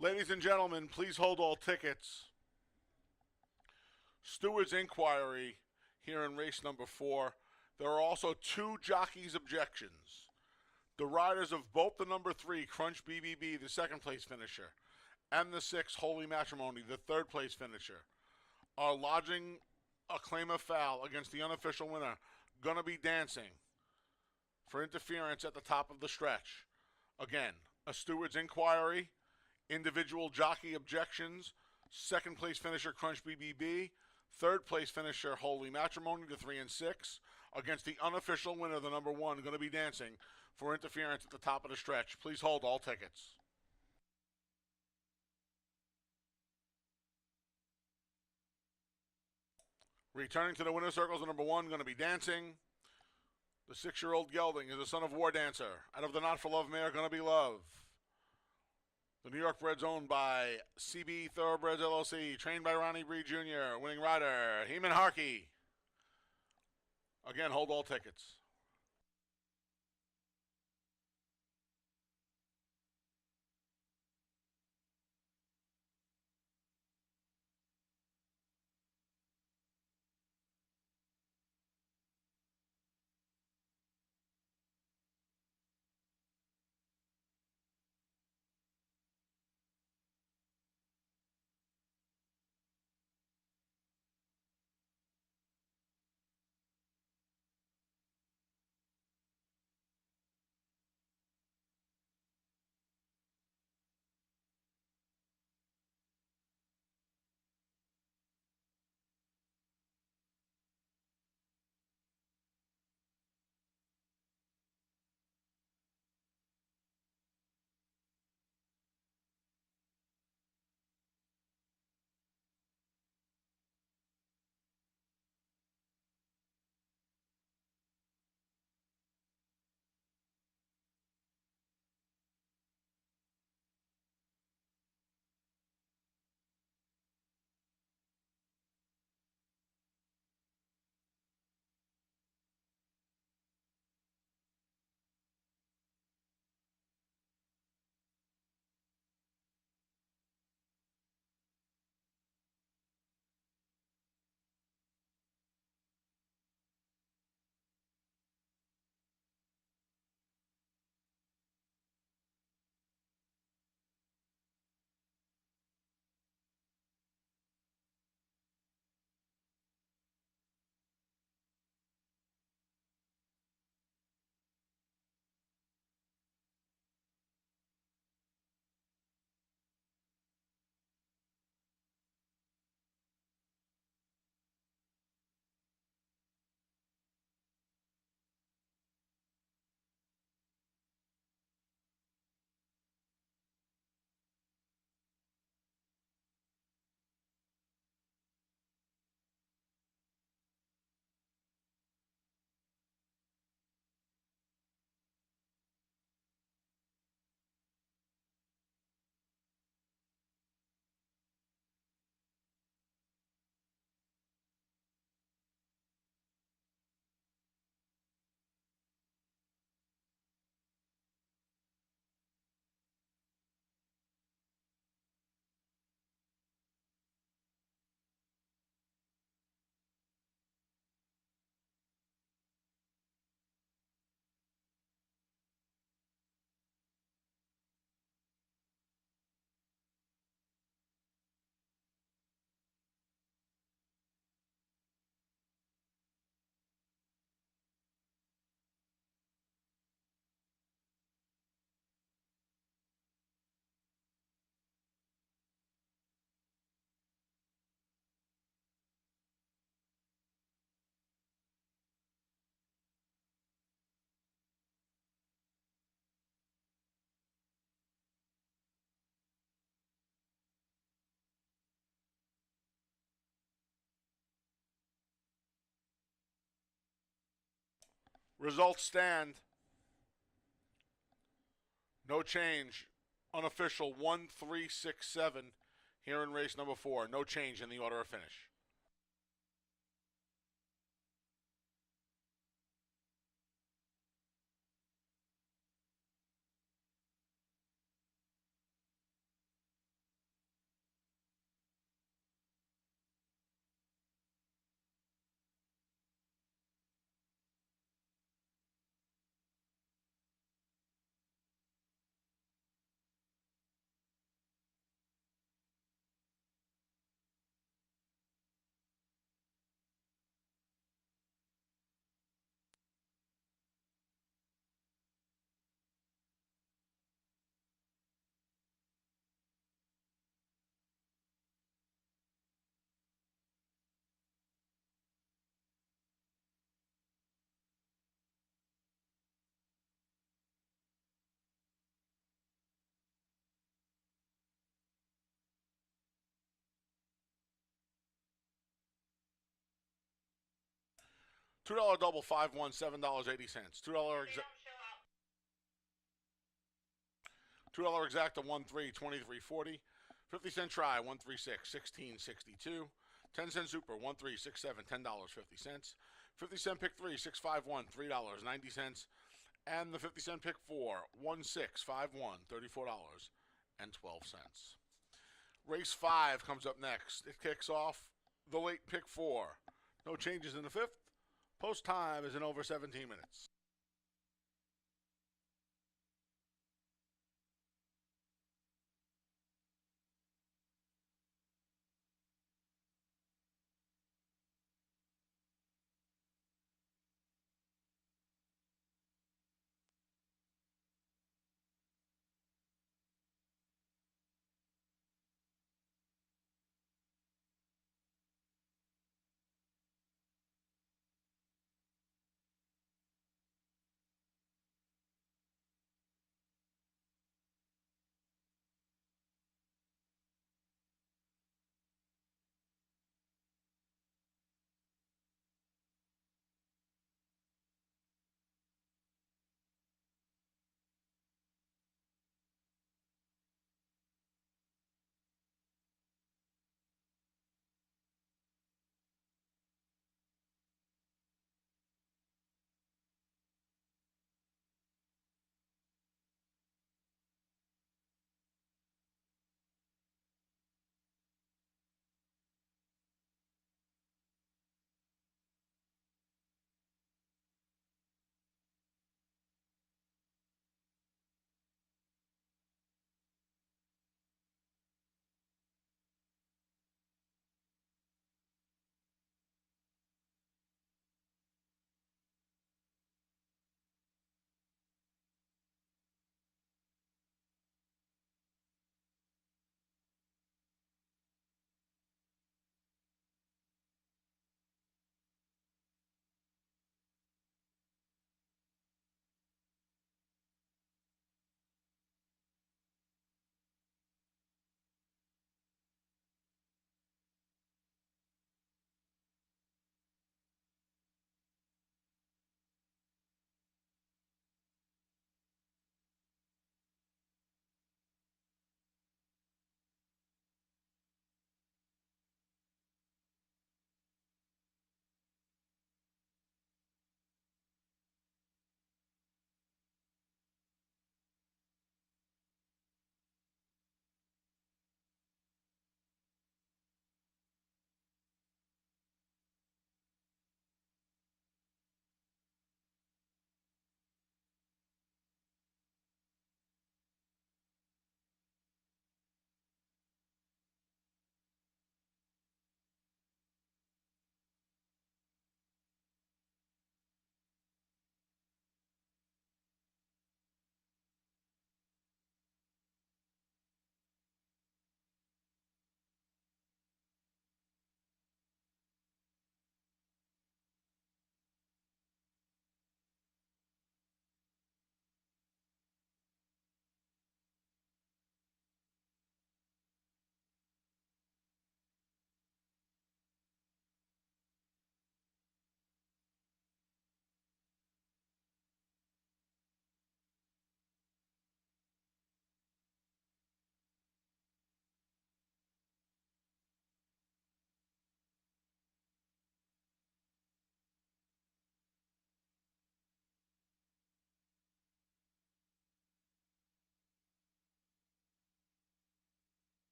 Ladies and gentlemen, please hold all tickets. Steward's inquiry here in race number 4. There are also 2 jockeys' objections. The riders of both the number 3, Crunch BBB, the second place finisher, and the 6, Holy Matrimony, the third place finisher, are lodging a claim of foul against the unofficial winner, Gonna Be Dancing, for interference at the top of the stretch. Again, a steward's inquiry, individual jockey objections, second place finisher Crunch BBB, third place finisher Holy Matrimony to 3 and 6 against the unofficial winner, the number 1, going to be dancing for interference at the top of the stretch. Please hold all tickets. Returning to the winner's circles, the number 1 going to be dancing. The 6-year-old gelding is a son of War Dancer. Out of the Not for Love mare, going to be Love. The New York bred's owned by CB Thoroughbreds LLC, trained by Ronnie Breed Jr., winning rider Heeman Harkey. Again, hold all tickets. Results stand. No change. Unofficial 1-3-6-7 here in race number 4. No change in the order of finish. $2 double 5-1, $7.80. $2 They don't show out. $2 exacta 1-3, 23.40. 50-cent try 136, 16.62. 10-cent super 1-3, 6-7, $10.50. 50-cent pick 3, 6-5-1, $3.90. And the 50-cent pick 4, 1-6, 5-1, $34.12. Race 5 comes up next. It kicks off the late pick 4. No changes in the 5th. Post time is in over 17 minutes.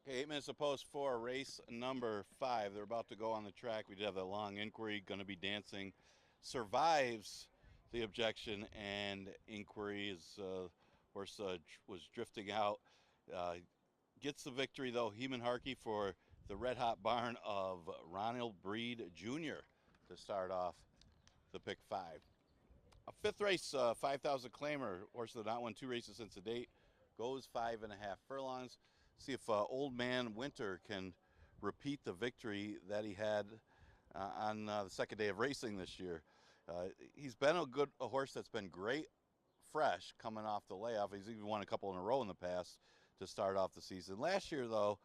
Okay, 8 minutes of post for race number 5. They're about to go on the track. We did have that long inquiry. Going to be dancing. Survives the objection and inquiry. His horse was drifting out. Gets the victory, though, Heman Harkey for the Red Hot Barn of Ronald Breed Jr. to start off the pick 5. A 5th race, 5,000 claimer. Horse that not won 2 races since the date. Goes 5.5 furlongs. See if Old Man Winter can repeat the victory that he had on the second day of racing this year. He's been a horse that's been great, fresh, coming off the layoff. He's even won a couple in a row in the past to start off the season. Last year, though,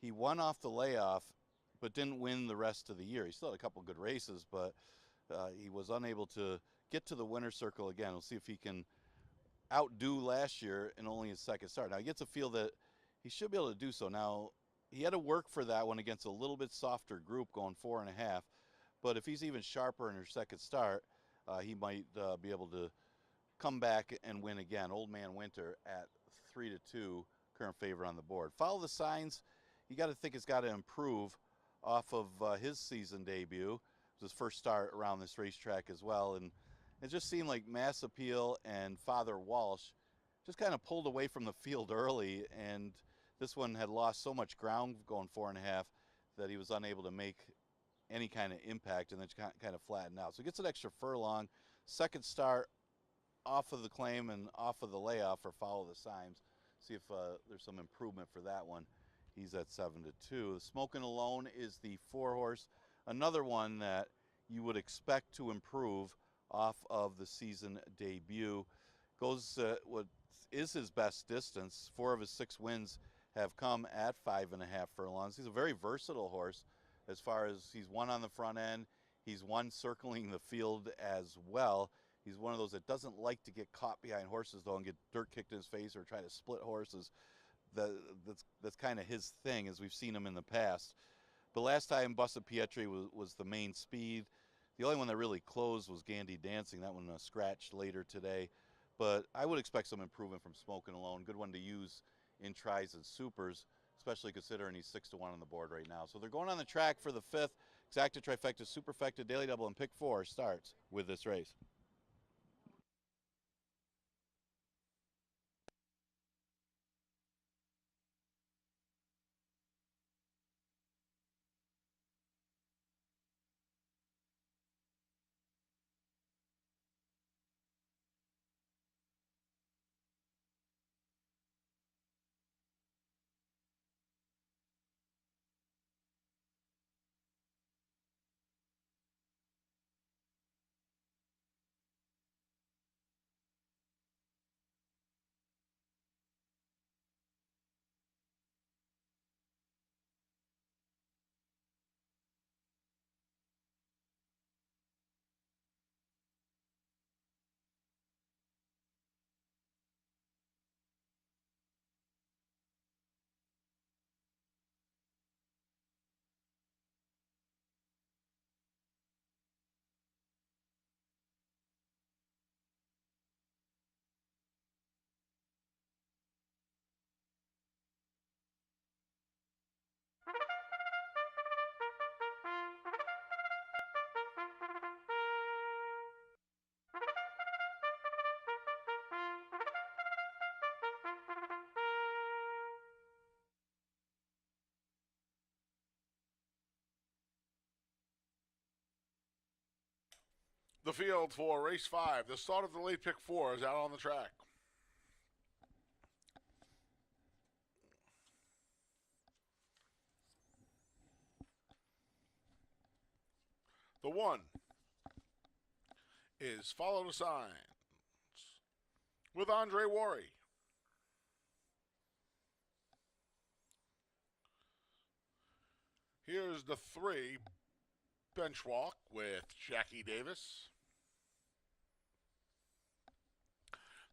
he won off the layoff, but didn't win the rest of the year. He still had a couple good races, but he was unable to get to the winner's circle again. We'll see if he can outdo last year in only his second start. Now, he gets a feel that he should be able to do so. Now, he had to work for that one against a little bit softer group going 4.5, but if he's even sharper in his second start, he might be able to come back and win again. Old Man Winter at 3-2, current favorite on the board. Follow the Signs. You got to think it's got to improve off of his season debut. It was his first start around this racetrack as well, and it just seemed like Mass Appeal and Father Walsh just kind of pulled away from the field early, and this one had lost so much ground going 4.5 that he was unable to make any kind of impact, and then kind of flattened out. So he gets an extra furlong. Second start off of the claim and off of the layoff for Follow the Signs. See if there's some improvement for that one. He's at 7-2. Smoking Alone is the 4-horse. Another one that you would expect to improve off of the season debut. Goes what is his best distance. 4 of his 6 wins have come at 5.5 furlongs. He's a very versatile horse as far as he's won on the front end. He's won circling the field as well. He's one of those that doesn't like to get caught behind horses, though, and get dirt kicked in his face or try to split horses. That's kind of his thing, as we've seen him in the past. But last time, Busted Pietri was the main speed. The only one that really closed was Gandy Dancing. That one scratched later today. But I would expect some improvement from Smoking Alone. Good one to use in tries and supers, especially considering he's 6-1 on the board right now. So they're going on the track for the 5th. Exacta, Trifecta, Superfecta, Daily Double, and Pick 4 starts with this race. The field for race 5. The start of the late pick 4 is out on the track. The 1 is Follow the Signs with Andre Worry. Here's the 3, Bench Walk with Jackie Davis.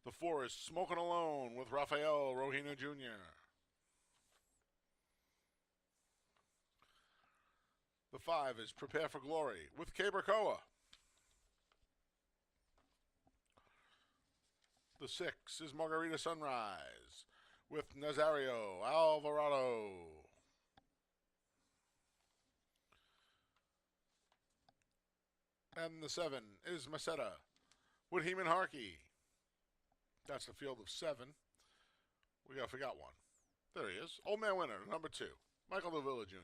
The 4 is Smoking Alone with Rafael Rojino Jr. The 5 is Prepare for Glory with Cabercoa. The 6 is Margarita Sunrise with Nazario Alvarado. And the 7 is Maseta with Heeman Harkey. That's the field of 7. Forgot one. There he is. Old Man Winter, number 2. Michael DeVilla Jr.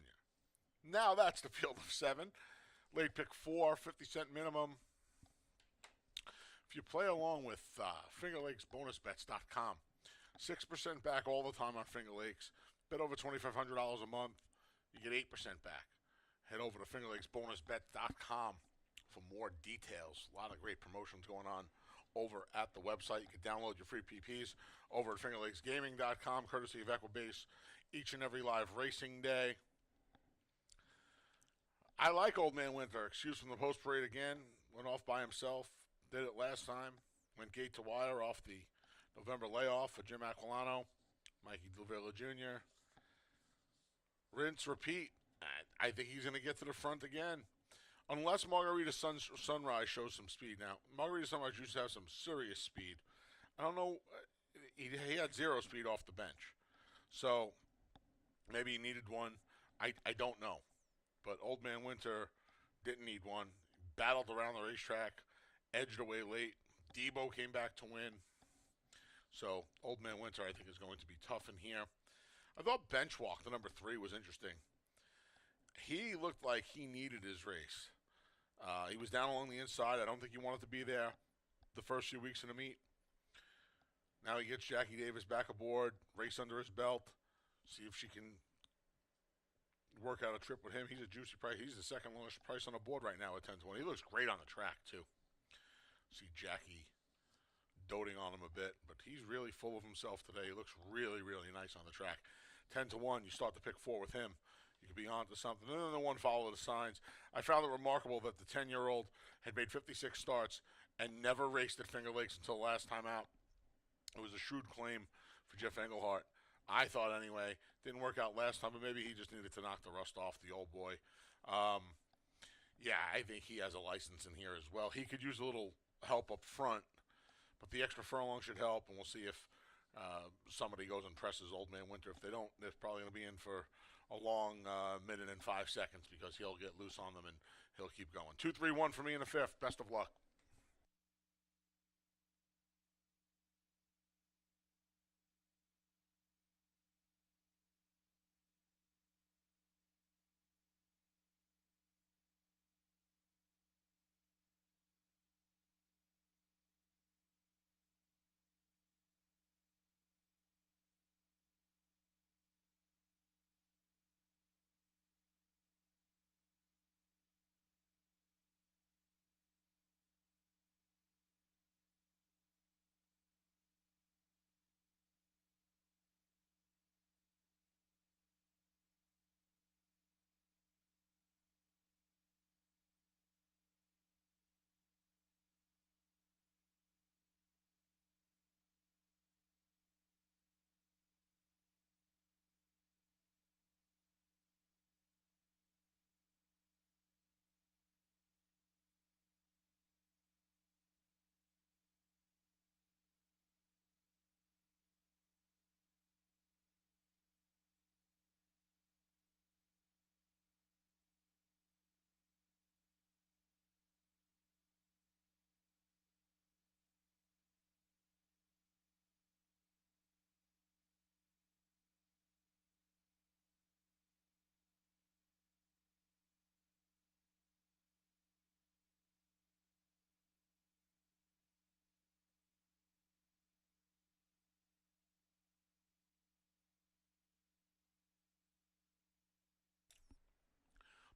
Now that's the field of 7. Late pick 4, 50-cent minimum. If you play along with FingerLakesBonusBets.com, 6% back all the time on Finger Lakes. Bet over $2,500 a month, you get 8% back. Head over to FingerLakesBonusBets.com for more details. A lot of great promotions going on over at the website. You can download your free PPs over at FingerLakesGaming.com, courtesy of Equibase, each and every live racing day. I like Old Man Winter. Excused from the post parade again. Went off by himself. Did it last time. Went gate to wire off the November layoff for Jim Aquilano, Mikey DeVilla Jr. Rinse, repeat. I think he's going to get to the front again. Unless Margarita Sunrise shows some speed. Now, Margarita Sunrise used to have some serious speed. I don't know. He had 0 speed off the bench. So, maybe he needed one. I don't know. But Old Man Winter didn't need one. Battled around the racetrack. Edged away late. Debo came back to win. So, Old Man Winter, I think, is going to be tough in here. I thought Bench Walk, the number 3, was interesting. He looked like he needed his race. He was down along the inside. I don't think he wanted to be there the first few weeks in the meet. Now he gets Jackie Davis back aboard, race under his belt, see if she can work out a trip with him. He's a juicy price. He's the second lowest price on the board right now at 10-20. He looks great on the track, too. See Jackie doting on him a bit, but he's really full of himself today. He looks really, really nice on the track. 10-1, you start to pick 4 with him. You could be on to something. And then the one follow the signs. I found it remarkable that the 10-year-old had made 56 starts and never raced at Finger Lakes until last time out. It was a shrewd claim for Jeff Englehart. I thought anyway. Didn't work out last time, but maybe he just needed to knock the rust off the old boy. Yeah, I think he has a license in here as well. He could use a little help up front, but the extra furlong should help, and we'll see if somebody goes and presses Old Man Winter. If they don't, they're probably going to be in for a long minute and 5 seconds because he'll get loose on them and he'll keep going. 2-3-1 for me in the 5th. Best of luck.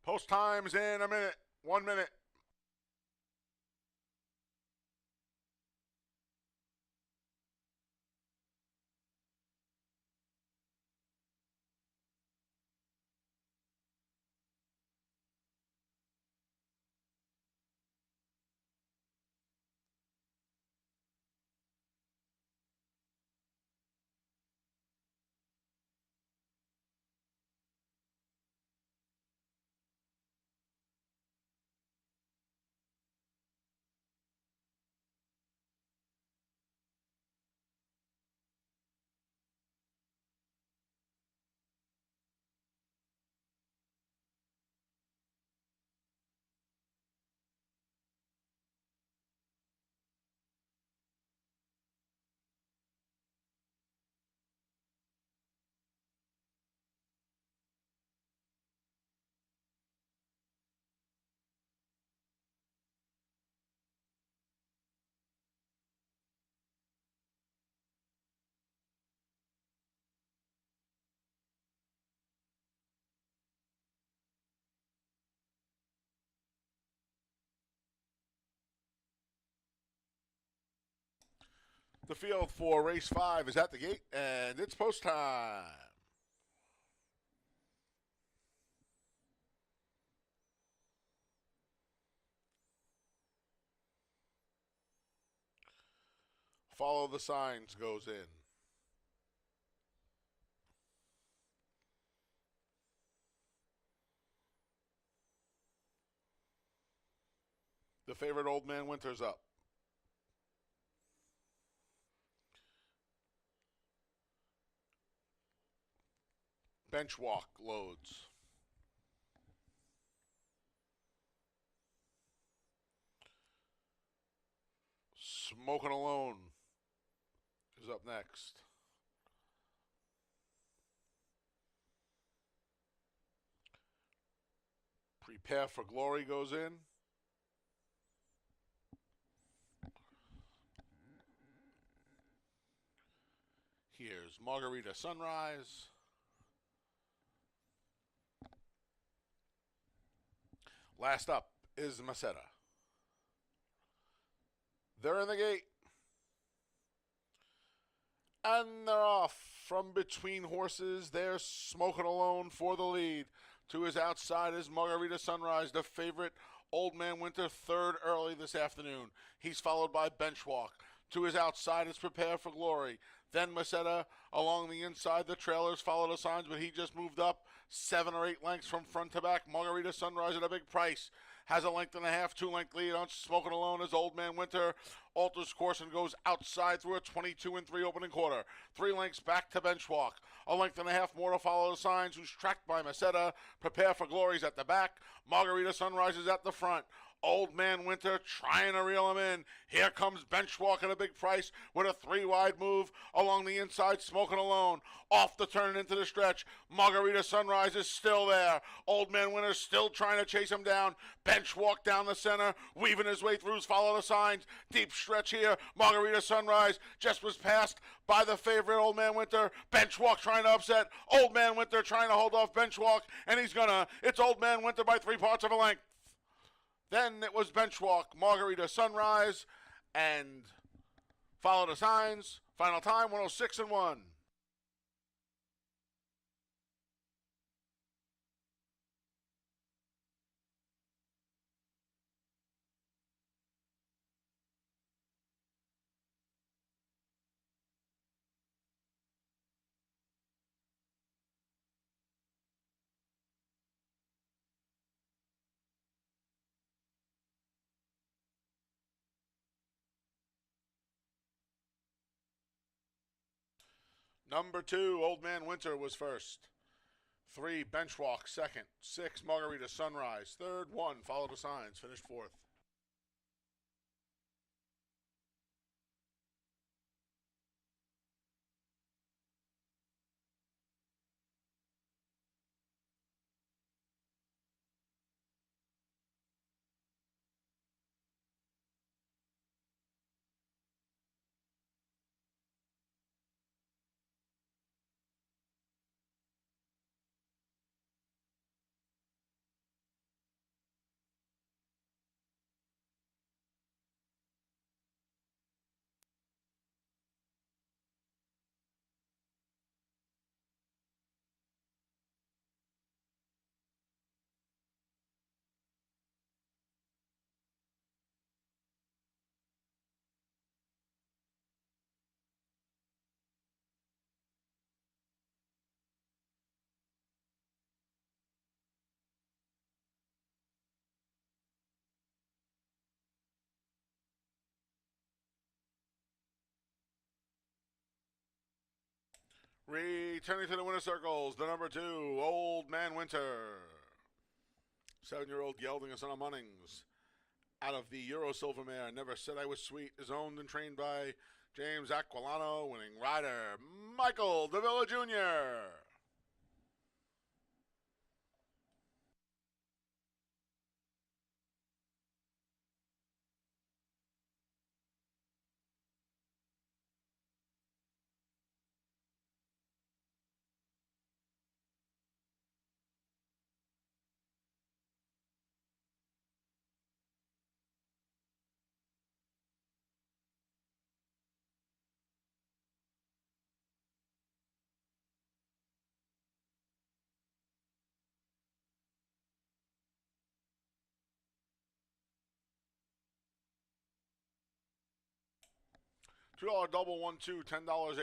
Post time's in a minute. 1 minute. The field for race 5 is at the gate, and it's post time. Follow the signs goes in. The favorite Old Man Winter's up. Bench walk loads. Smoking Alone is up next. Prepare for Glory goes in. Here's Margarita Sunrise. Last up is Maceta. They're in the gate. And they're off from between horses. They're Smoking Alone for the lead. To his outside is Margarita Sunrise, the favorite Old Man Winter, third early this afternoon. He's followed by Benchwalk. To his outside is Prepare for Glory. Then Maceta along the inside. The trailers follow the signs, but he just moved up 7 or 8 lengths from front to back. Margarita Sunrise at a big price. Has a length and a half, 2-length lead on Smoking Alone as Old Man Winter alters course and goes outside through a 22-3 opening quarter. 3 lengths back to Benchwalk. A length and a half more to follow the signs, who's tracked by Maceta. Prepare for Glory's at the back. Margarita Sunrise is at the front. Old Man Winter trying to reel him in. Here comes Benchwalk at a big price with a 3-wide move along the inside, Smoking Alone. Off the turn and into the stretch. Margarita Sunrise is still there. Old Man Winter still trying to chase him down. Benchwalk down the center, weaving his way through, follow the signs. Deep stretch here. Margarita Sunrise just was passed by the favorite Old Man Winter. Benchwalk trying to upset. Old Man Winter trying to hold off Benchwalk, and he's gonna. It's Old Man Winter by 3 parts of a length. Then it was Benchwalk, Margarita Sunrise, and follow the signs. Final time, 106-1. Number 2, Old Man Winter was first. 3, Benchwalk, second. 6, Margarita Sunrise. Third, 1, follow the signs, finished fourth. Returning to the winner's circles, the number 2, Old Man Winter. 7-year-old gelding on Munnings. Out of the Euro Silver Mare, Never Said I Was Sweet, is owned and trained by James Aquilano, winning rider Michael Davila Jr. $2 double 1-2, $10.80. $2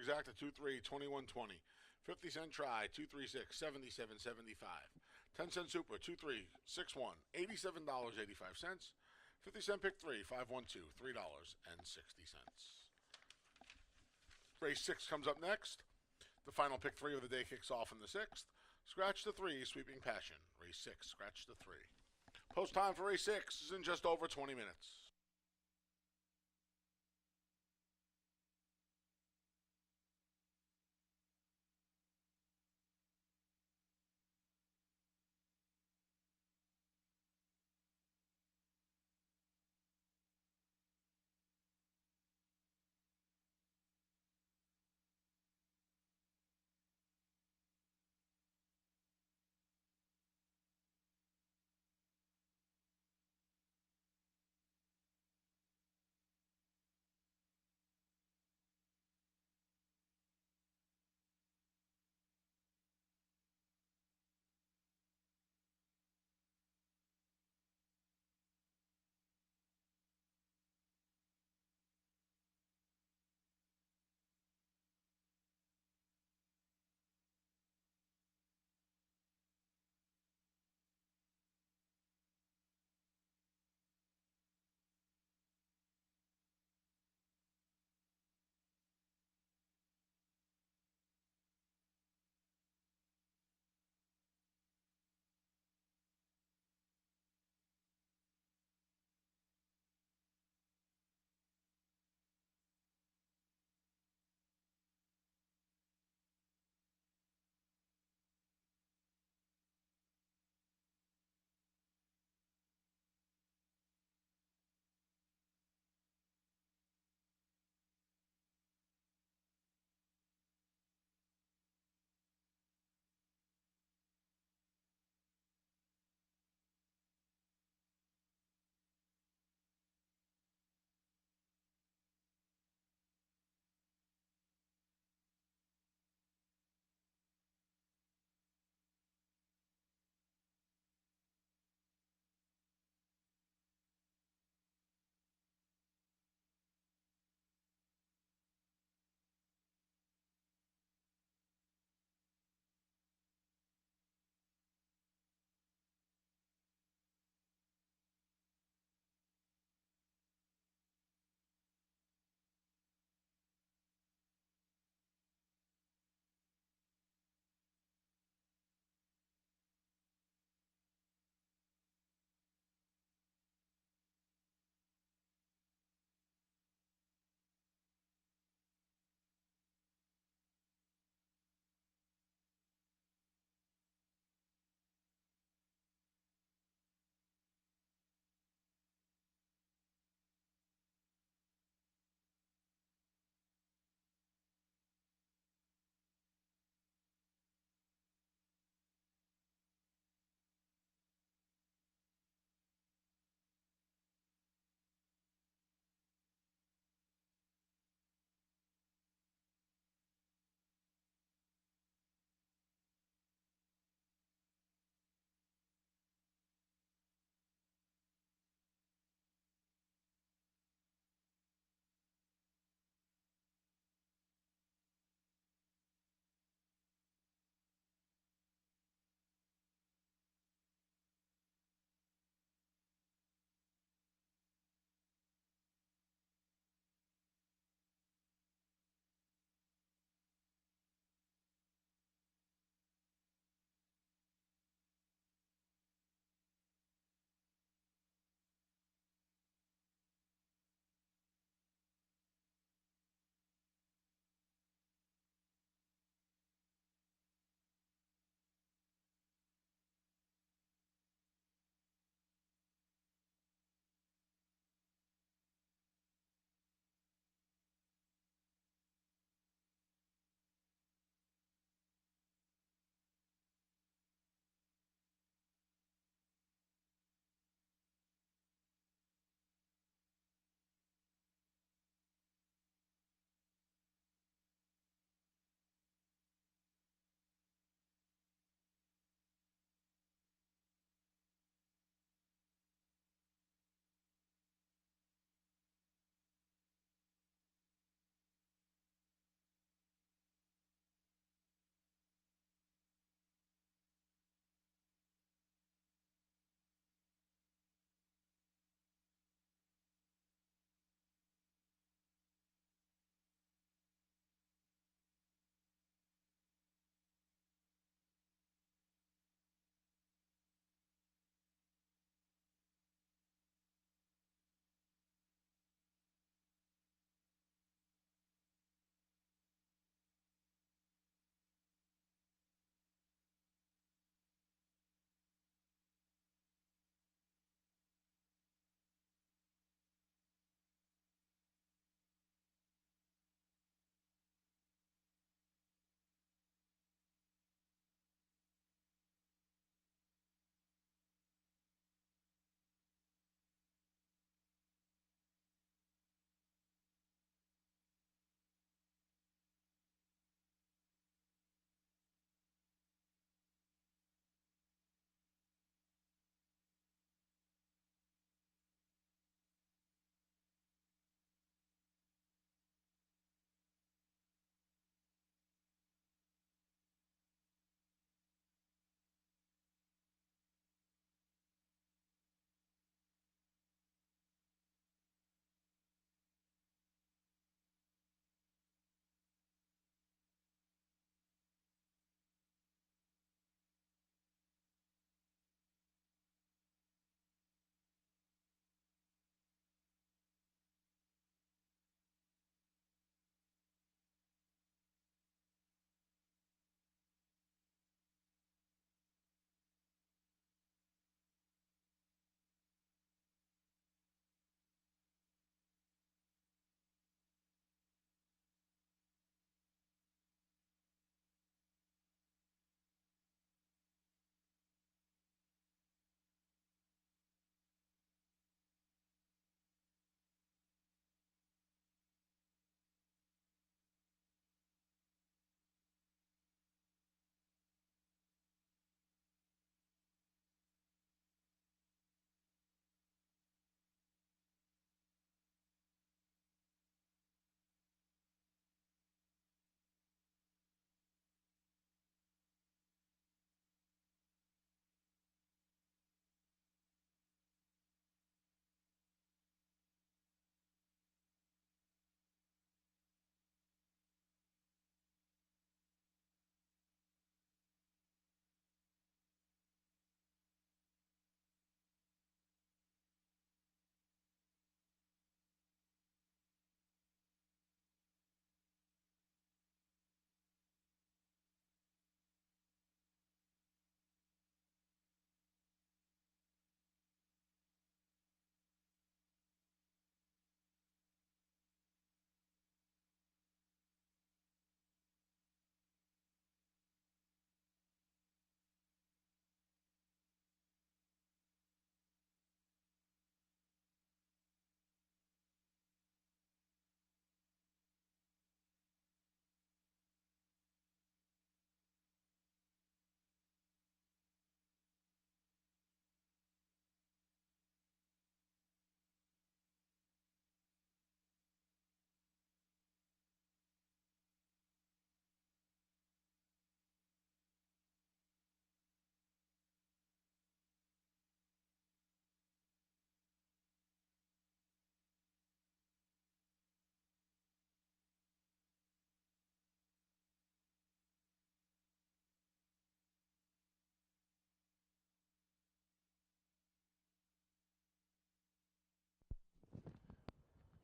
exacta 2-3, 21.20. 50-cent try 236, 77.75. 10-cent super 2-3, 6-1, $87.85. 50-cent pick 3, 5-1-2, $3.60. Race 6 comes up next. The final pick 3 of the day kicks off in the 6th. Scratch the 3, Sweeping Passion. Race 6, scratch the 3. Post time for race 6 is in just over 20 minutes.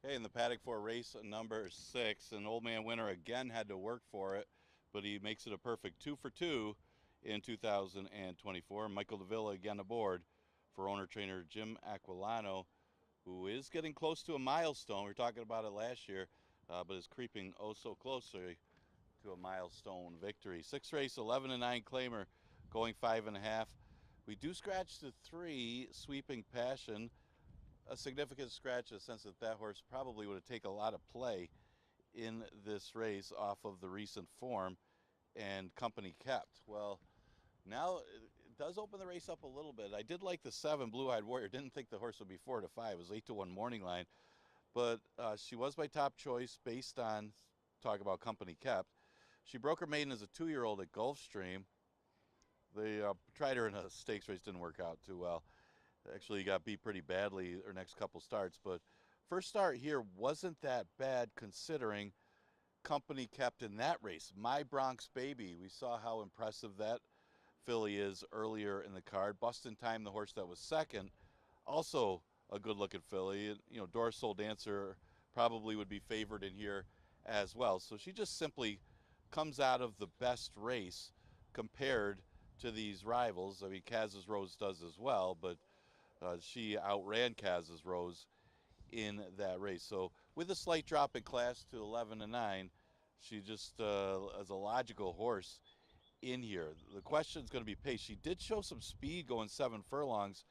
Hey, in the paddock for race number 6, an old man winner again had to work for it, but he makes it a perfect 2 for 2 in 2024. Michael DeVilla again aboard for owner trainer Jim Aquilano, who is getting close to a milestone. We were talking about it last year, but is creeping oh so closely to a milestone victory. 6th race, 11-9 claimer, going 5.5. We do scratch the 3, Sweeping Passion. A significant scratch in the sense that that horse probably would have taken a lot of play in this race off of the recent form and company kept. Well, now it does open the race up a little bit. I did like the 7 Blue Eyed Warrior. Didn't think the horse would be 4 to 5. It was 8 to 1 morning line, but she was my top choice based on talk about company kept. She broke her maiden as a 2-year-old at Gulfstream. They tried her in a stakes race, didn't work out too well. Actually got beat pretty badly her next couple starts, but first start here wasn't that bad considering company kept in that race. My Bronx Baby, we saw how impressive that filly is earlier in the card. Bustin' Time, the horse that was second, also a good looking filly. You know, Doris Soul Dancer probably would be favored in here as well. So she just simply comes out of the best race compared to these rivals. I mean, Kaz's Rose does as well, but she outran Kaz's Rose in that race. So with a slight drop in class to 11-9, she just is a logical horse in here. The question is going to be pace. She did show some speed going 7 furlongs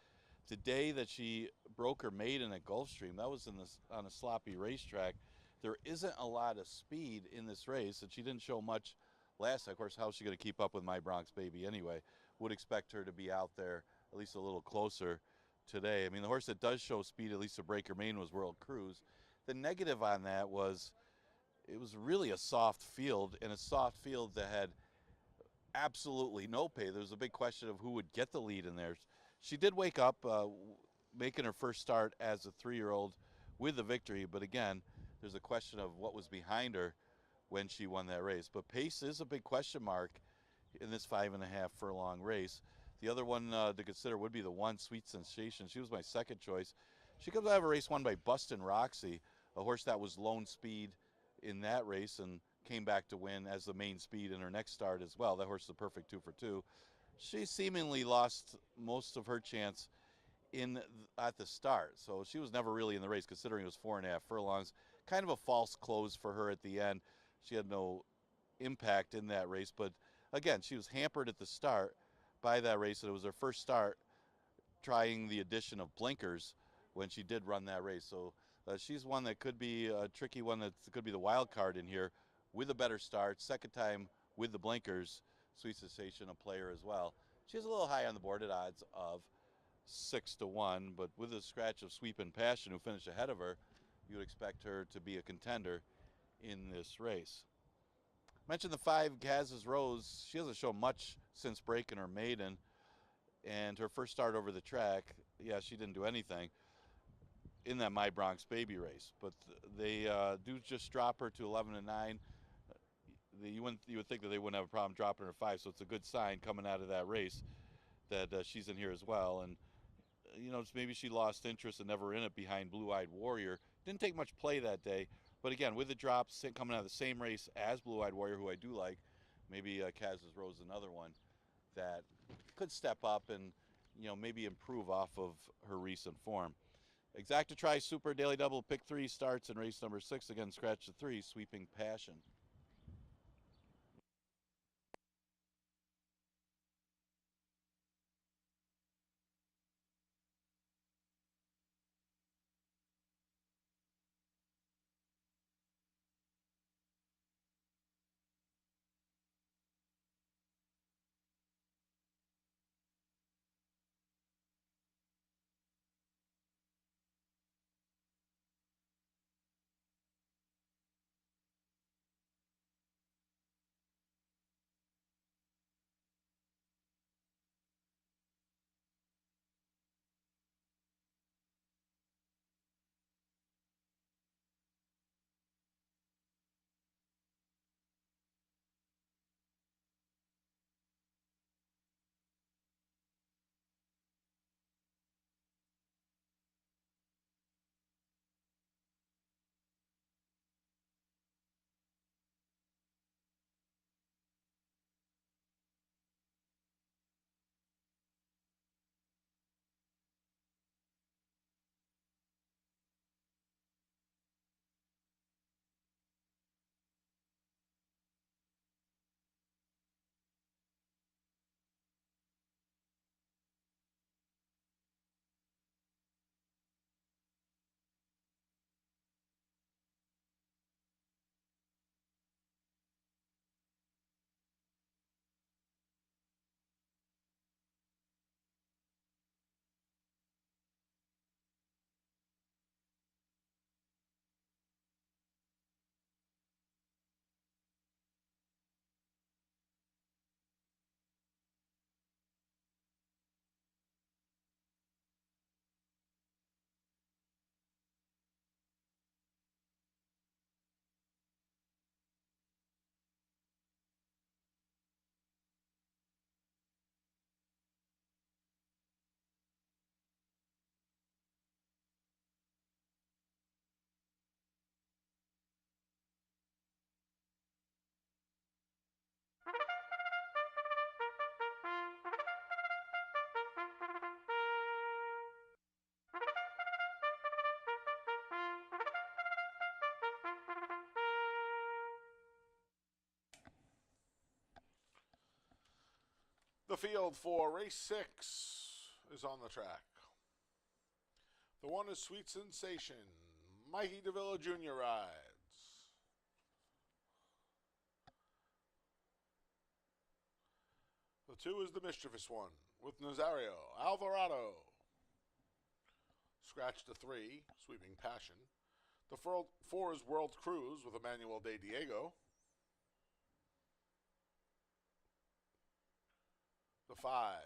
today that she broke her maiden at Gulfstream. That was on a sloppy racetrack. There isn't a lot of speed in this race, and she didn't show much last time. Of course, how's she going to keep up with My Bronx Baby anyway? Would expect her to be out there at least a little closer today. I mean, the horse that does show speed, at least to break her maiden, was World Cruise. The negative on that was it was really a soft field, and a soft field that had absolutely no pay. There was a big question of who would get the lead in there. She did wake up, making her first start as a 3-year-old with the victory, but again, there's a question of what was behind her when she won that race. But pace is a big question mark in this 5.5 furlong race. The other one to consider would be the 1 Sweet Sensation. She was my second choice. She comes out of a race won by Bustin' Roxy, a horse that was lone speed in that race and came back to win as the main speed in her next start as well. That horse is a perfect 2 for 2. She seemingly lost most of her chance at the start, so she was never really in the race considering it was 4.5 furlongs. Kind of a false close for her at the end. She had no impact in that race, but again, she was hampered at the start by that race, and it was her first start trying the addition of blinkers when she did run that race. So she's one that could be a tricky one, that could be the wild card in here with a better start. Second time with the blinkers. Sweet Sensation, a player as well. She's a little high on the board at odds of 6 to 1, but with a scratch of Sweepin' Passion, who finished ahead of her, you would expect her to be a contender in this race. Mentioned the 5 Kaz's Rose. She hasn't shown much since breaking her maiden, and her first start over the track, yeah, she didn't do anything in that My Bronx Baby race, but they do just drop her to 11-9. You would think that they wouldn't have a problem dropping her 5, so it's a good sign coming out of that race that she's in here as well. And you know, maybe she lost interest and never in it behind Blue Eyed Warrior. Didn't take much play that day, but again, with the drops coming out of the same race as Blue Eyed Warrior, who I do like, maybe Kaz's Rose, another one that could step up and, you know, maybe improve off of her recent form. Exacta Tri Super Daily Double Pick 3 starts in race number 6. Again, scratch the 3, Sweeping Passion. The field for race 6 is on the track. The one is Sweet Sensation. Mikey DeVilla Jr. rides. The 2 is the Mischievous One with Nazario Alvarado. Scratch the 3, Sweeping Passion. The 4 is World Cruise with Emmanuel De Diego. The 5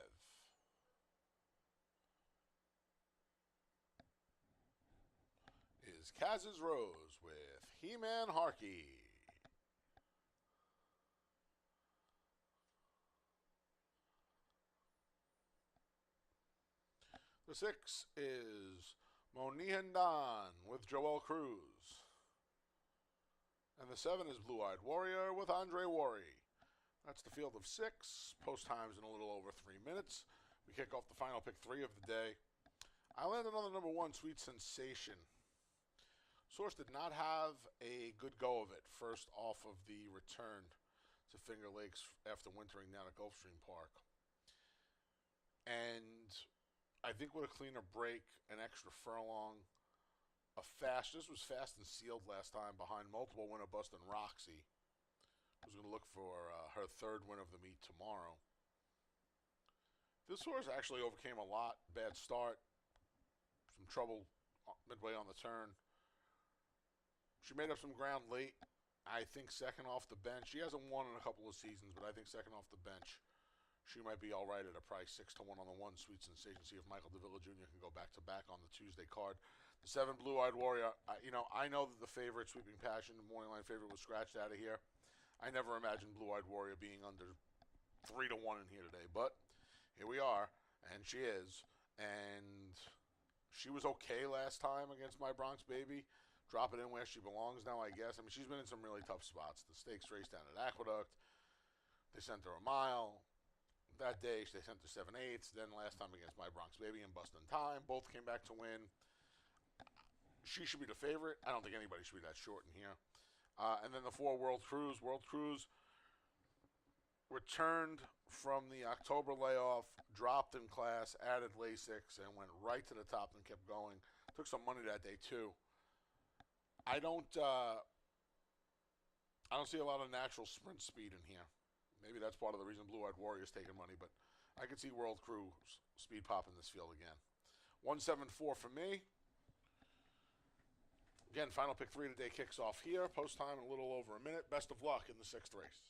is Kaz's Rose with He-Man Harkey. The 6 is Monihan Don with Joel Cruz. And the 7 is Blue Eyed Warrior with Andre Worry. That's the field of 6. Post times in a little over 3 minutes. We kick off the final pick 3 of the day. I landed on the number 1, Sweet Sensation. Source did not have a good go of it first off of the return to Finger Lakes after wintering down at Gulfstream Park. And I think with a cleaner break, an extra furlong, this was fast and sealed last time behind multiple winner Bustin' Roxy, who's going to look for her 3rd win of the meet tomorrow. This horse actually overcame a lot. Bad start, some trouble midway on the turn. She made up some ground late. I think second off the bench. She hasn't won in a couple of seasons, but I think second off the bench, she might be all right at a price 6-1 on the 1 Sweet Sensation. See if Michael DeVilla Jr. can go back-to-back on the Tuesday card. The 7 Blue Eyed Warrior. I know that the favorite, Sweeping Passion, the morning line favorite, was scratched out of here. I never imagined Blue Eyed Warrior being under 3-1 in here today, but here we are, and she is. And she was okay last time against My Bronx Baby. Drop it in where she belongs now, I guess. I mean, she's been in some really tough spots. The stakes race down at Aqueduct. They sent her a mile. That day, they sent her 7/8. Then last time against My Bronx Baby and Bustin' Time. Both came back to win. She should be the favorite. I don't think anybody should be that short in here. And then the 4 World Cruise. World Cruise returned from the October layoff, dropped in class, added Lasix, and went right to the top and kept going. Took some money that day, too. I don't see a lot of natural sprint speed in here. Maybe that's part of the reason Blue Eyed Warrior's taking money, but I could see World Crew speed pop in this field again. 174 for me. Again, final pick 3 today kicks off here. Post time in a little over a minute. Best of luck in the 6th race.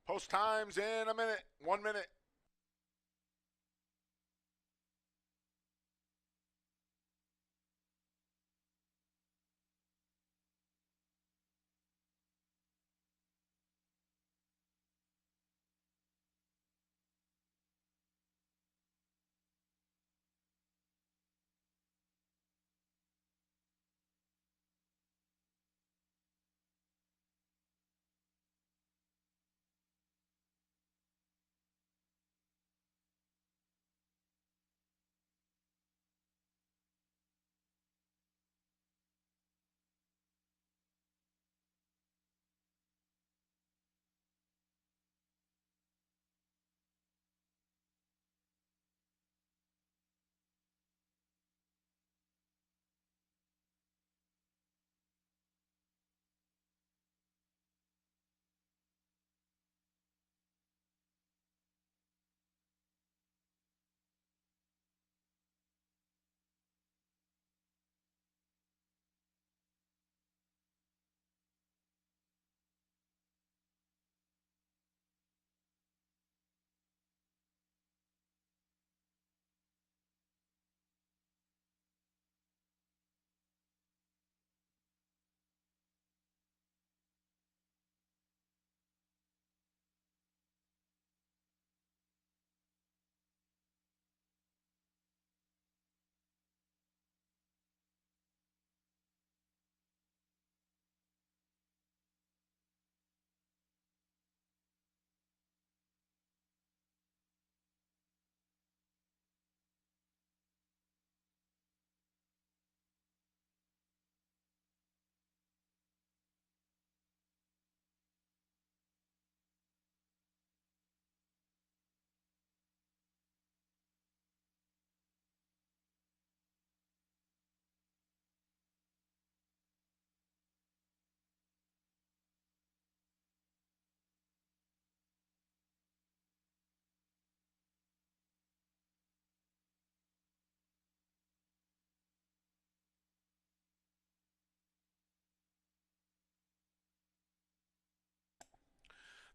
Post times in a minute. 1 minute.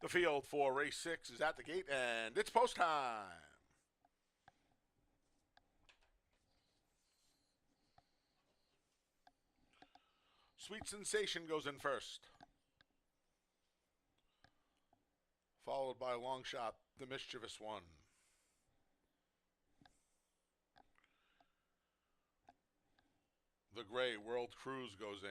The field for race 6 is at the gate, and it's post time. Sweet Sensation goes in first, followed by Long Shot, the Mischievous One. The gray World Cruise goes in.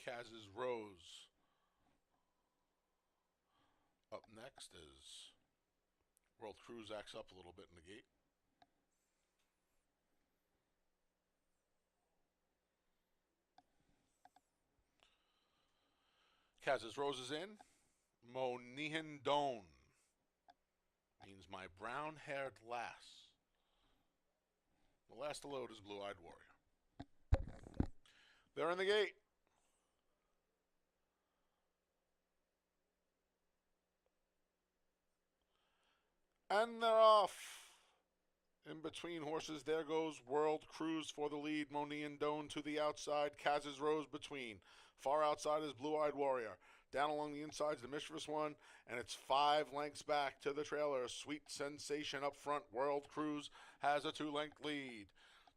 Kaz's Rose. Up next is World Cruise acts up a little bit in the gate. Kaz's Rose is in. Monihan Doan means my brown-haired lass. The last to load is Blue-Eyed Warrior. They're in the gate. And they're off. In between horses, there goes World Cruise for the lead. Monihan Doan to the outside. Kaz's Rose between. Far outside is Blue-Eyed Warrior. Down along the inside is the Mischievous One, and it's 5 lengths back to the trailer. Sweet Sensation up front. World Cruise has a 2-length lead.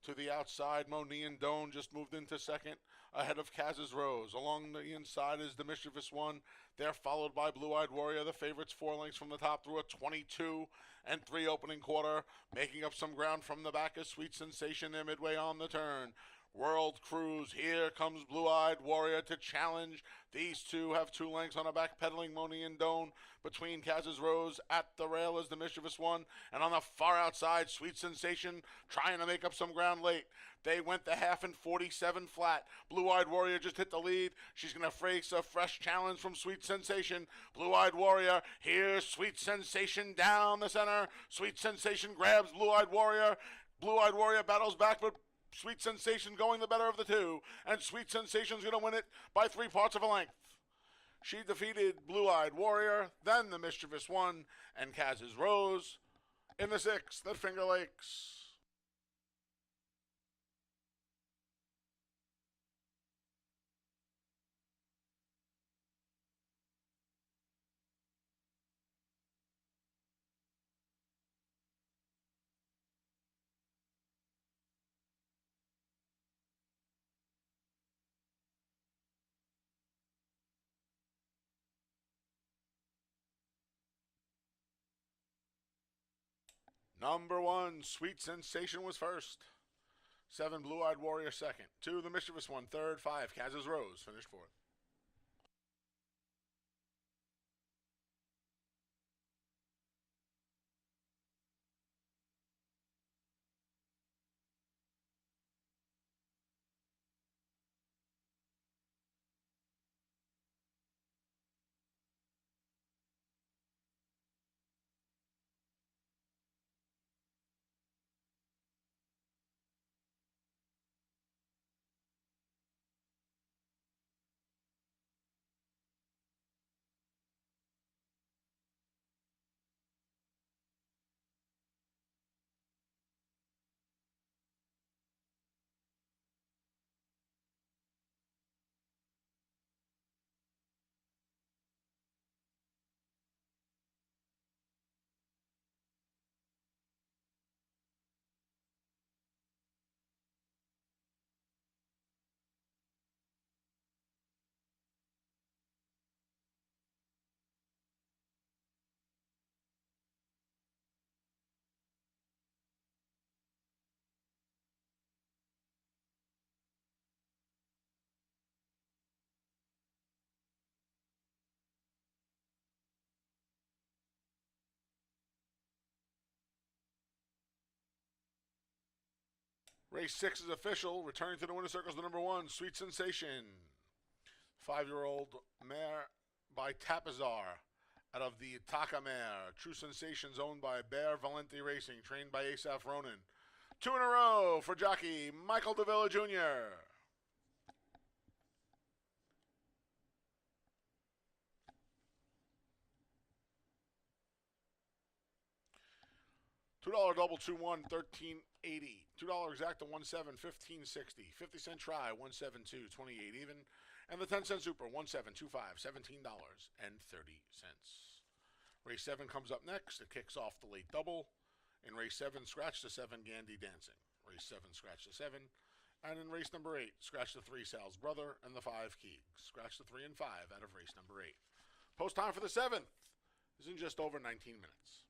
To the outside, Monihan Doan just moved into second, ahead of Kaz's Rose. Along the inside is the Mischievous One. They're followed by Blue-Eyed Warrior. The favorites 4 lengths from the top through a 22 and 3 opening quarter. Making up some ground from the back is Sweet Sensation. They're midway on the turn. World Cruise, here comes Blue-Eyed Warrior to challenge. These two have 2 lengths on a back-pedaling Monihan Doan. Between Kaz's Rose at the rail is the Mischievous One. And on the far outside, Sweet Sensation trying to make up some ground late. They went the half in 47 flat. Blue-Eyed Warrior just hit the lead. She's going to face a fresh challenge from Sweet Sensation. Blue-Eyed Warrior, here's Sweet Sensation down the center. Sweet Sensation grabs Blue-Eyed Warrior. Blue-Eyed Warrior battles back, but Sweet Sensation going the better of the two, and Sweet Sensation's going to win it by 3 parts of a length. She defeated Blue-Eyed Warrior, then the Mischievous One, and Kaz's Rose in the 6th at Finger Lakes. Number 1, Sweet Sensation was first. 7, Blue-Eyed Warrior second. 2, the Mischievous One third. 5, Kaz's Rose finished fourth. Race 6 is official. Returning to the winner's circle is the number 1, Sweet Sensation. 5-year-old mare by Tapazar out of the Taka mare. True Sensations owned by Bear Valenti Racing, trained by Asaph Ronan. 2 in a row for jockey Michael Davila Jr. $2 double 2-1, 13.80. $2 exacta 1-7, 15.60. 50-cent try 1-7-2, 28 even. And the 10-cent super 1-7-2-5, $17.30. Race 7 comes up next. It kicks off the late double. In race 7, scratch the 7, Gandy Dancing. Race 7, scratch the 7. And in race number 8, scratch the 3, Sal's Brother, and the 5, Keeg. Scratch the 3 and 5 out of race number 8. Post time for the 7th is in just over 19 minutes.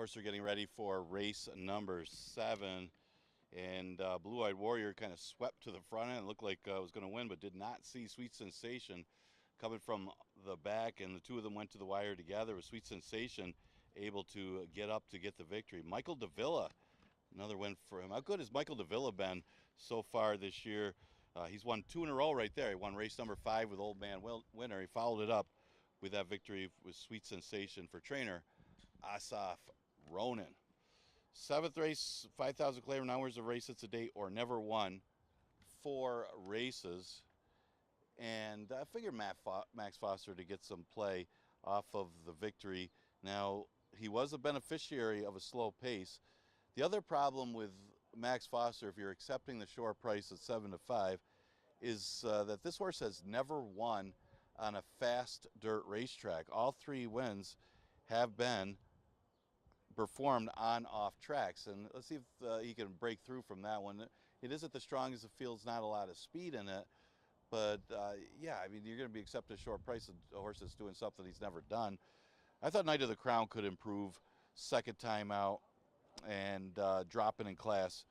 Horse are getting ready for race number 7. And Blue Eyed Warrior kind of swept to the front end. Looked like it was going to win, but did not see Sweet Sensation coming from the back. And the two of them went to the wire together with Sweet Sensation able to get up to get the victory. Michael Davila, another win for him. How good has Michael Davila been so far this year? He's won 2 in a row right there. He won race number 5 with Old Man Winner. He followed it up with that victory with Sweet Sensation for trainer Asaf Ronan. 7th race, 5,000 Claymore hours of race it's a date or never won 4 races. And I figured Max Foster to get some play off of the victory. Now, he was a beneficiary of a slow pace. The other problem with Max Foster, if you're accepting the short price at 7-5, is that this horse has never won on a fast dirt racetrack. All 3 wins have been performed on off tracks, and let's see if he can break through from that one. It isn't the strongest, it feels not a lot of speed in it, but yeah, I mean, you're going to be accepting a short price of a horse that's doing something he's never done. I thought Knight of the Crown could improve second time out and dropping in class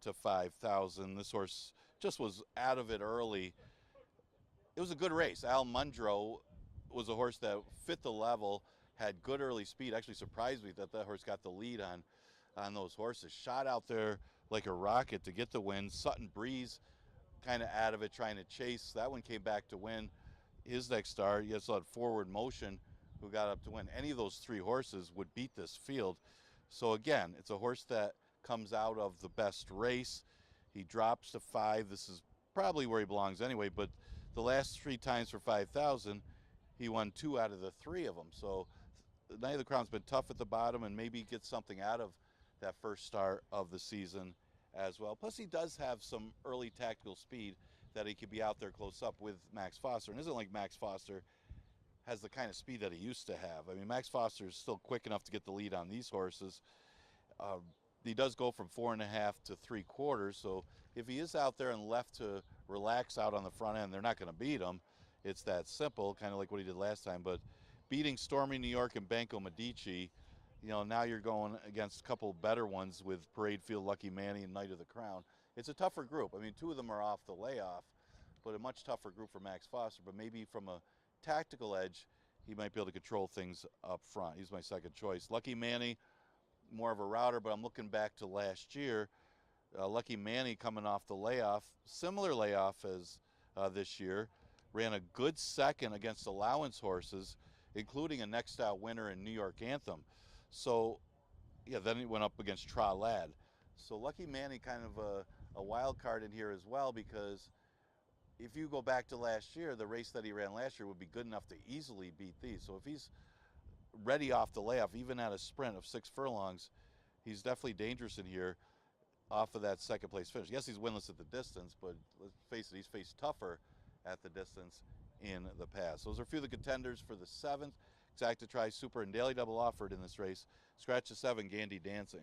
to 5,000. This horse just was out of it early. It was a good race. Al Mundro was a horse that fit the level, had good early speed. Actually surprised me that horse got the lead on those horses. Shot out there like a rocket to get the win. Sutton Breeze kind of out of it trying to chase. That one came back to win his next start. You saw Forward Motion who got up to win. Any of those 3 horses would beat this field. So again, it's a horse that comes out of the best race. He drops to 5. This is probably where he belongs anyway, but the last 3 times for 5,000, he won 2 out of the 3 of them. So the Knight of the Crown's been tough at the bottom and maybe get something out of that first start of the season as well. Plus, he does have some early tactical speed that he could be out there close up with Max Foster. And it isn't like Max Foster has the kind of speed that he used to have. I mean, Max Foster is still quick enough to get the lead on these horses. He does go from 4.5 to 3/4. So if he is out there and left to relax out on the front end, they're not going to beat him. It's that simple, kind of like what he did last time. But beating Stormy New York and Banco Medici, you know, now you're going against a couple better ones with Parade Field, Lucky Manny, and Knight of the Crown. It's a tougher group. I mean, 2 of them are off the layoff, but a much tougher group for Max Foster. But maybe from a tactical edge, he might be able to control things up front. He's my second choice. Lucky Manny, more of a router, but I'm looking back to last year. Lucky Manny coming off the layoff, similar layoff as this year, ran a good second against allowance horses, including a next out winner in New York Anthem. So, yeah, then he went up against Tra Lad. So Lucky Manny kind of a wild card in here as well, because if you go back to last year, the race that he ran last year would be good enough to easily beat these. So if he's ready off the layoff, even at a sprint of 6 furlongs, he's definitely dangerous in here off of that second place finish. Yes, he's winless at the distance, but let's face it, he's faced tougher at the distance in the past. Those are a few of the contenders for the 7th. Exacta Tri Super and Daily Double offered in this race. Scratch the 7, Gandy Dancing.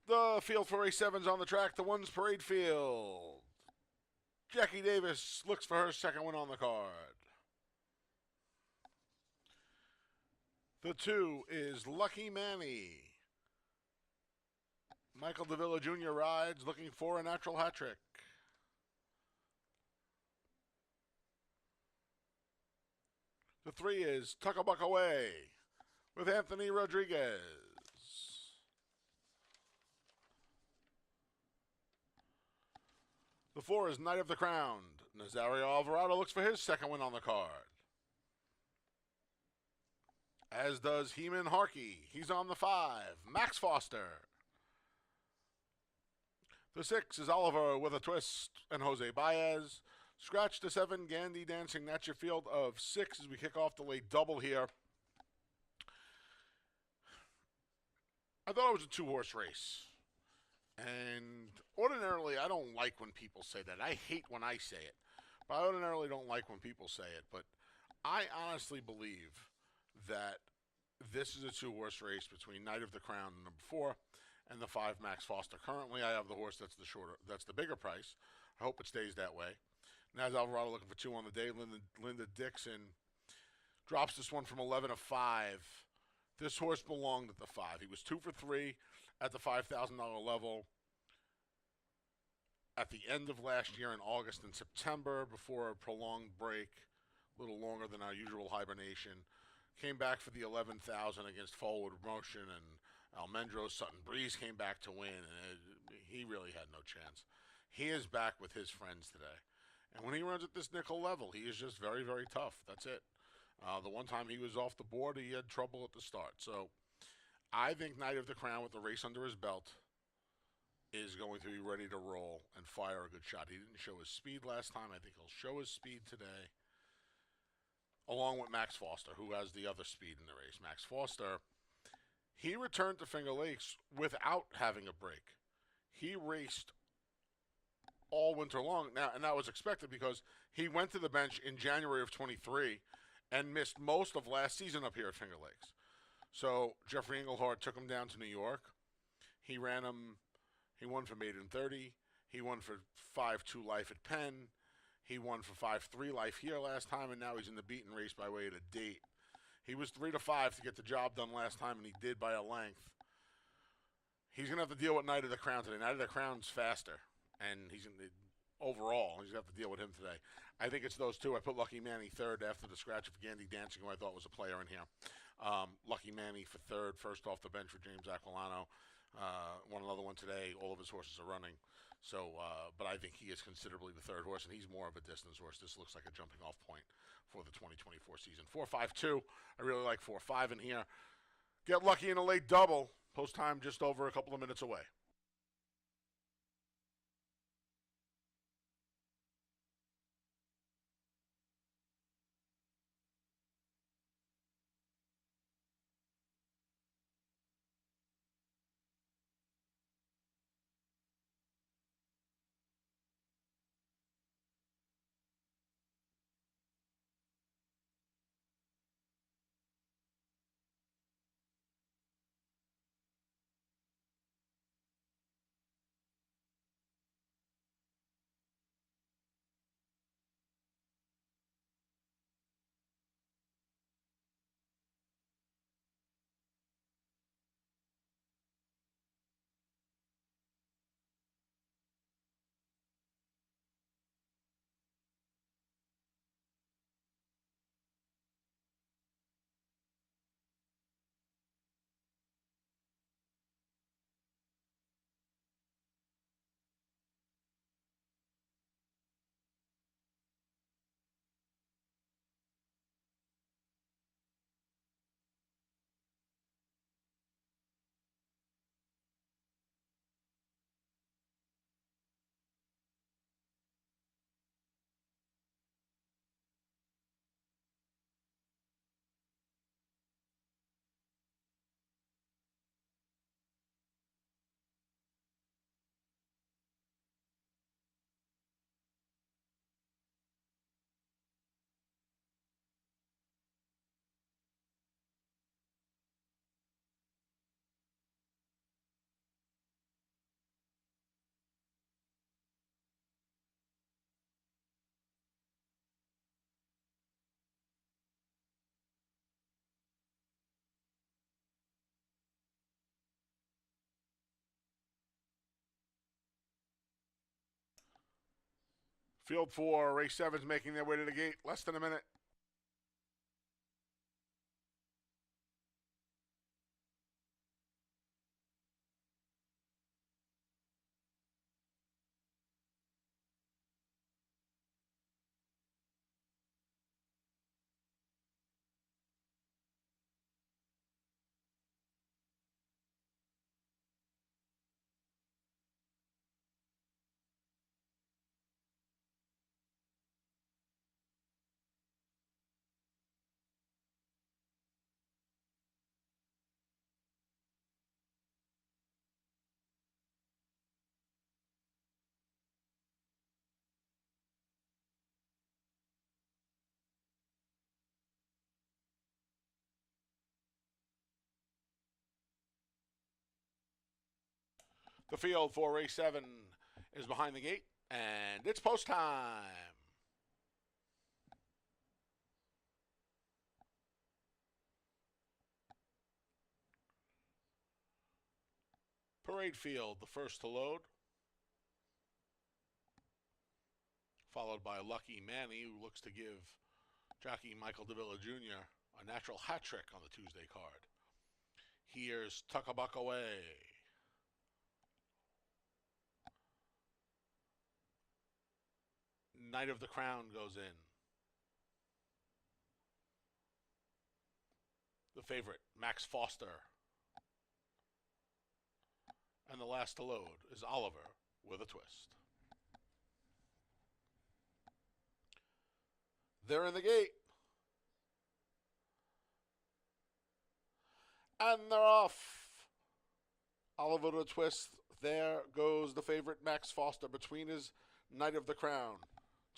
The field for race 7's on the track, the one's parade field. Jackie Davis looks for her second win on the card. The 2 is Lucky Manny. Michael Davila Jr. rides, looking for a natural hat trick. The 3 is Tuck a Buck Away with Anthony Rodriguez. The 4 is Knight of the Crown. Nazario Alvarado looks for his second win on the card. As does Heeman Harkey. He's on the 5. Max Foster. The 6 is Oliver with a twist and Jose Baez. Scratch the 7, Gandy Dancing. That's your field of 6 as we kick off the late double here. I thought it was a 2-horse race. And ordinarily, I don't like when people say that. I hate when I say it. But I ordinarily don't like when people say it. But I honestly believe that this is a 2-horse race between Knight of the Crown, number 4, and the 5, Max Foster. Currently, I have the horse that's the bigger price. I hope it stays that way. Naz Alvarado looking for 2 on the day. Linda Dixon drops this one from 11 to 5. This horse belonged at the 5. He was 2 for 3 at the $5,000 level at the end of last year in August and September before a prolonged break, a little longer than our usual hibernation. Came back for the 11,000 against Forward Motion, and Almendro Sutton Breeze came back to win, and he really had no chance. He is back with his friends today. And when he runs at this nickel level, he is just very, very tough. That's it. The one time he was off the board, he had trouble at the start. So I think Knight of the Crown, with the race under his belt, is going to be ready to roll and fire a good shot. He didn't show his speed last time. I think he'll show his speed today, along with Max Foster, who has the other speed in the race. Max Foster, he returned to Finger Lakes without having a break. He raced all winter long. Now, and that was expected because he went to the bench in January of 23 and missed most of last season up here at Finger Lakes. So Jeffrey Englehart took him down to New York. He ran him. He won for Maiden 30. He won for 5-2 life at Penn. He won for 5-3 life here last time, and now he's in the beaten race by way of the date. He was 3 to 5 to get the job done last time, and he did by a length. He's going to have to deal with Knight of the Crown today. Knight of the Crown's faster, and overall, he's going to have to deal with him today. I think it's those 2. I put Lucky Manny 3rd after the scratch of Gandy Dancing, who I thought was a player in here. Lucky Manny for 3rd, first off the bench for James Aquilano. Won another one today. All of his horses are running. So, but I think he is considerably the 3rd horse, and he's more of a distance horse. This looks like a jumping off point for the 2024 season. 4-5-2. I really like 4-5 in here. Get lucky in a late double. Post time just over a couple of minutes away. Field 4, race 7's making their way to the gate. Less than a minute. The field for race 7 is behind the gate, and it's post time. Parade field, the first to load, followed by Lucky Manny, who looks to give jockey Michael DeVilla Jr. a natural hat trick on the Tuesday card. Here's Tuck a Buck Away. Knight of the Crown goes in. The favorite, Max Foster. And the last to load is Oliver with a twist. They're in the gate. And they're off. Oliver with a twist. There goes the favorite, Max Foster, between his Knight of the Crown.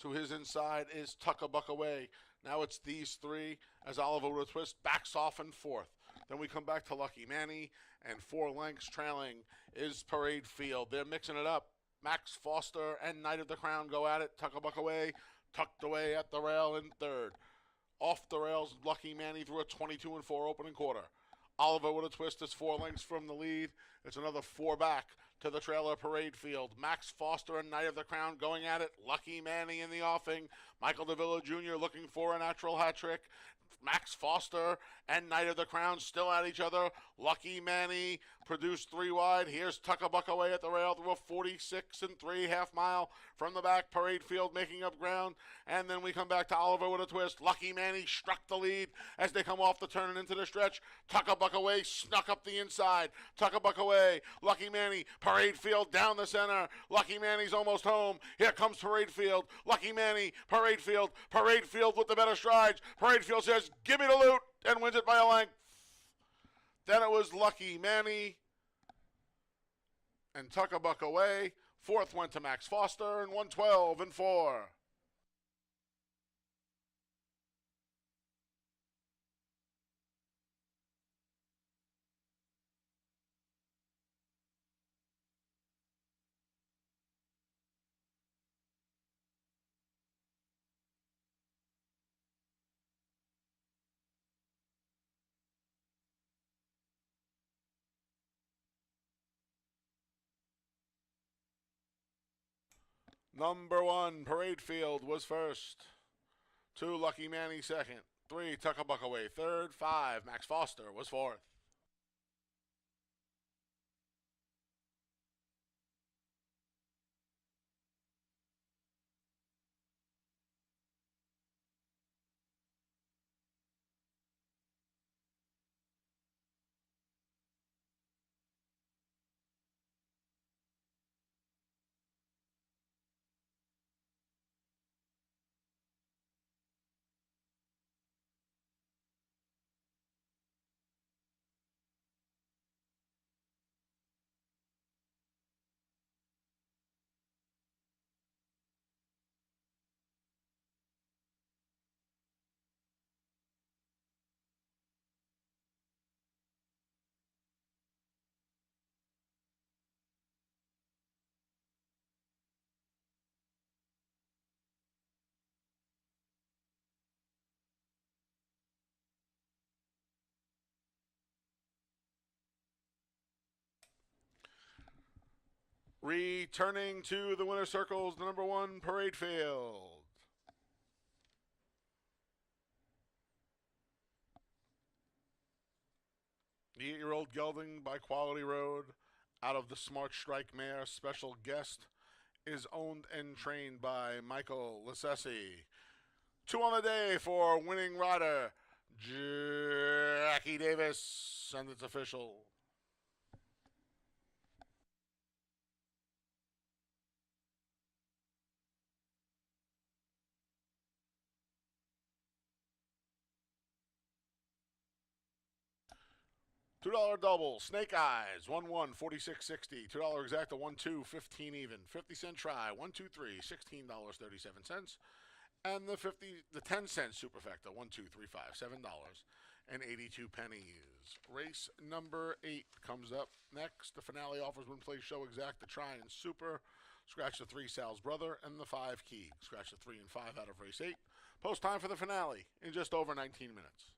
To his inside is Tuck a Buck Away. Now it's these three as Oliver with a twist backs off in fourth. Then we come back to Lucky Manny, and 4 lengths trailing is Parade Field. They're mixing it up. Max Foster and Knight of the Crown go at it. Tuck a Buck Away, tucked away at the rail in third. Off the rails, Lucky Manny through a 22-4 opening quarter. Oliver with a twist is 4 lengths from the lead. It's another 4 back to the trailer Parade Field. Max Foster and Knight of the Crown going at it. Lucky Manny in the offing. Michael DeVilla Jr. looking for a natural hat trick. Max Foster and Knight of the Crown still at each other. Lucky Manny produced 3 wide. Here's Tuck a Buck Away at the rail through a 46 3 half mile from the back. Parade Field making up ground. And then we come back to Oliver with a twist. Lucky Manny struck the lead as they come off the turn and into the stretch. Tuck a Buck Away snuck up the inside. Tuck a Buck Away. Lucky Manny. Parade Field down the center. Lucky Manny's almost home. Here comes Parade Field. Lucky Manny. Parade Field. Parade Field with the better strides. Parade Field says, "Give me the loot," and wins it by a length. Then it was Lucky Manny and Tuck a Buck Away. Fourth went to Max Foster and 112-4. Number 1, Parade Field was first. 2, Lucky Manny second. 3, Tuck a Buck Away third. 5, Max Foster was fourth. Returning to the winner's circles, the number 1 parade field. The 8-year-old gelding by Quality Road out of the Smart Strike mare. Special guest is owned and trained by Michael Lassesi. 2 on the day for winning rider Jackie Davis, and it's official. $2 double, Snake Eyes, 1-1, 46.60. $2 exacta, 1-2, 15 even. 50-cent try, 1-2-3, $16.37. And the 10-cent superfecta, 1, 2, 3, 5, $7.82. Race number 8 comes up next. The finale offers win, play, show, exacta, try, and super. Scratch the 3, Sal's brother, and the 5, Key. Scratch the 3 and 5 out of race 8. Post time for the finale in just over 19 minutes.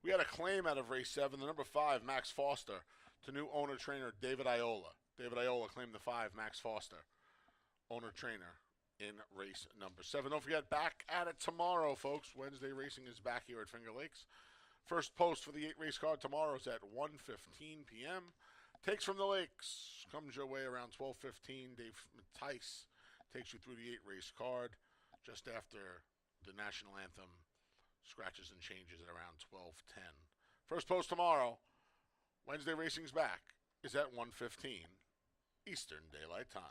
We had a claim out of race 7, the number 5, Max Foster, to new owner-trainer David Iola. David Iola claimed the 5, Max Foster, owner-trainer in race number 7. Don't forget, back at it tomorrow, folks. Wednesday racing is back here at Finger Lakes. First post for the 8-race card tomorrow is at 1:15 p.m. Takes from the Lakes comes your way around 12:15. Dave Tice takes you through the 8-race card just after the national anthem scratches and changes at around 12:10. First post tomorrow, Wednesday racing's back, is at 1:15 Eastern Daylight Time.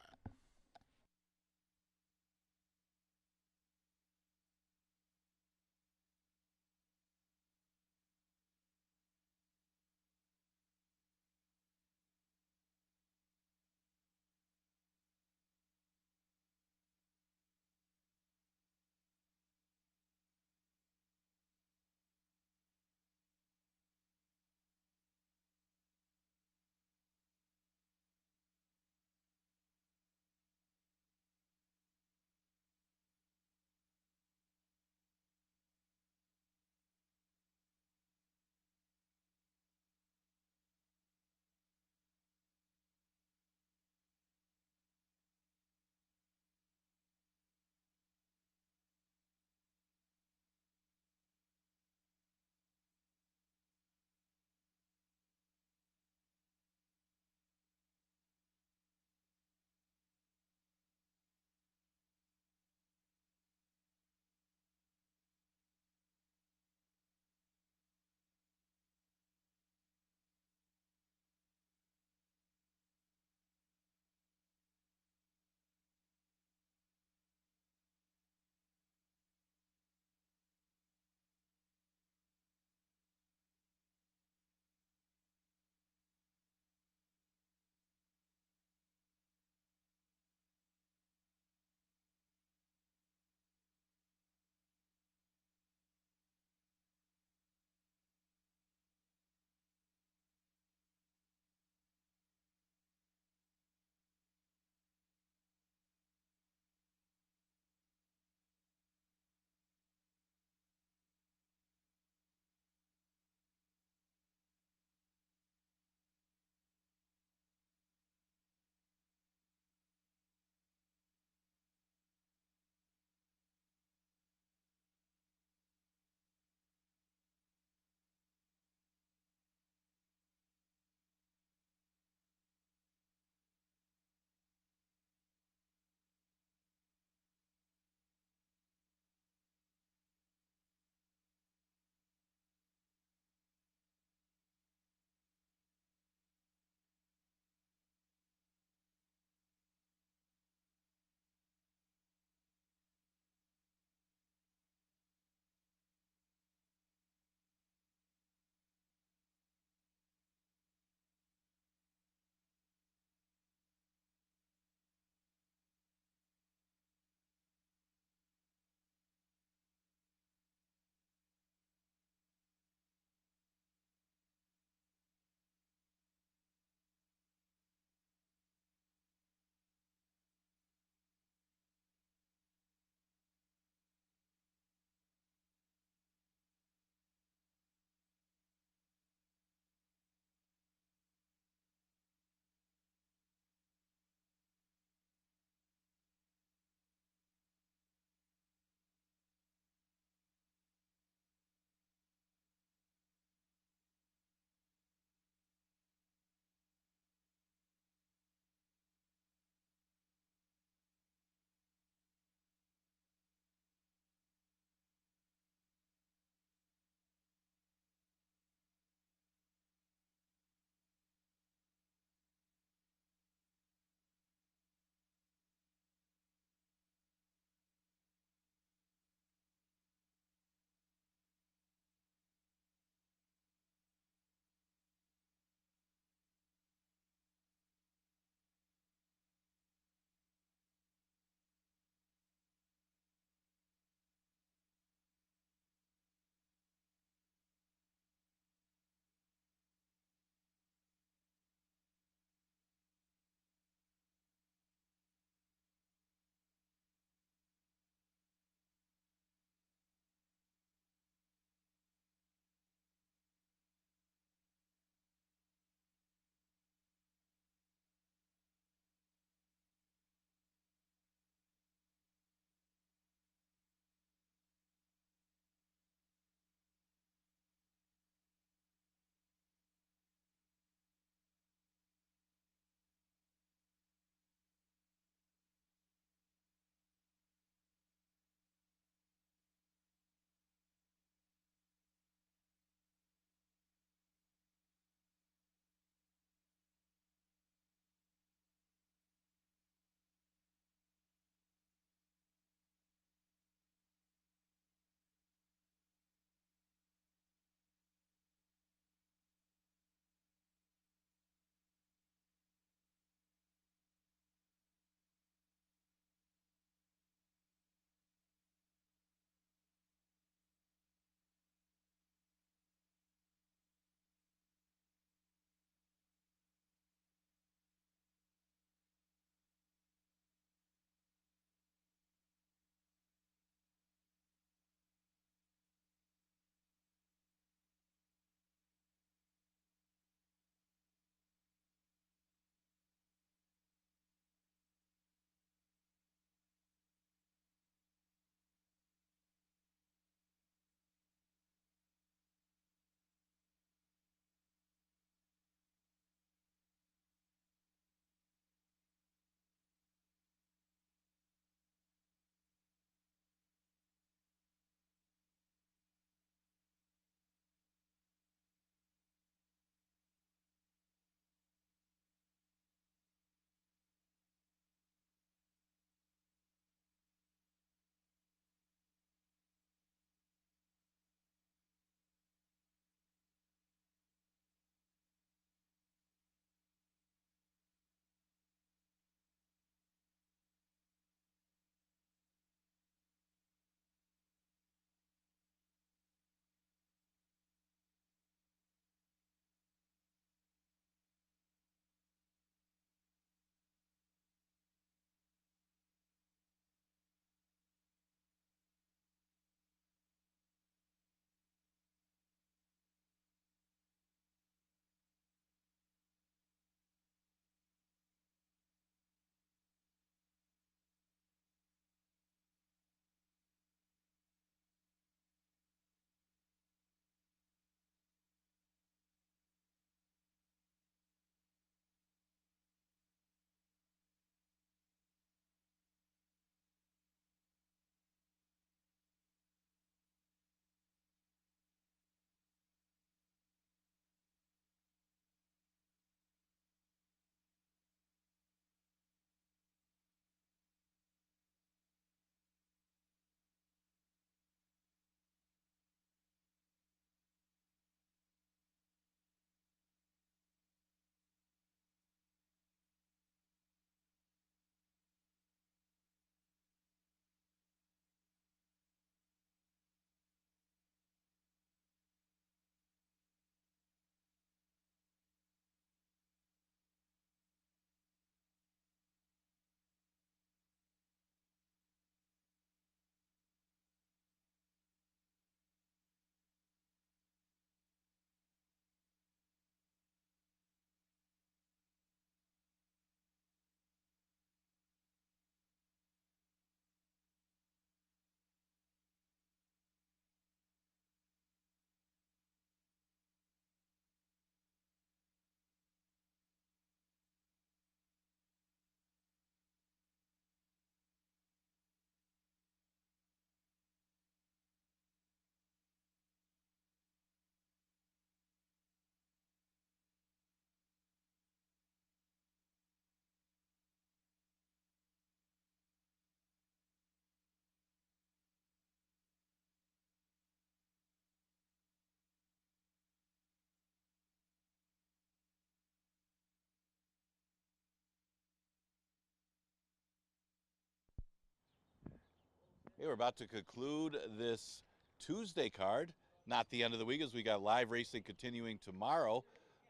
Hey, we're about to conclude this Tuesday card. Not the end of the week, as we got live racing continuing tomorrow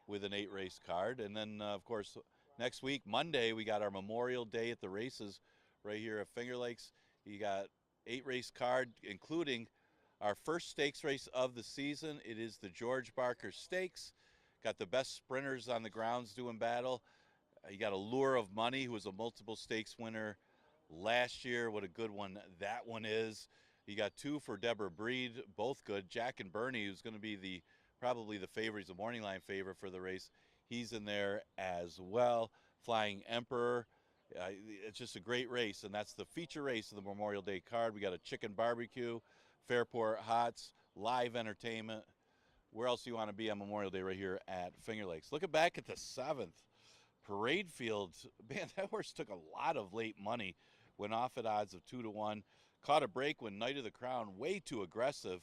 with an 8-race card. And then, of course, next week, Monday, we got our Memorial Day at the races right here at Finger Lakes. You got 8-race card, including our first stakes race of the season. It is the George Barker Stakes. Got the best sprinters on the grounds doing battle. You got Allure of Money, who was a multiple stakes winner last year. What a good one that one is. You got 2 for Deborah Breed, both good. Jack and Bernie, who's going to be probably the favorite, he's a morning line favorite for the race. He's in there as well. Flying Emperor. It's just a great race, and that's the feature race of the Memorial Day card. We got a chicken barbecue, Fairport Hots, live entertainment. Where else do you want to be on Memorial Day? Right here at Finger Lakes. Looking back at the 7th, Parade Field, man, that horse took a lot of late money. Went off at odds of 2-1. Caught a break when Knight of the Crown, way too aggressive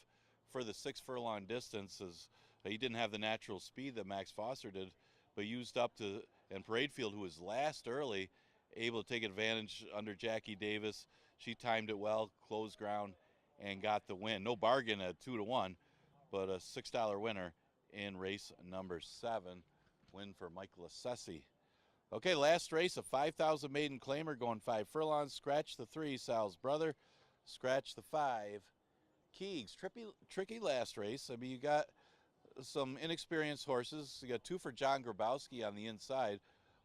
for the 6-furlong distance, as he didn't have the natural speed that Max Foster did, but used up to, and Parade Field, who was last early, able to take advantage under Jackie Davis. She timed it well, closed ground, and got the win. No bargain at 2-1, but a $6 winner in race number 7. Win for Michael Assessi. Okay, last race, a 5,000 maiden claimer going 5 furlongs. Scratch the 3, Sal's brother. Scratch the 5, Keegs. Tricky last race. I mean, you got some inexperienced horses. You got 2 for John Grabowski on the inside.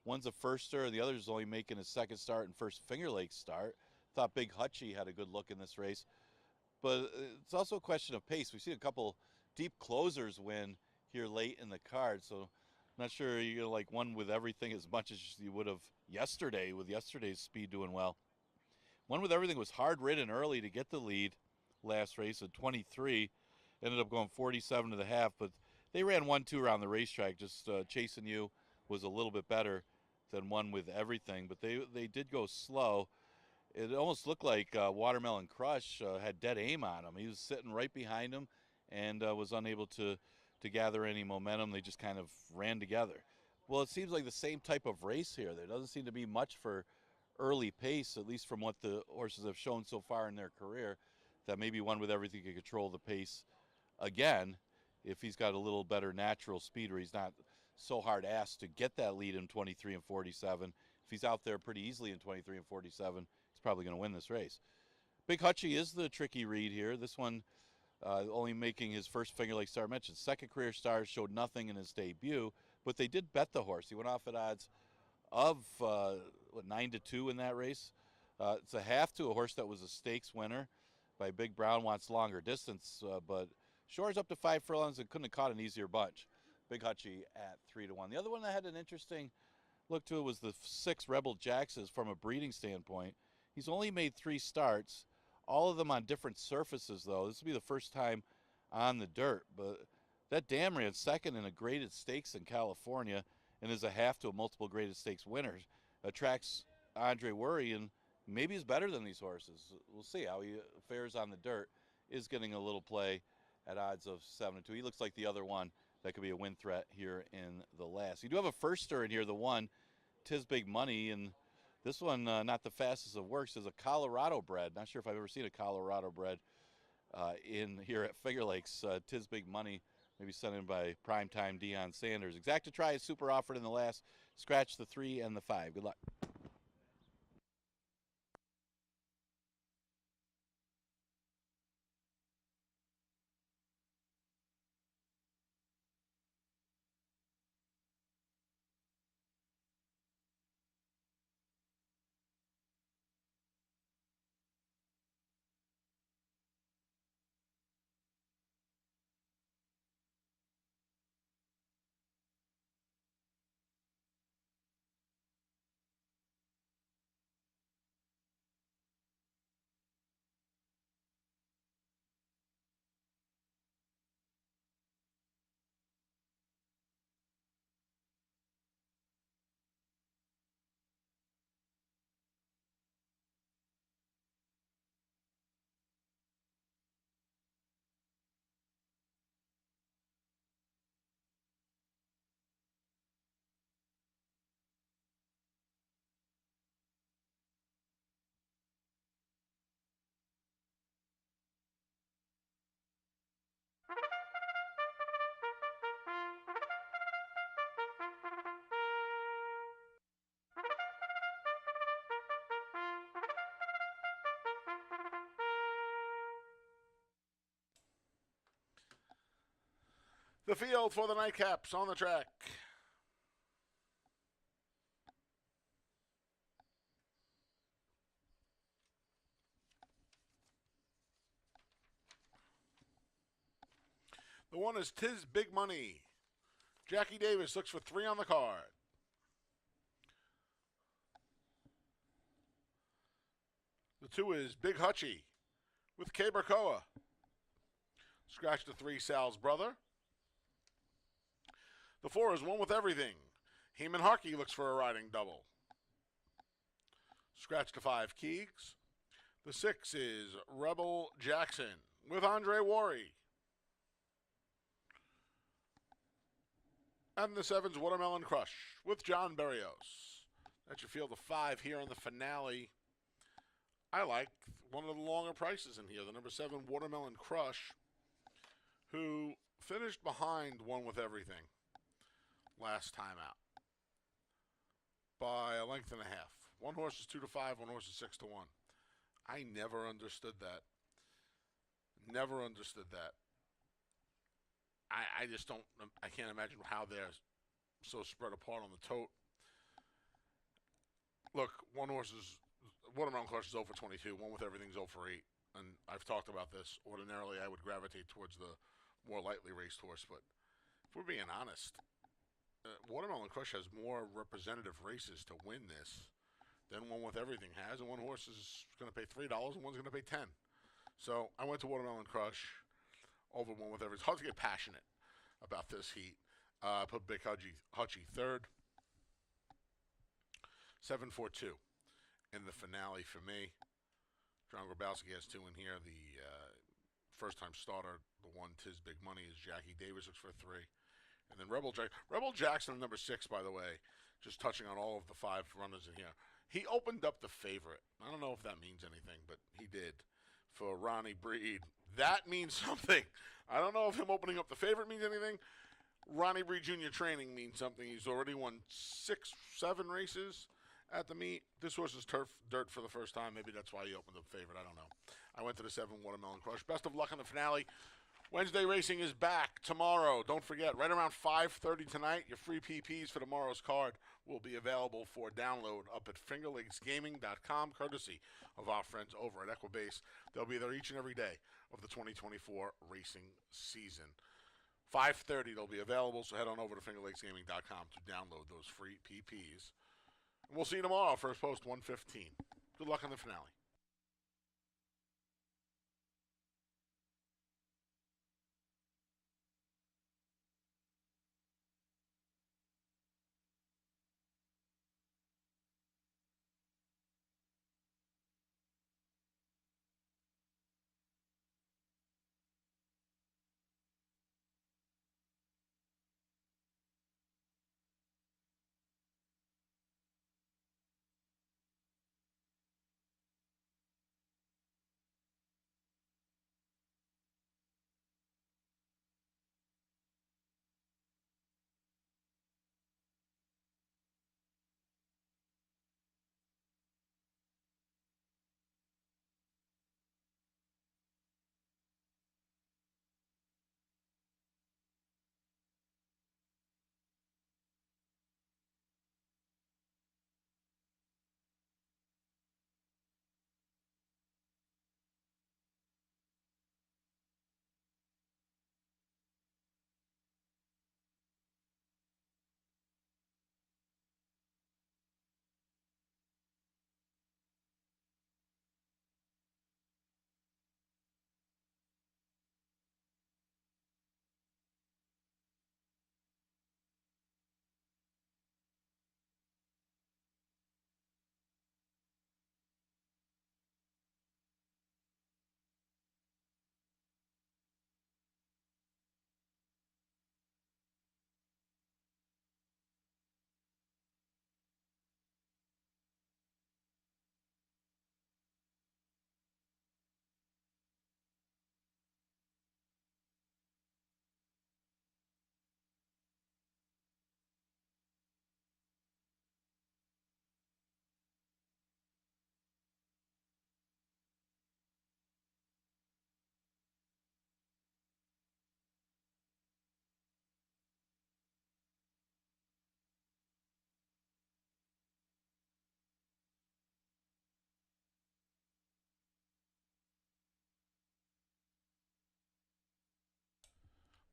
One's a firster, and the other's only making his second start and first Finger Lakes start. Thought Big Hutchie had a good look in this race. But it's also a question of pace. We've seen a couple deep closers win here late in the card, so not sure you're like one with everything as much as you would have yesterday, with yesterday's speed doing well. One with everything was hard ridden early to get the lead last race at 23. Ended up going 47.5, but they ran 1-2 around the racetrack. Just Chasing You was a little bit better than One with Everything, but they did go slow. It almost looked like Watermelon Crush had dead aim on him. He was sitting right behind him and was unable to gather any momentum. They just kind of ran together. Well, it seems like the same type of race here. There doesn't seem to be much for early pace, at least from what the horses have shown so far in their career, that maybe One with Everything can control the pace again if he's got a little better natural speed, or he's not so hard-assed to get that lead in 23 and 47. If he's out there pretty easily in 23 and 47, he's probably going to win this race. Big Hutchie is the tricky read here. This one only making his first Finger Lakes start. I mentioned second career stars, showed nothing in his debut, but they did bet the horse. He went off at odds of 9-2 in that race. It's a half to a horse that was a stakes winner by Big Brown. Wants longer distance, but Shore's up to 5 furlongs and couldn't have caught an easier bunch. Big Hutchie at 3-1. The other one that had an interesting look to it was the 6 Rebel Jackses from a breeding standpoint. He's only made 3 starts, all of them on different surfaces, though. This will be the first time on the dirt, but that dam ran second in a graded stakes in California and is a half to a multiple graded stakes winner. Attracts Andre Worry and maybe is better than these horses. We'll see how he fares on the dirt. Is getting a little play at odds of 7-2. He looks like the other one that could be a win threat here in the last. You do have a firster in here, the one, Tis Big Money, and this one, not the fastest of works, is a Colorado bred. Not sure if I've ever seen a Colorado bred in here at Finger Lakes. Tis Big Money, maybe sent in by primetime Deion Sanders. Exacta Try is super offered in the last. Scratch the 3 and the 5. Good luck. The field for the nightcaps on the track. The one is Tis Big Money. Jackie Davis looks for 3 on the card. The 2 is Big Hutchie with K. Barcoa. Scratch the 3, Sal's brother. The 4 is One with Everything. Heeman Harkey looks for a riding double. Scratch the 5, Keegs. The 6 is Rebel Jackson with Andre Worry. And the 7's Watermelon Crush with John Berrios. That's your field of 5 here in the finale. I like one of the longer prices in here, the number 7 Watermelon Crush, who finished behind One with Everything last time out by a length and a half. One horse is 2-5, one horse is 6-1. I never understood that. Never understood that. I just don't, I can't imagine how they're so spread apart on the tote. Look, one horse is, Watermelon Crush is 0 for 22, One with Everything's 0 for 8. And I've talked about this. Ordinarily, I would gravitate towards the more lightly raced horse, but if we're being honest, Watermelon Crush has more representative races to win this than One with Everything has, and one horse is going to pay $3 and one's going to pay $10. So I went to Watermelon Crush over One with Everything. It's hard to get passionate about this heat. Put Big Hutchie third. 7-4-2 in the finale for me. John Grabowski has 2 in here. The first-time starter, the 1 Tis Big Money, is Jackie Davis, looks for 3. And then Rebel Jackson, number 6, by the way, just touching on all of the 5 runners in here. He opened up the favorite. I don't know if that means anything, but he did for Ronnie Breed. That means something. I don't know if him opening up the favorite means anything. Ronnie Breed Jr. training means something. He's already won 6-7 races at the meet. This horse is dirt for the first time. Maybe that's why he opened up favorite. I don't know. I went to the 7 Watermelon Crush. Best of luck in the finale. Wednesday racing is back tomorrow. Don't forget, right around 5:30 tonight, your free PPs for tomorrow's card will be available for download up at fingerlakesgaming.com, courtesy of our friends over at Equibase. They'll be there each and every day of the 2024 racing season. 5:30 they'll be available, so head on over to fingerlakesgaming.com to download those free PPs. And we'll see you tomorrow, first post 1:15. Good luck in the finale.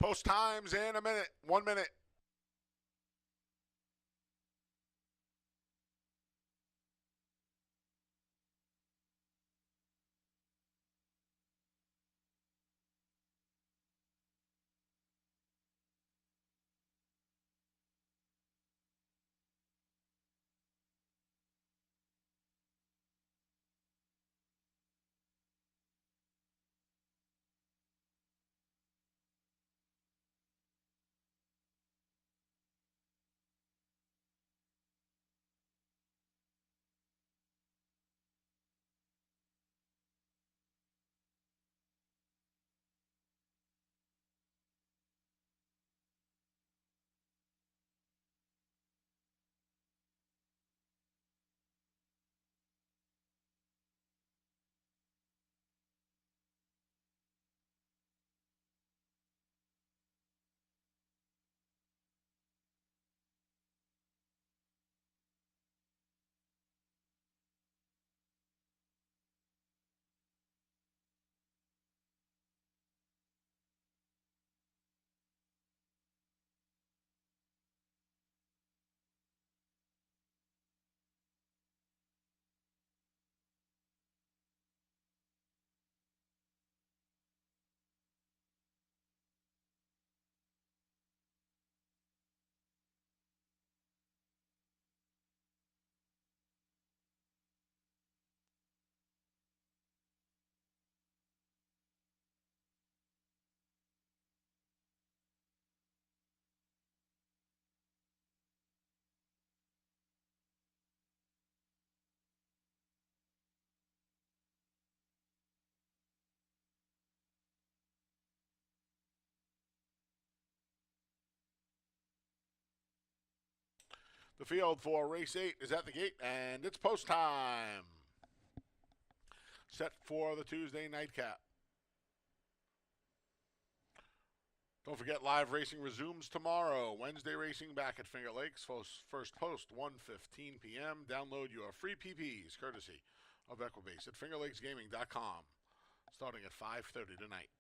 Post times in a minute. 1 minute. The field for race 8 is at the gate, and it's post time. Set for the Tuesday nightcap. Don't forget, live racing resumes tomorrow. Wednesday racing back at Finger Lakes. First post, 1:15 p.m. Download your free PPs, courtesy of Equibase at fingerlakesgaming.com, starting at 5:30 tonight.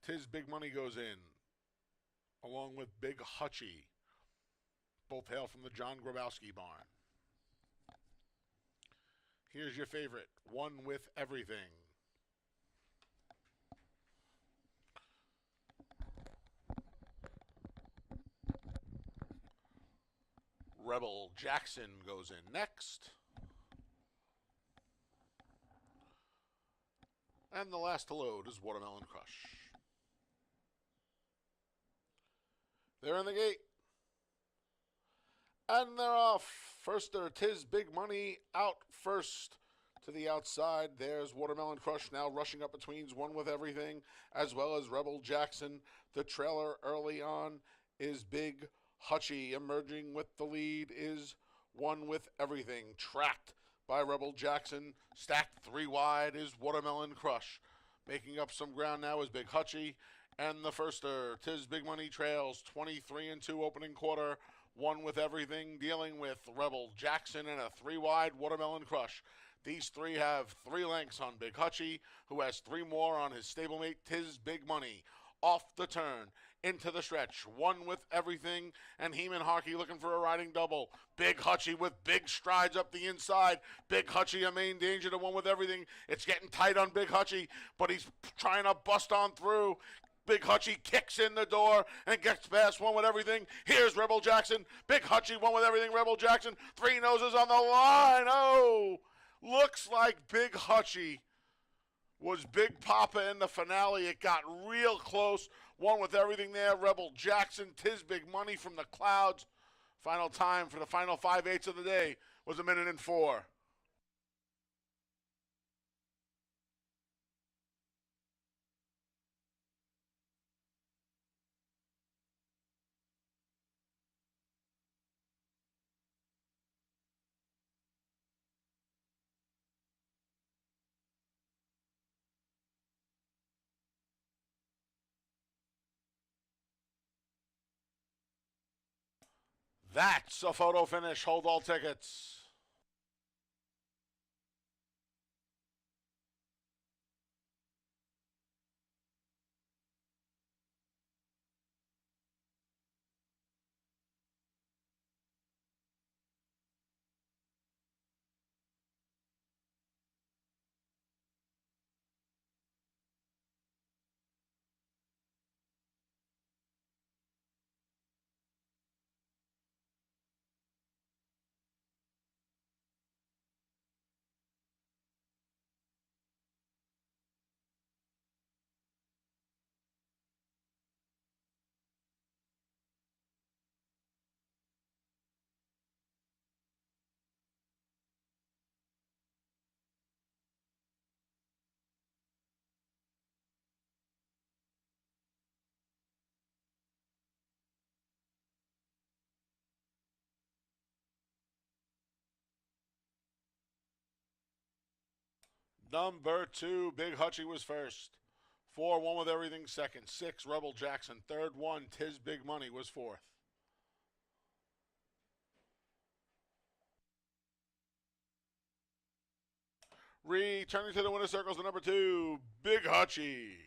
Tiz Big Money goes in, along with Big Hutchie. Both hail from the John Grabowski barn. Here's your favorite, One with Everything. Rebel Jackson goes in next. And the last to load is Watermelon Crush. They're in the gate. And they're off. First, there Tiz Big Money out first to the outside. There's Watermelon Crush now rushing up between One with Everything, as well as Rebel Jackson. The trailer early on is Big Hutchie. Emerging with the lead is One with Everything. Tracked by Rebel Jackson. Stacked 3 wide is Watermelon Crush. Making up some ground now is Big Hutchie. And the firster, Tiz Big Money, trails 23-2 opening quarter. One with Everything dealing with Rebel Jackson and a 3 wide Watermelon Crush. These three have 3 lengths on Big Hutchie, who has 3 more on his stablemate Tiz Big Money. Off the turn, into the stretch, One with Everything, and Heeman Harkey looking for a riding double. Big Hutchie with big strides up the inside. Big Hutchie a main danger to One with Everything. It's getting tight on Big Hutchie, but he's trying to bust on through. Big Hutchie kicks in the door and gets past One with Everything. Here's Rebel Jackson. Big Hutchie, One with Everything, Rebel Jackson. 3 noses on the line. Oh, looks like Big Hutchie was Big Papa in the finale. It got real close. One with Everything there. Rebel Jackson, Tiz Big Money from the clouds. Final time for the final 5/8 of the day was 1:04. That's a photo finish. Hold all tickets. Number 2, Big Hutchie was first. 4, One With Everything second. 6, Rebel Jackson third. 1, Tis Big Money was fourth. Returning to the winner's circles, the number 2, Big Hutchie.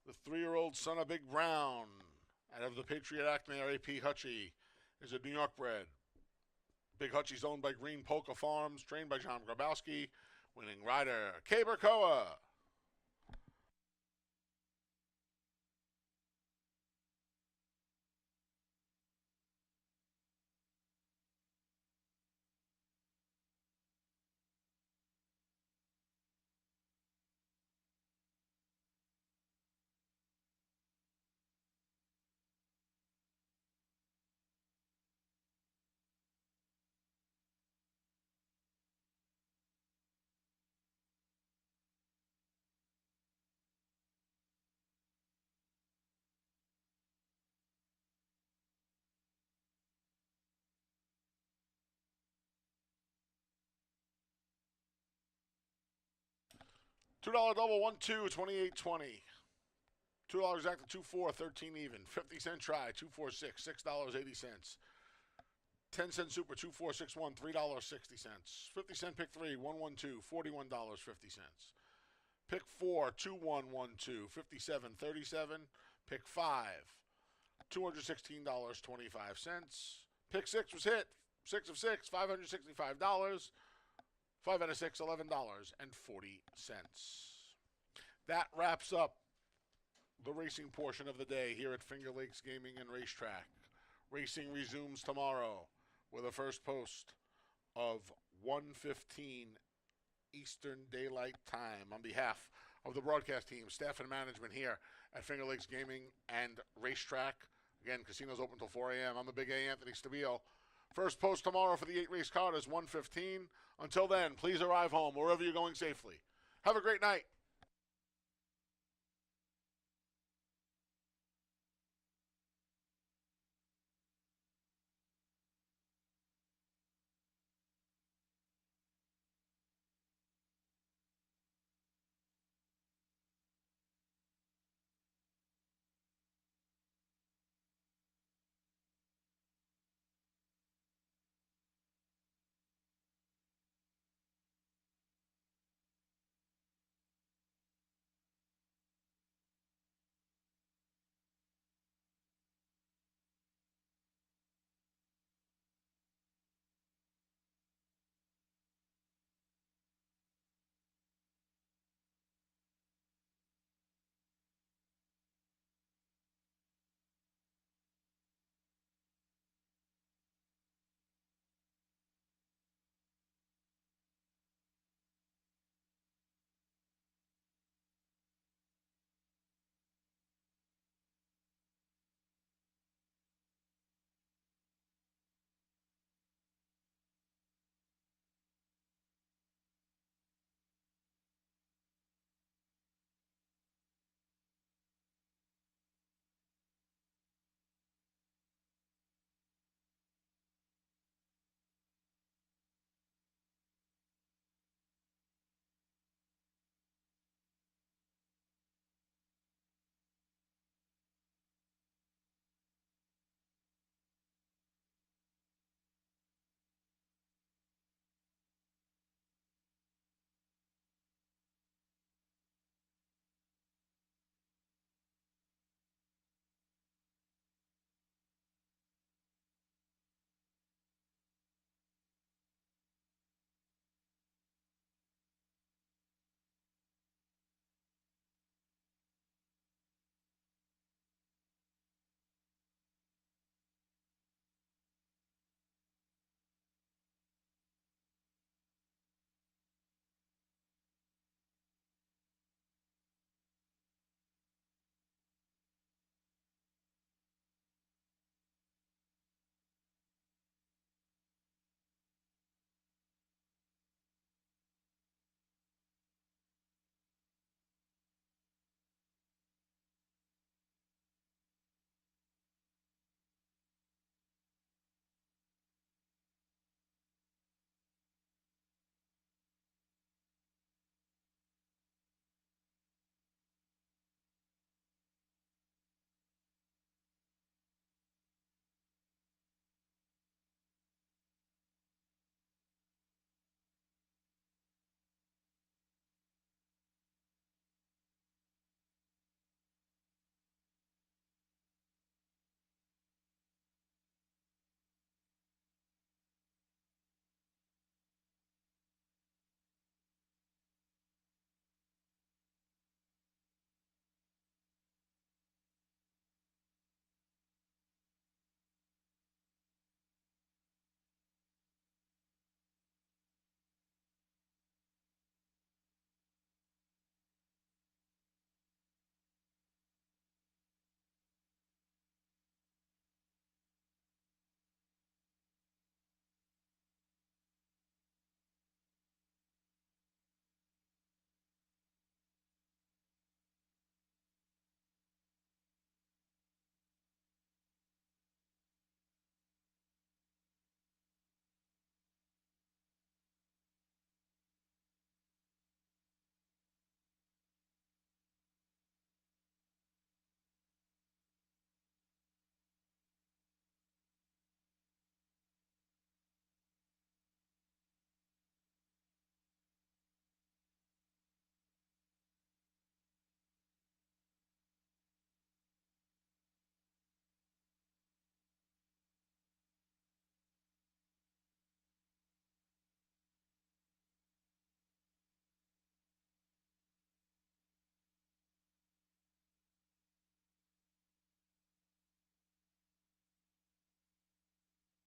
The 3-year-old son of Big Brown, out of the Patriot Act mare A.P. Hutchie, is a New York bred. Big Hutchie's owned by Green Polka Farms, trained by John Grabowski. Winning rider, Cabercoa. $2 double, 1-2, 28.20. $2 exact to 2-4, 13 even. 50-cent try, 2-4-6, $6.80. 10-cent super, 2-4-6-1, $3.60. 50-cent pick 3, 1-1-2, $41.50. Pick 4, 2-1-1-2, $57.37. Pick 5, $216.25. Pick 6 was hit, 6 of 6, $565. 5 out of 6, $11.40. That wraps up the racing portion of the day here at Finger Lakes Gaming and Racetrack. Racing resumes tomorrow with a first post of 1:15 Eastern Daylight Time. On behalf of the broadcast team, staff, and management here at Finger Lakes Gaming and Racetrack. Again, casinos open until 4 a.m. I'm the Big A, Anthony Stabile. First post tomorrow for the 8-race card is 1:15. Until then, please arrive home wherever you're going safely. Have a great night.